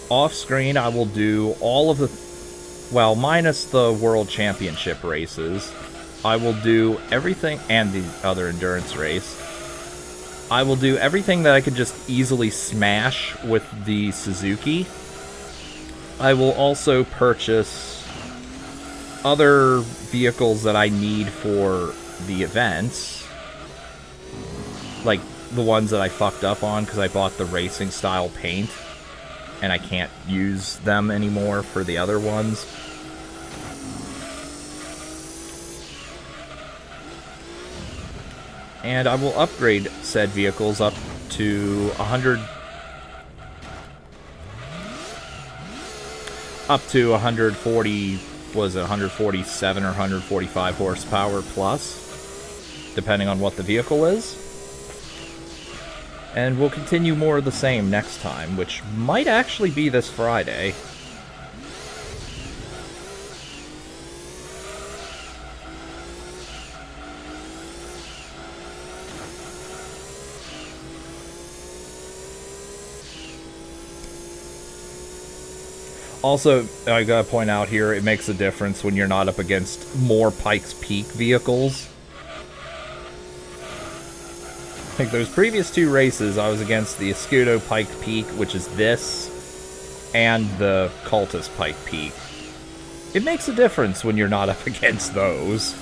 off screen I will do all of the... Well, minus the World Championship races. I will do everything, and the other endurance race. I will do everything that I could just easily smash with the Suzuki. I will also purchase other vehicles that I need for the events. Like the ones that I fucked up on because I bought the racing style paint. And I can't use them anymore for the other ones. And I will upgrade said vehicles up to 100... Up to 140... Was it 147 or 145 horsepower plus? Depending on what the vehicle is. And we'll continue more of the same next time, which might actually be this Friday. Also, I gotta point out here, it makes a difference when you're not up against more Pikes Peak vehicles. Like those previous two races, I was against the Escudo Pike Peak, which is this, and the Cultist Pike Peak. It makes a difference when you're not up against those.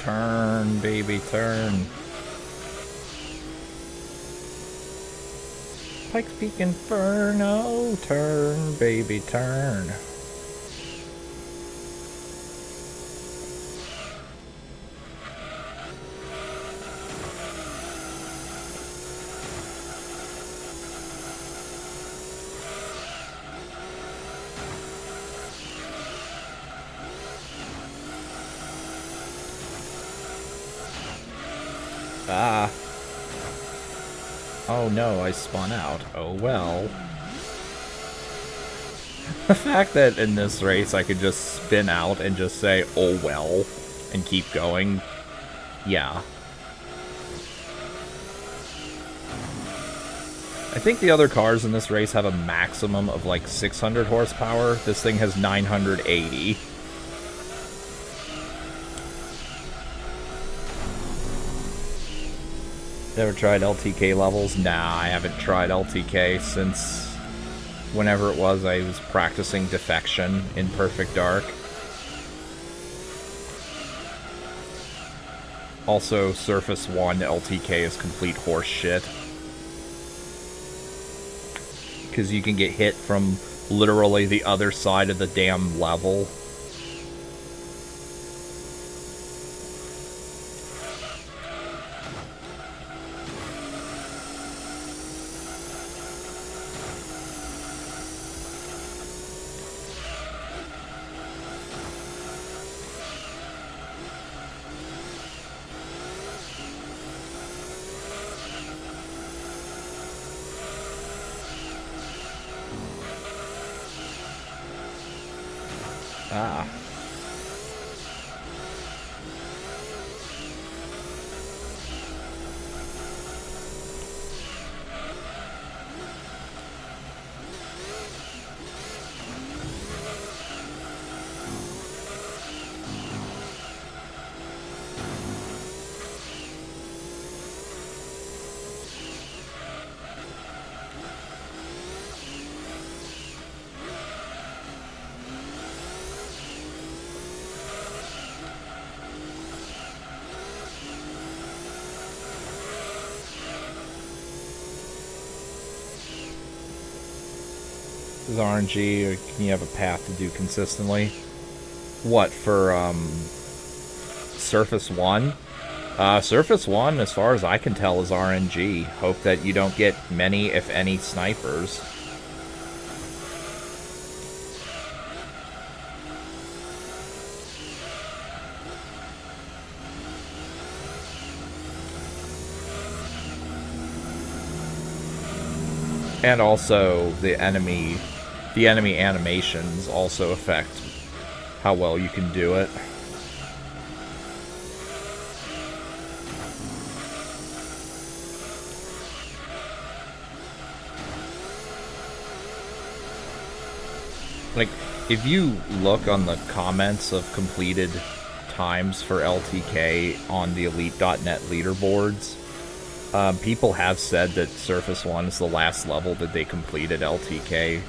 Turn, baby, turn. Pikes Peak Inferno, turn, baby, turn. Ah. Oh no, I spun out. Oh well. The fact that in this race I could just spin out and just say, oh well, and keep going. Yeah. I think the other cars in this race have a maximum of like 600 horsepower. This thing has 980. Never tried LTK levels? Nah, I haven't tried LTK since whenever it was I was practicing Defection in Perfect Dark. Also, Surface 1 LTK is complete horse shit. Because you can get hit from literally the other side of the damn level. Ah. Is RNG, or can you have a path to do consistently? What, for Surface 1? Surface 1, as far as I can tell, is RNG. Hope that you don't get many, if any, snipers. And also, the enemy animations also affect how well you can do it. Like, if you look on the comments of completed times for LTK on the Elite.net leaderboards, people have said that Surface 1 is the last level that they completed LTK.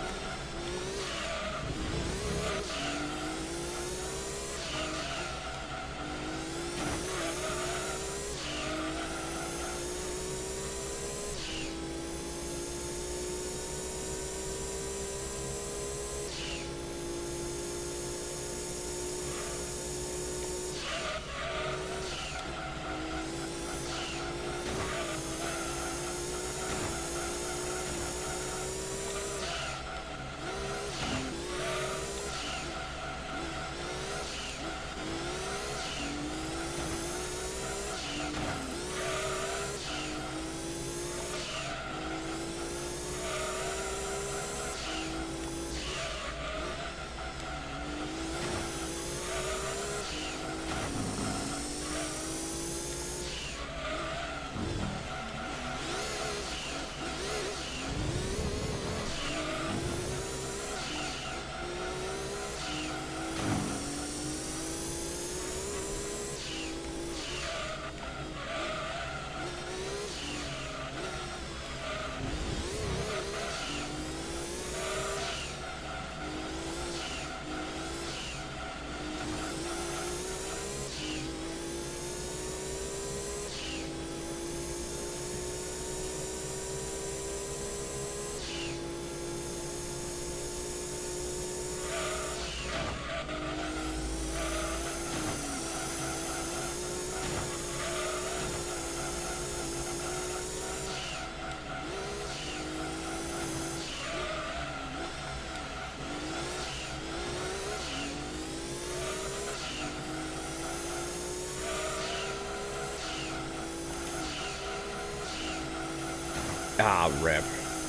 Ah, rip.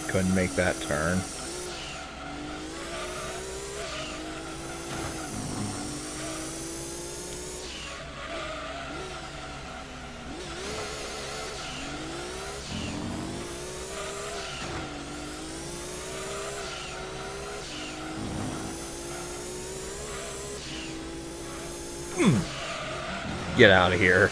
Couldn't make that turn. Get out of here.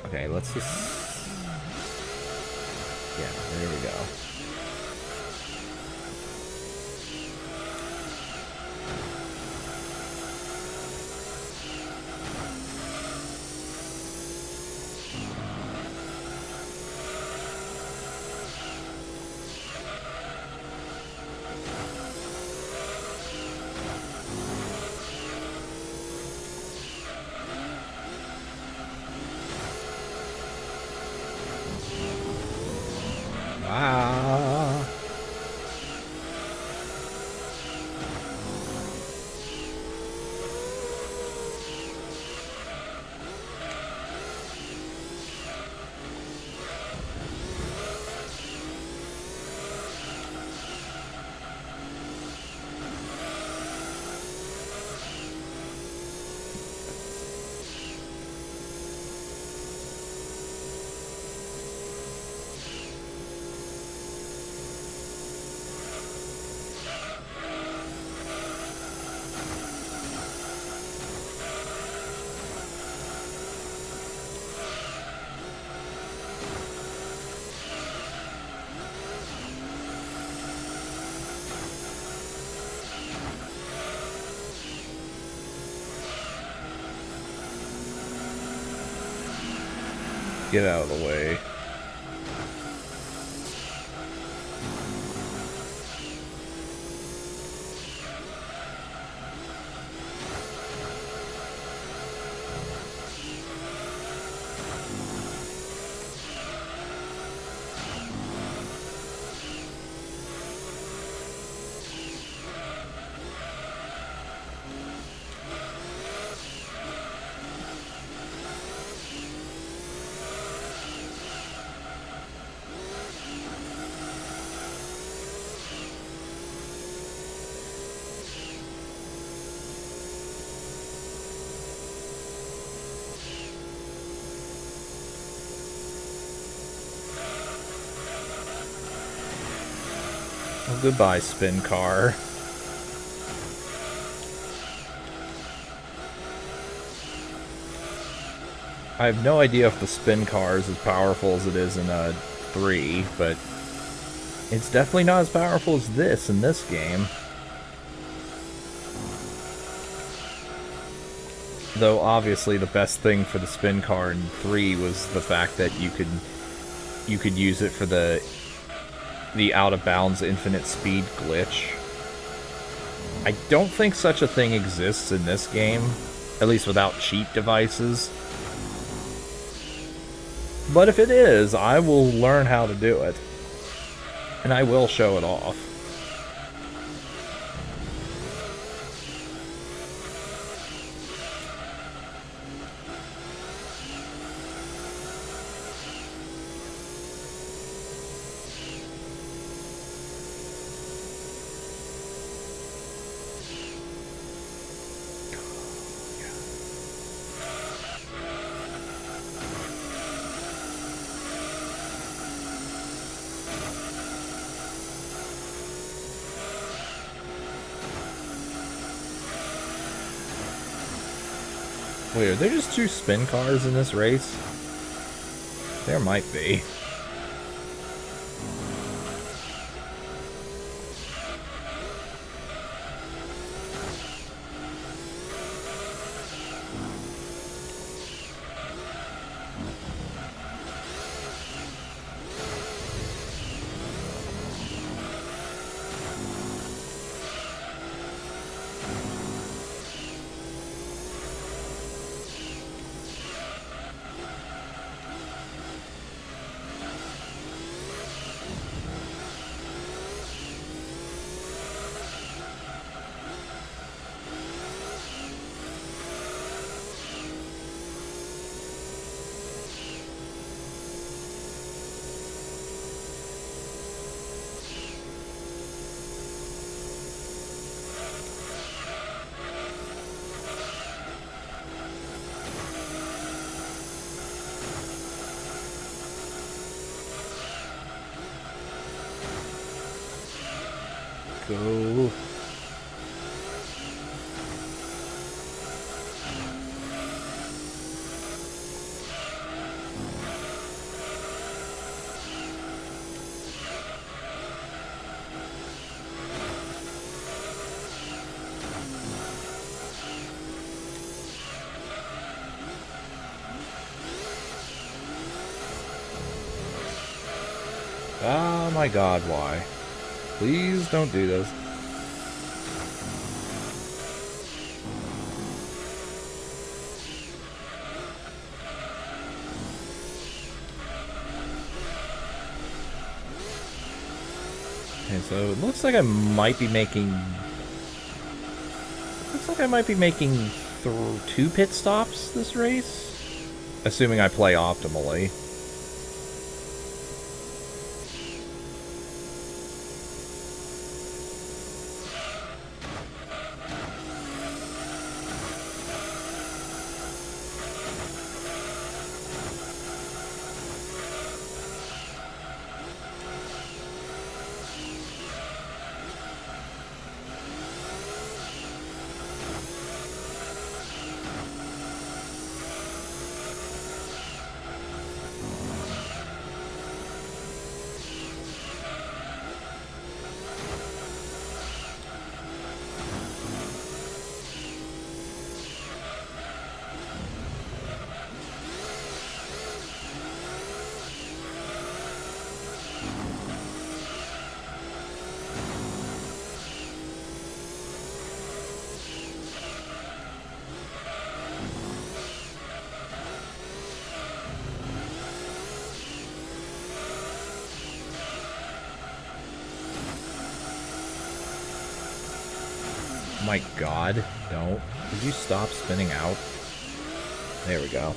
Okay, let's just... Yeah, there we go. Ah. Get out of the way. Well, goodbye, spin car. I have no idea if the spin car is as powerful as it is in 3, but it's definitely not as powerful as this in this game. Though obviously the best thing for the spin car in 3 was the fact that you could use it for the out of bounds infinite speed glitch. I don't think such a thing exists in this game, at least without cheat devices. But if it is, I will learn how to do it. And I will show it off. Wait, are there just 2 spin cars in this race? There might be. Go. Oh my god, why? Please don't do this. Okay, so it looks like I might be making... Looks like I might be making 2 pit stops this race. Assuming I play optimally. My god, don't. Did you stop spinning out? There we go.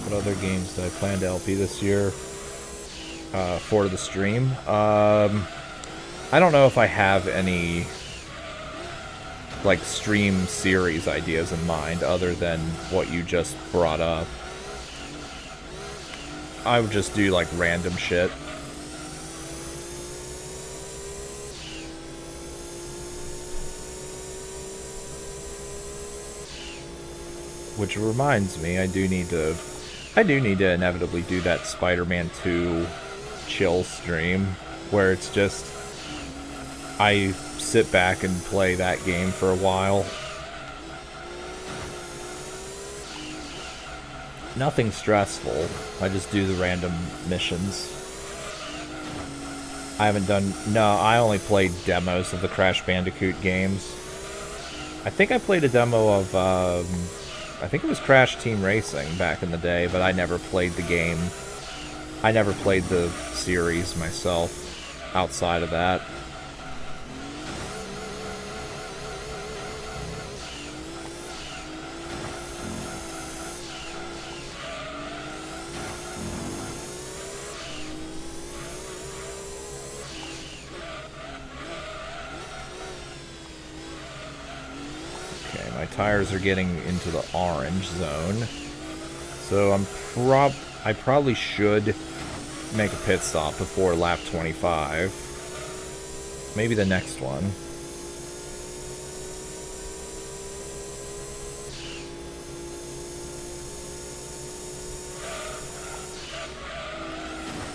What other games did I plan to LP this year for the stream? I don't know if I have any like stream series ideas in mind other than what you just brought up. I would just do like random shit. Which reminds me, I do need to inevitably do that Spider-Man 2 chill stream where it's just I sit back and play that game for a while. Nothing stressful. I just do the random missions. I haven't done... No, I only played demos of the Crash Bandicoot games. I think I played a demo of... I think it was Crash Team Racing back in the day, but I never played the game. I never played the series myself outside of that. My tires are getting into the orange zone, so I probably should make a pit stop before lap 25. Maybe the next one.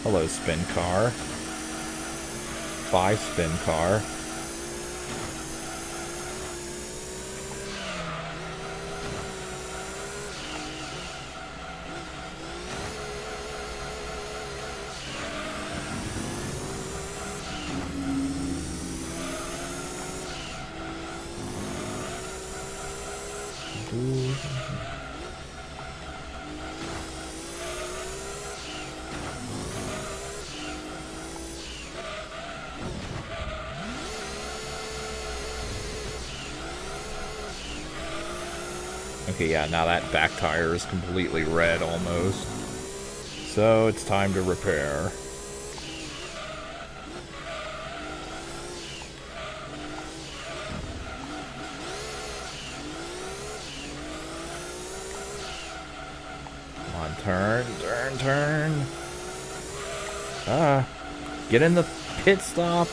Hello, spin car. Bye, spin car. Okay, yeah, now that back tire is completely red almost. So it's time to repair. Come on, turn, turn, turn. Ah, get in the pit stop.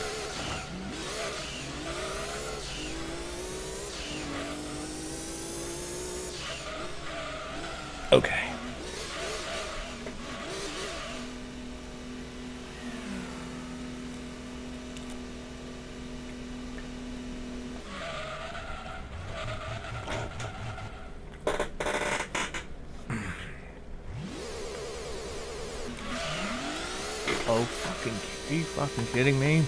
Okay. Oh, fucking, are you fucking kidding me?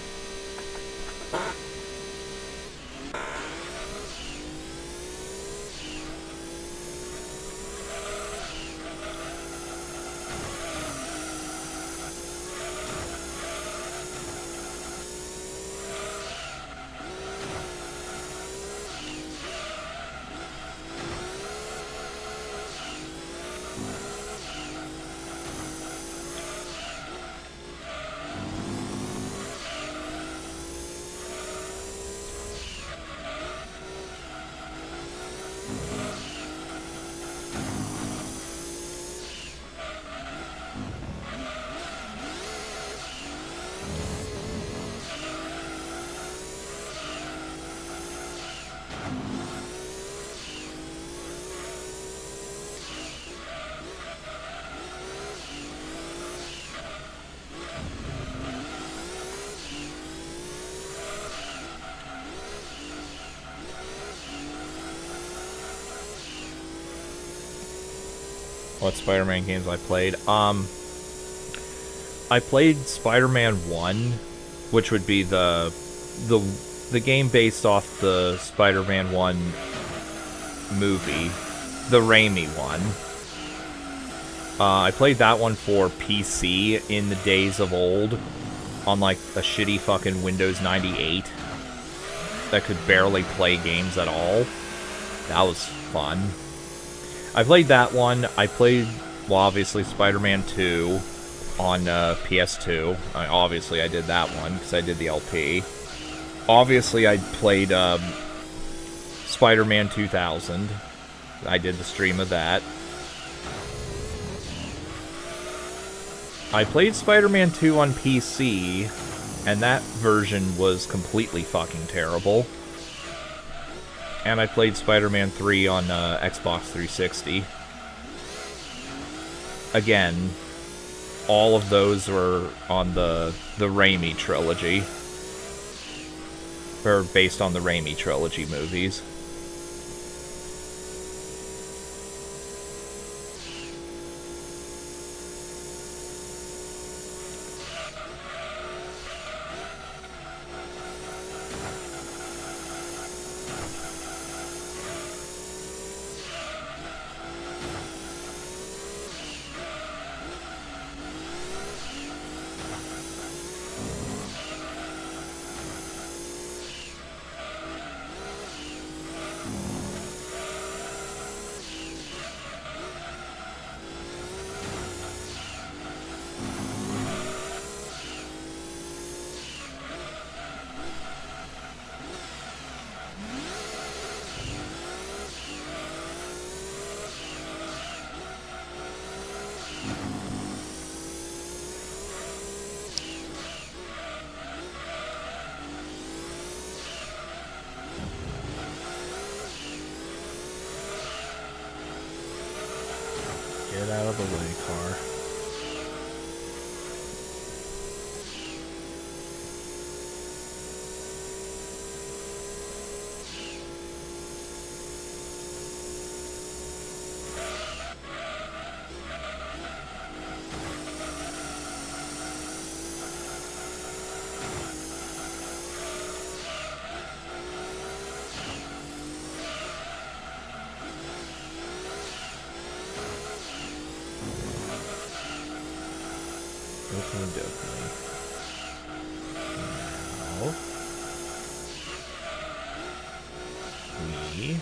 What Spider-Man games I played? I played Spider-Man 1, which would be the game based off the Spider-Man 1 movie, the Raimi one. I played that one for PC in the days of old on like a shitty fucking Windows 98 that could barely play games at all. That was fun. I played that one. I played Well, obviously Spider-Man 2 on PS2. Obviously, I did that one because I did the LP. Obviously, I played Spider-Man 2000. I did the stream of that. I played Spider-Man 2 on PC, and that version was completely fucking terrible. And I played Spider-Man 3 on Xbox 360. Again, all of those were on the Raimi trilogy. Or based on the Raimi trilogy movies. Get out of the way, car. Definitely. Now, we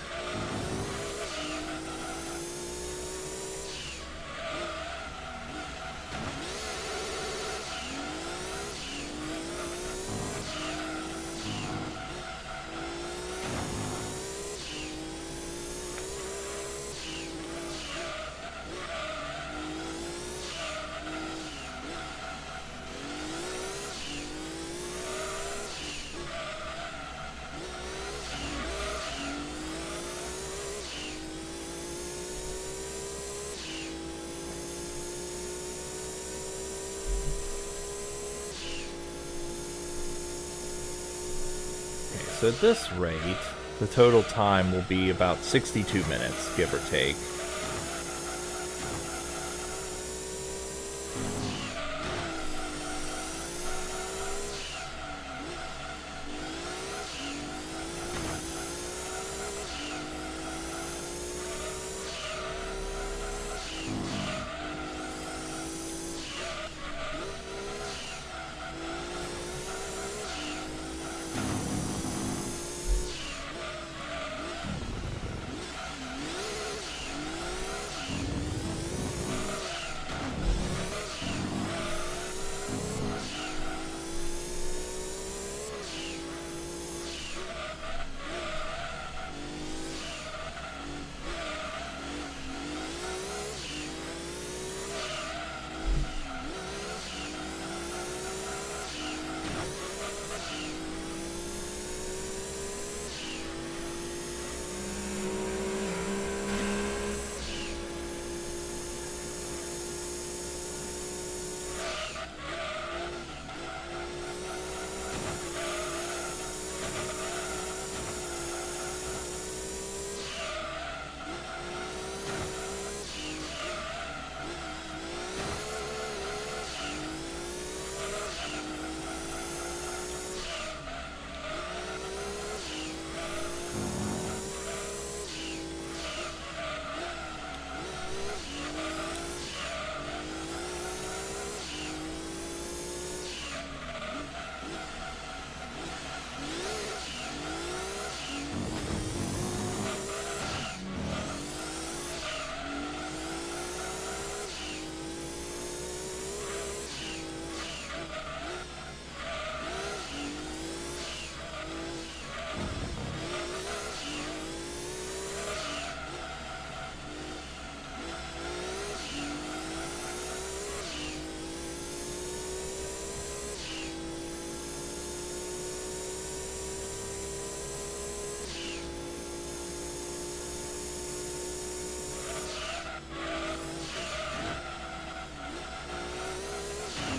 So at this rate, the total time will be about 62 minutes, give or take.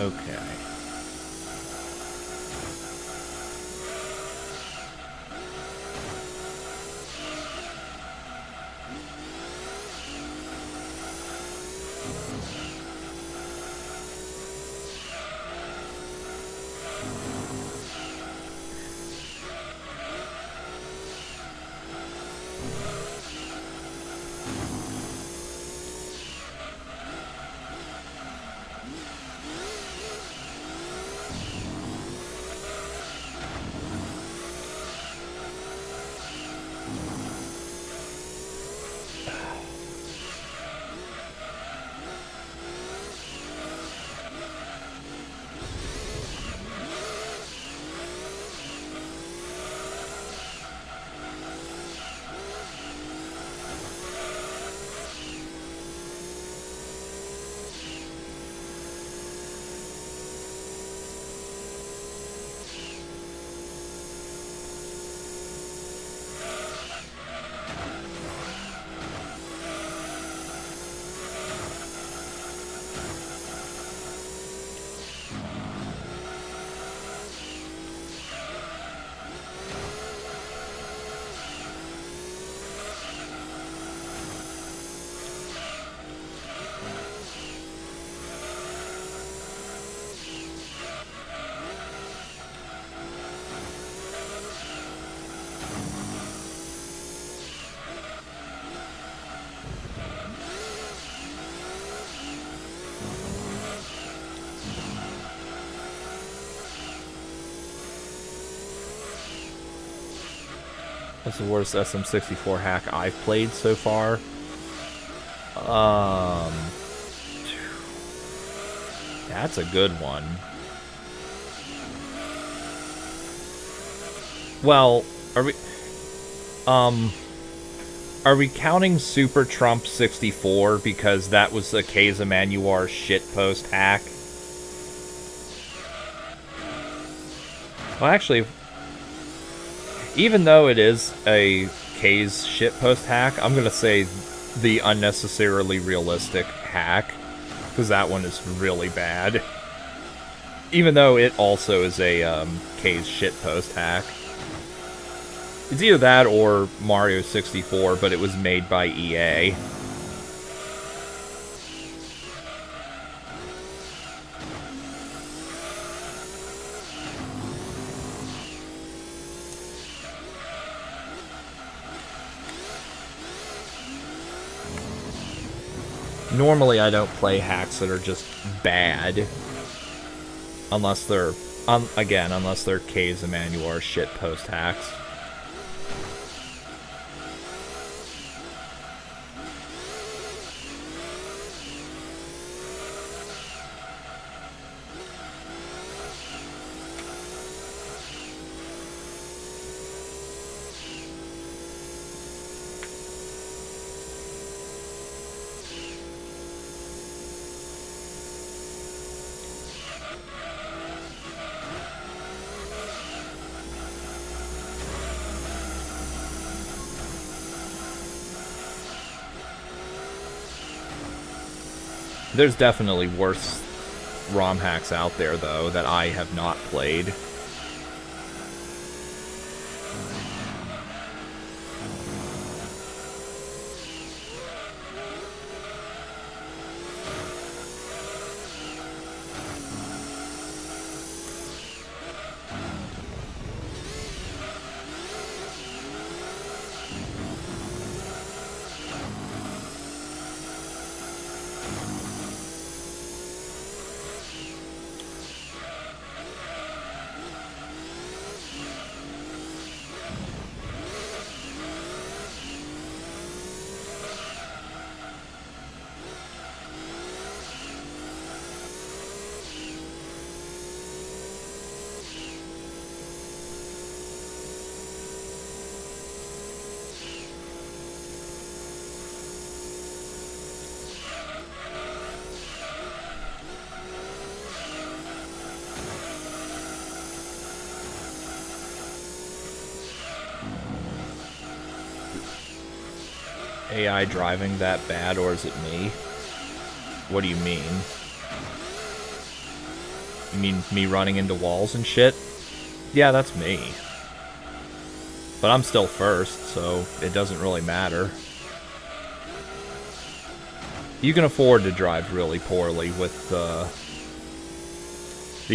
Okay. That's the worst SM64 hack I've played so far. That's a good one. Well, are we counting Super Trump 64 because that was a Keza Manuar shitpost hack? Well, actually, even though it is a K's shitpost hack, I'm gonna say the unnecessarily realistic hack, because that one is really bad. Even though it also is a K's shitpost hack. It's either that or Mario 64, but it was made by EA. Normally I don't play hacks that are just bad. Unless they're, unless they're K's Emmanuel shitpost hacks. There's definitely worse ROM hacks out there, though, that I have not played. AI driving that bad, or is it me? What do you mean? You mean me running into walls and shit? Yeah, that's me. But I'm still first, so it doesn't really matter. You can afford to drive really poorly with the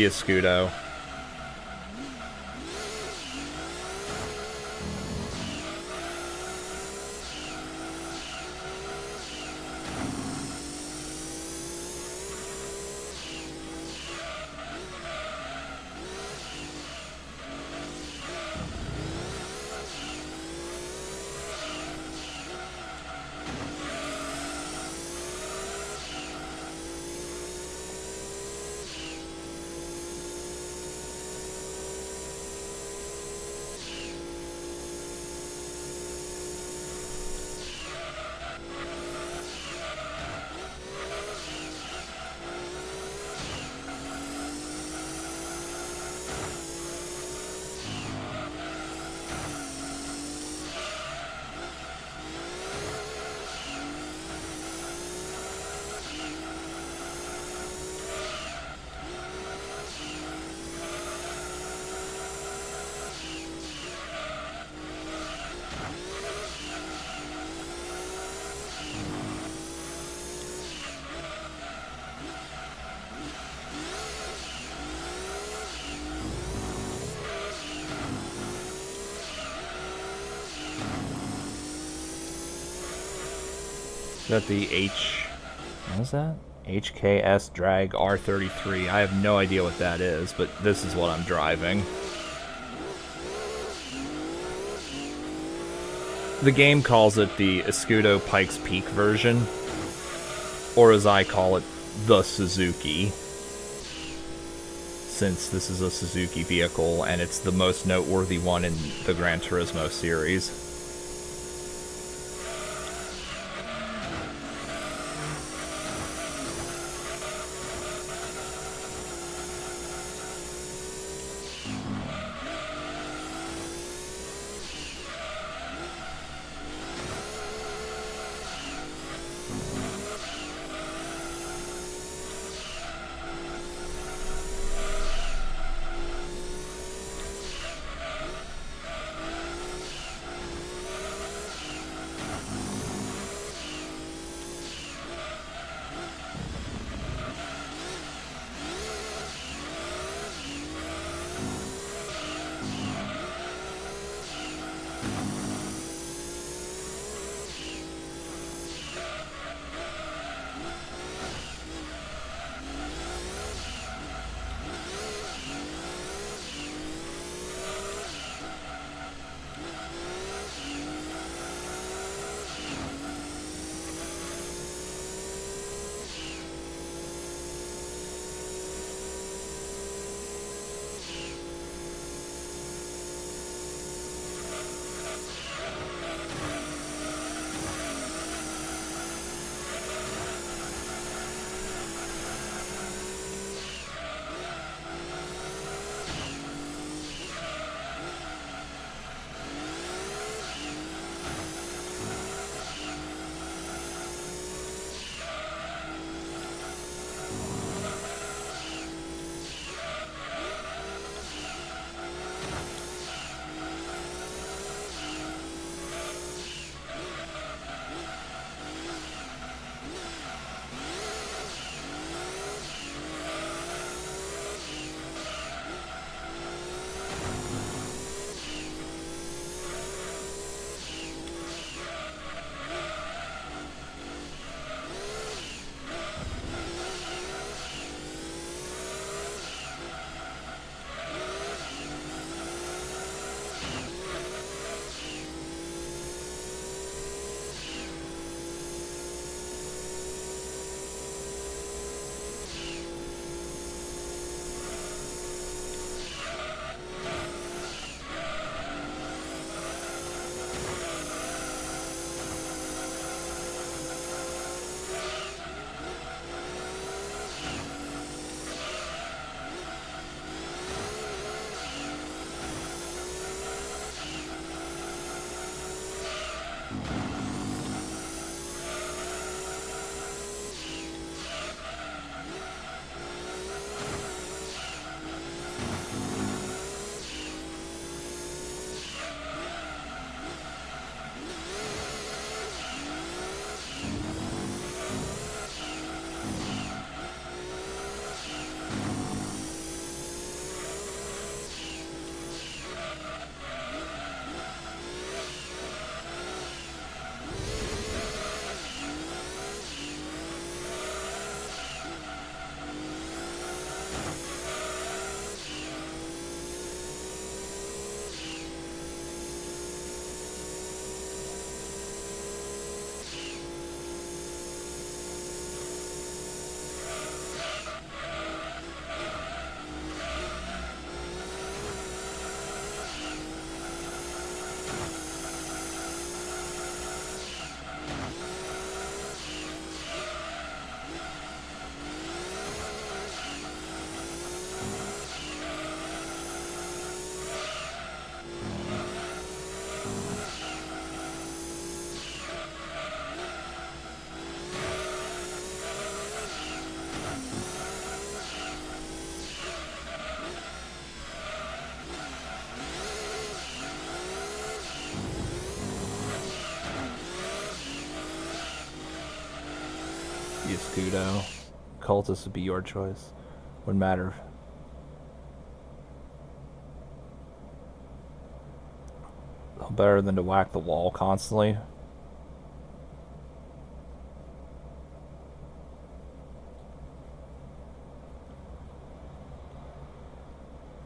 Escudo. Is that the what is that? HKS Drag R33. I have no idea what that is, but this is what I'm driving. The game calls it the Escudo Pikes Peak version, or as I call it, the Suzuki, since this is a Suzuki vehicle and it's the most noteworthy one in the Gran Turismo series. Use Kudo. Cultist would be your choice. Wouldn't matter. Better than to whack the wall constantly.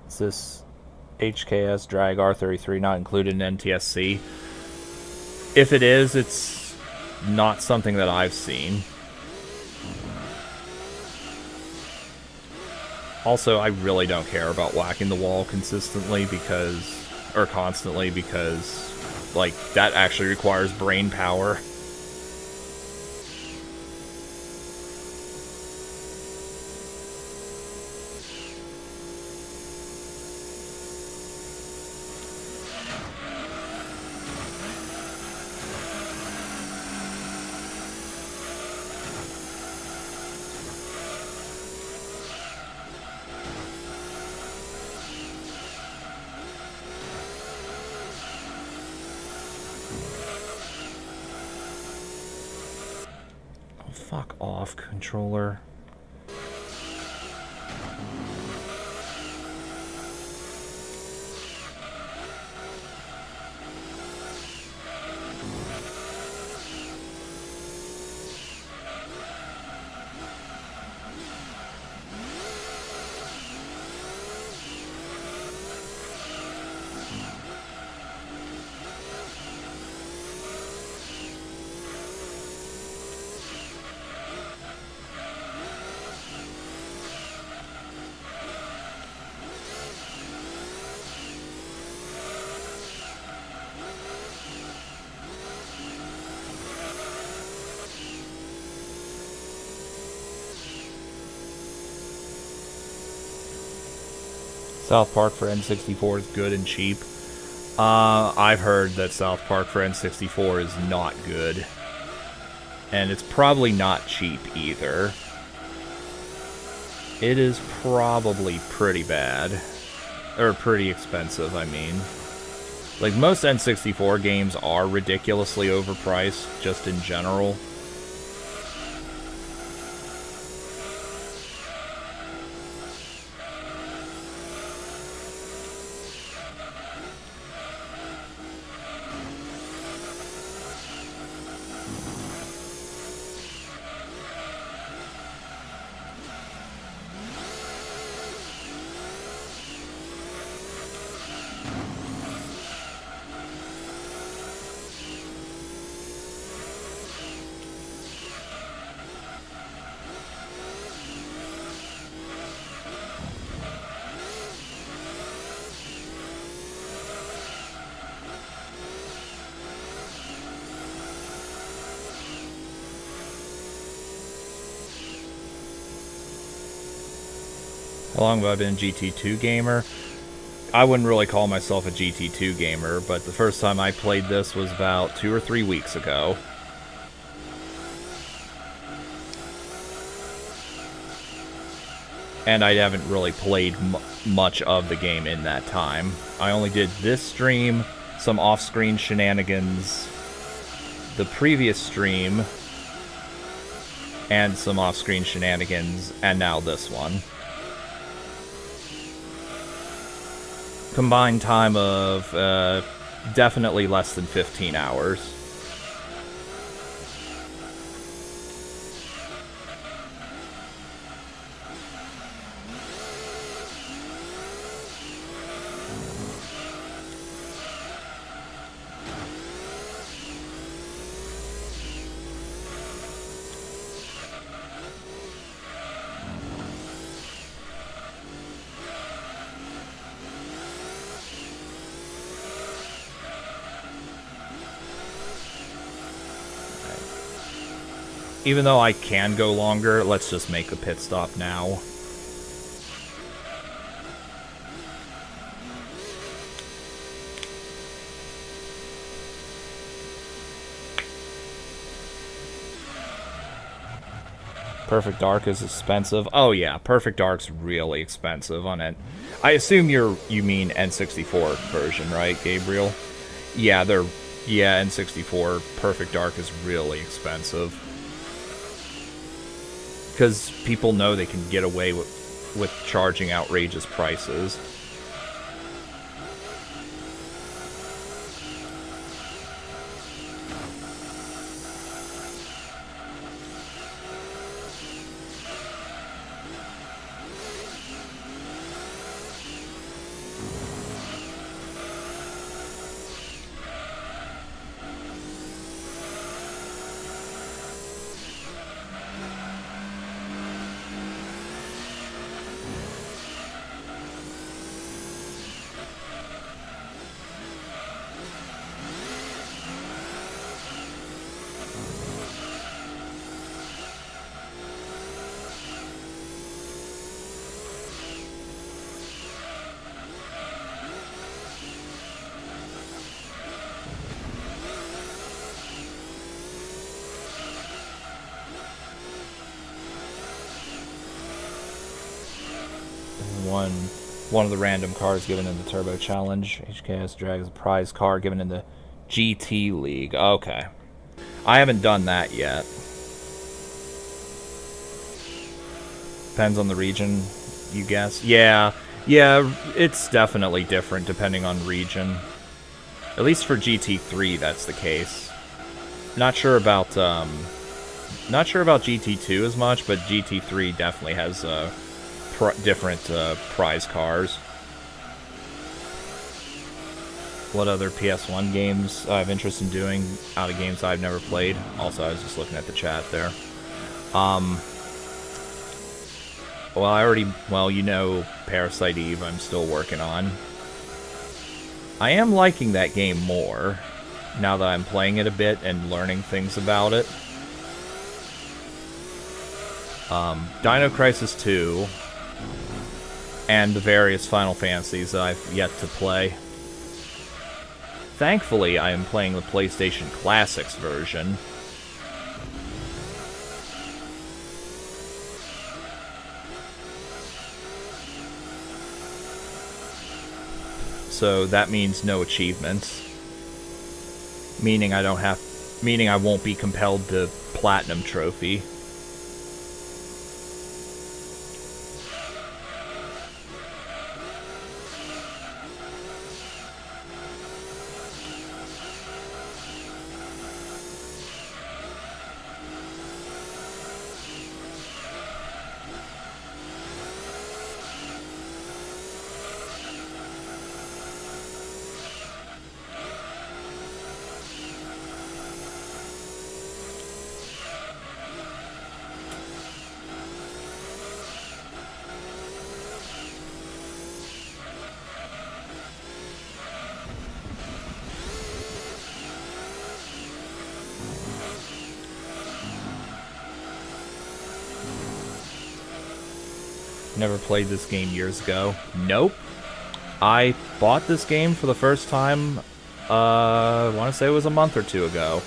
Is this HKS Drag R33 not included in NTSC? If it is, it's not something that I've seen. Also, I really don't care about whacking the wall consistently or constantly because, like, that actually requires brain power. Fuck off, controller. South Park for N64 is good and cheap. I've heard that South Park for N64 is not good. And it's probably not cheap either. It is probably pretty bad. Or pretty expensive, I mean. Like, most N64 games are ridiculously overpriced, just in general. How long have I been a GT2 gamer? I wouldn't really call myself a GT2 gamer, but the first time I played this was about 2 or 3 weeks ago. And I haven't really played much of the game in that time. I only did this stream, some off-screen shenanigans, the previous stream, and some off-screen shenanigans, and now this one. Combined time of definitely less than 15 hours. Even though I can go longer, let's just make the pit stop now. Perfect Dark is expensive. Oh yeah, Perfect Dark's really expensive on it. I assume you mean N64 version, right, Gabriel? Yeah, N64 Perfect Dark is really expensive. because people know they can get away with charging outrageous prices. One of the random cars given in the Turbo Challenge. HKS drags a prize car given in the GT League. Okay. I haven't done that yet. Depends on the region, you guess. Yeah, it's definitely different depending on region. At least for GT3, that's the case. Not sure about GT2 as much, but GT3 definitely has different prize cars. What other PS1 games I have interest in doing out of games I've never played? Also, I was just looking at the chat there. Well, you know, Parasite Eve I'm still working on. I am liking that game more now that I'm playing it a bit and learning things about it. Dino Crisis 2 and the various Final Fantasies that I've yet to play. Thankfully, I am playing the PlayStation Classics version. So that means no achievements. Meaning I won't be compelled to Platinum Trophy. Never played this game years ago. Nope. I bought this game for the first time, I want to say it was a month or two ago.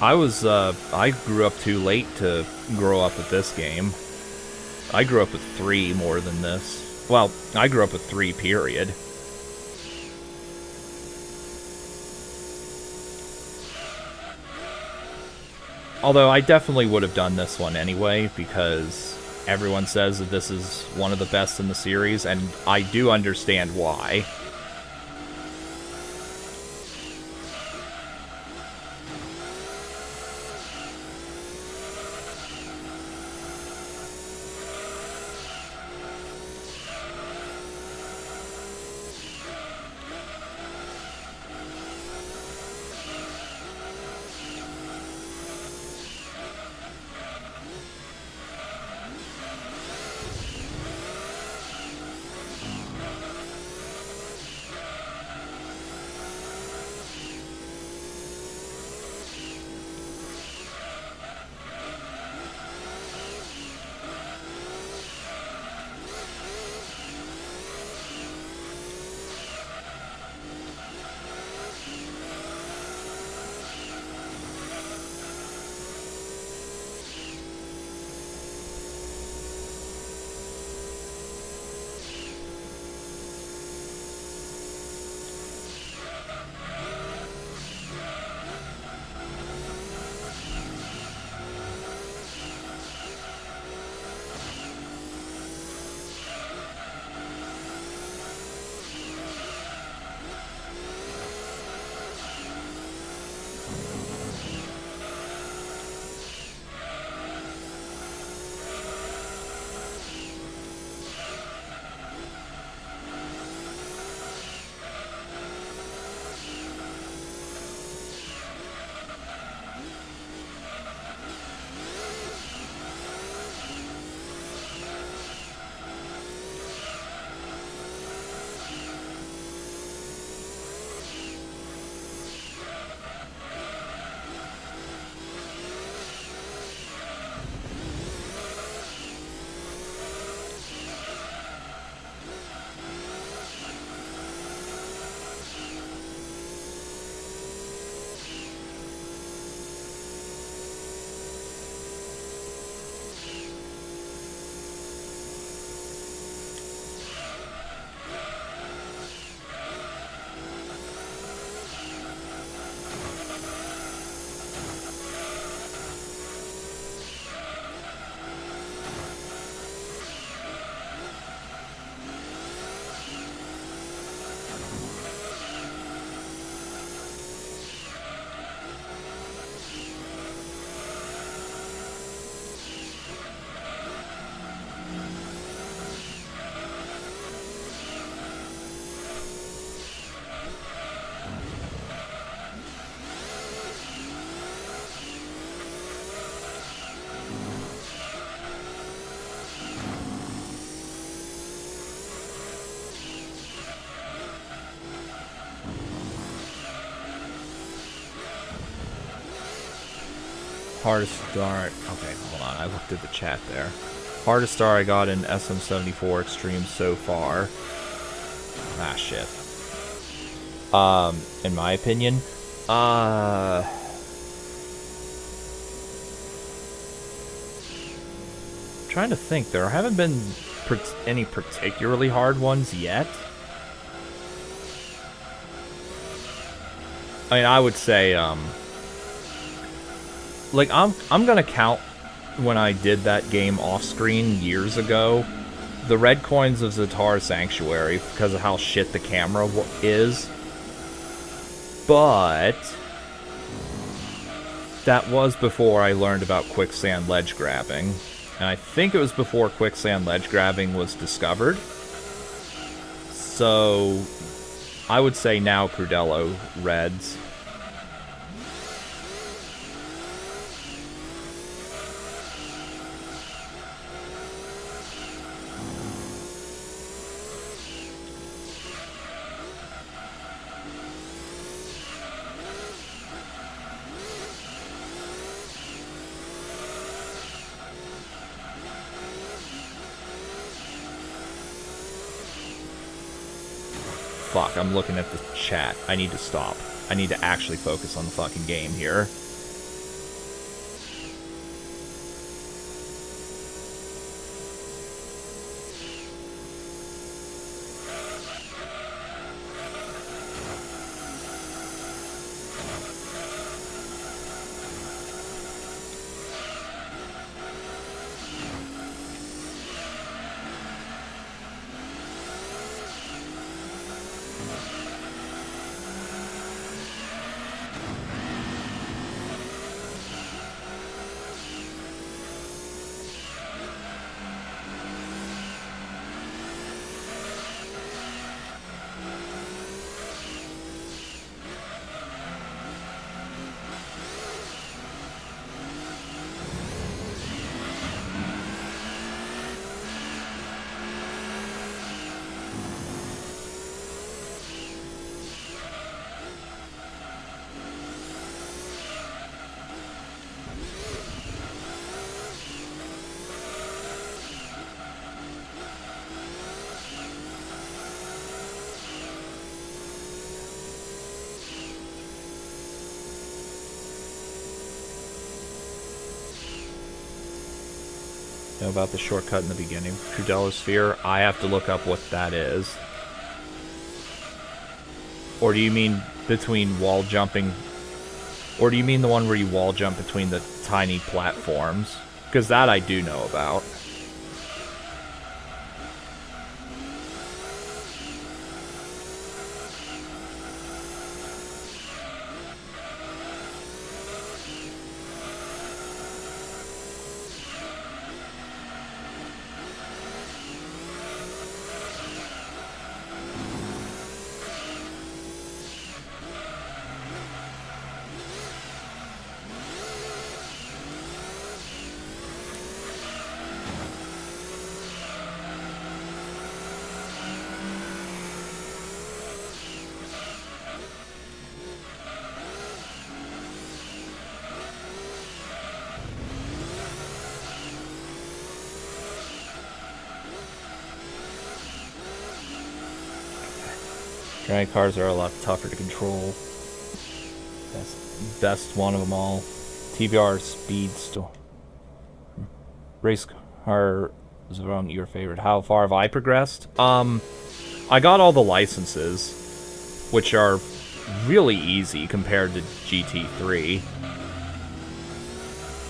I grew up too late to grow up with this game. I grew up with 3 more than this. Well, I grew up with 3, period. Although I definitely would have done this one anyway, because everyone says that this is one of the best in the series, and I do understand why. Hardest star. Okay, hold on. I looked at the chat there. Hardest star I got in SM74 Extreme so far. Ah, shit. In my opinion, trying to think. There haven't been any particularly hard ones yet. I mean, I would say, like, I'm gonna count when I did that game off-screen years ago, the red coins of Zatar Sanctuary, because of how shit the camera is. But that was before I learned about quicksand ledge grabbing. And I think it was before quicksand ledge grabbing was discovered. So I would say now Crudello reds. Fuck, I'm looking at the chat. I need to stop. I need to actually focus on the fucking game here. Know about the shortcut in the beginning. Crudello Sphere, I have to look up what that is. Or do you mean between wall jumping? Or do you mean the one where you wall jump between the tiny platforms? Because that I do know about. Giant cars are a lot tougher to control. Best one of them all. TBR Speedster. Race car is around your favorite. How far have I progressed? I got all the licenses, which are really easy compared to GT3.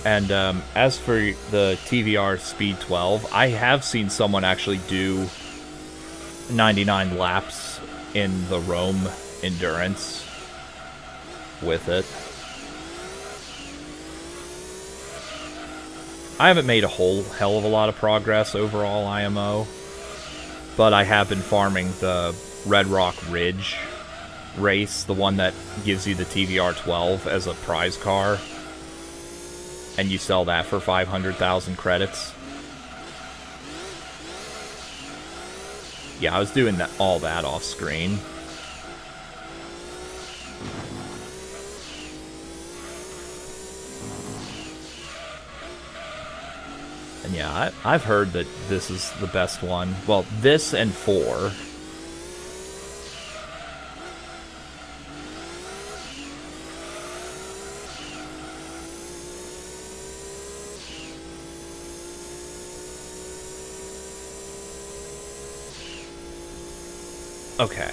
And as for the TVR Speed 12, I have seen someone actually do 99 laps in the Rome Endurance with it. I haven't made a whole hell of a lot of progress overall IMO, but I have been farming the Red Rock Ridge race, the one that gives you the TVR 12 as a prize car, and you sell that for 500,000 credits. Yeah, I was doing all that off screen. And yeah, I've heard that this is the best one. Well, this and 4. Okay.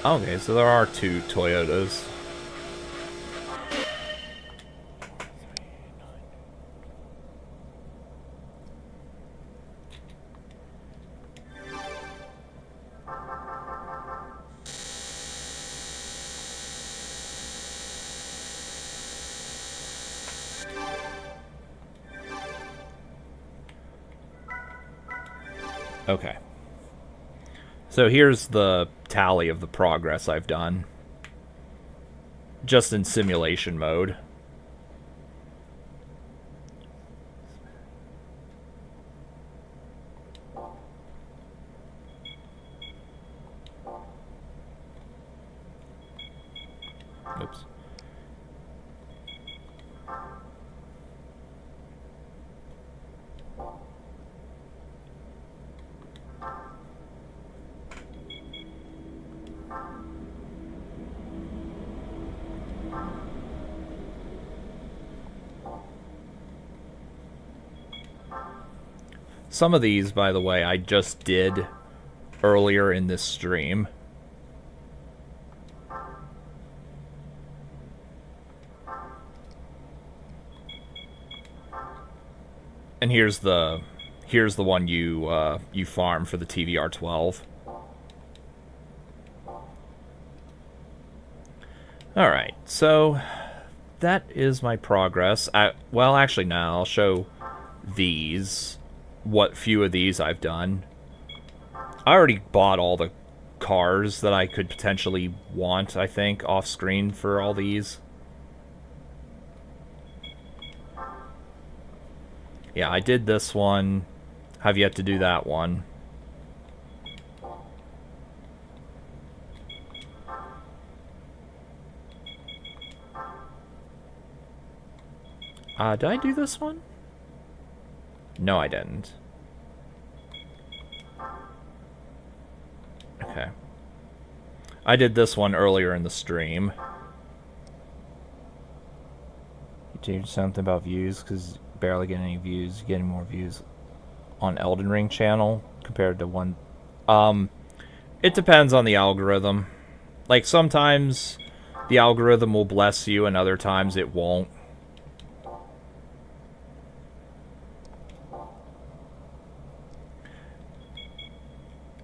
Okay, so there are 2 Toyotas. Okay. So here's the tally of the progress I've done. Just in simulation mode. Oops. Some of these, by the way, I just did earlier in this stream. And here's the one you farm for the TVR-12. All right, so that is my progress. Well, actually, now I'll show these. What few of these I've done. I already bought all the cars that I could potentially want, I think, off screen for all these. Yeah, I did this one. Have yet to do that one. Did I do this one? No, I didn't. Okay. I did this one earlier in the stream. You changed something about views because barely get any views. You're getting more views on Elden Ring channel compared to one. It depends on the algorithm. Like sometimes the algorithm will bless you, and other times it won't.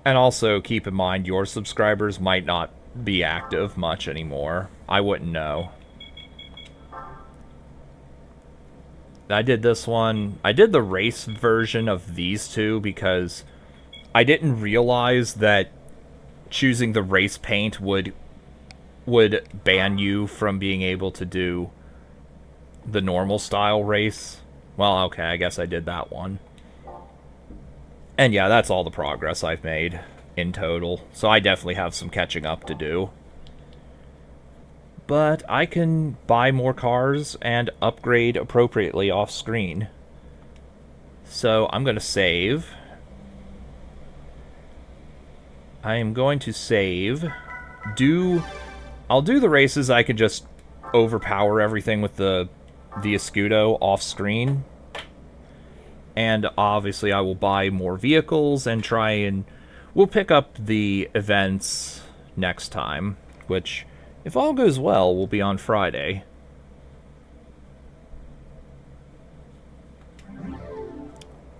And also, keep in mind, your subscribers might not be active much anymore. I wouldn't know. I did this one. I did the race version of these two because I didn't realize that choosing the race paint would ban you from being able to do the normal style race. Well, okay, I guess I did that one. And yeah, that's all the progress I've made in total. So I definitely have some catching up to do. But I can buy more cars and upgrade appropriately off screen. So I'm going to save. I am going to save. I'll do the races. I can just overpower everything with the Escudo off screen. And obviously I will buy more vehicles and we'll pick up the events next time, which, if all goes well, will be on Friday.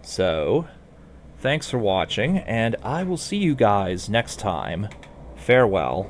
So, thanks for watching, and I will see you guys next time. Farewell.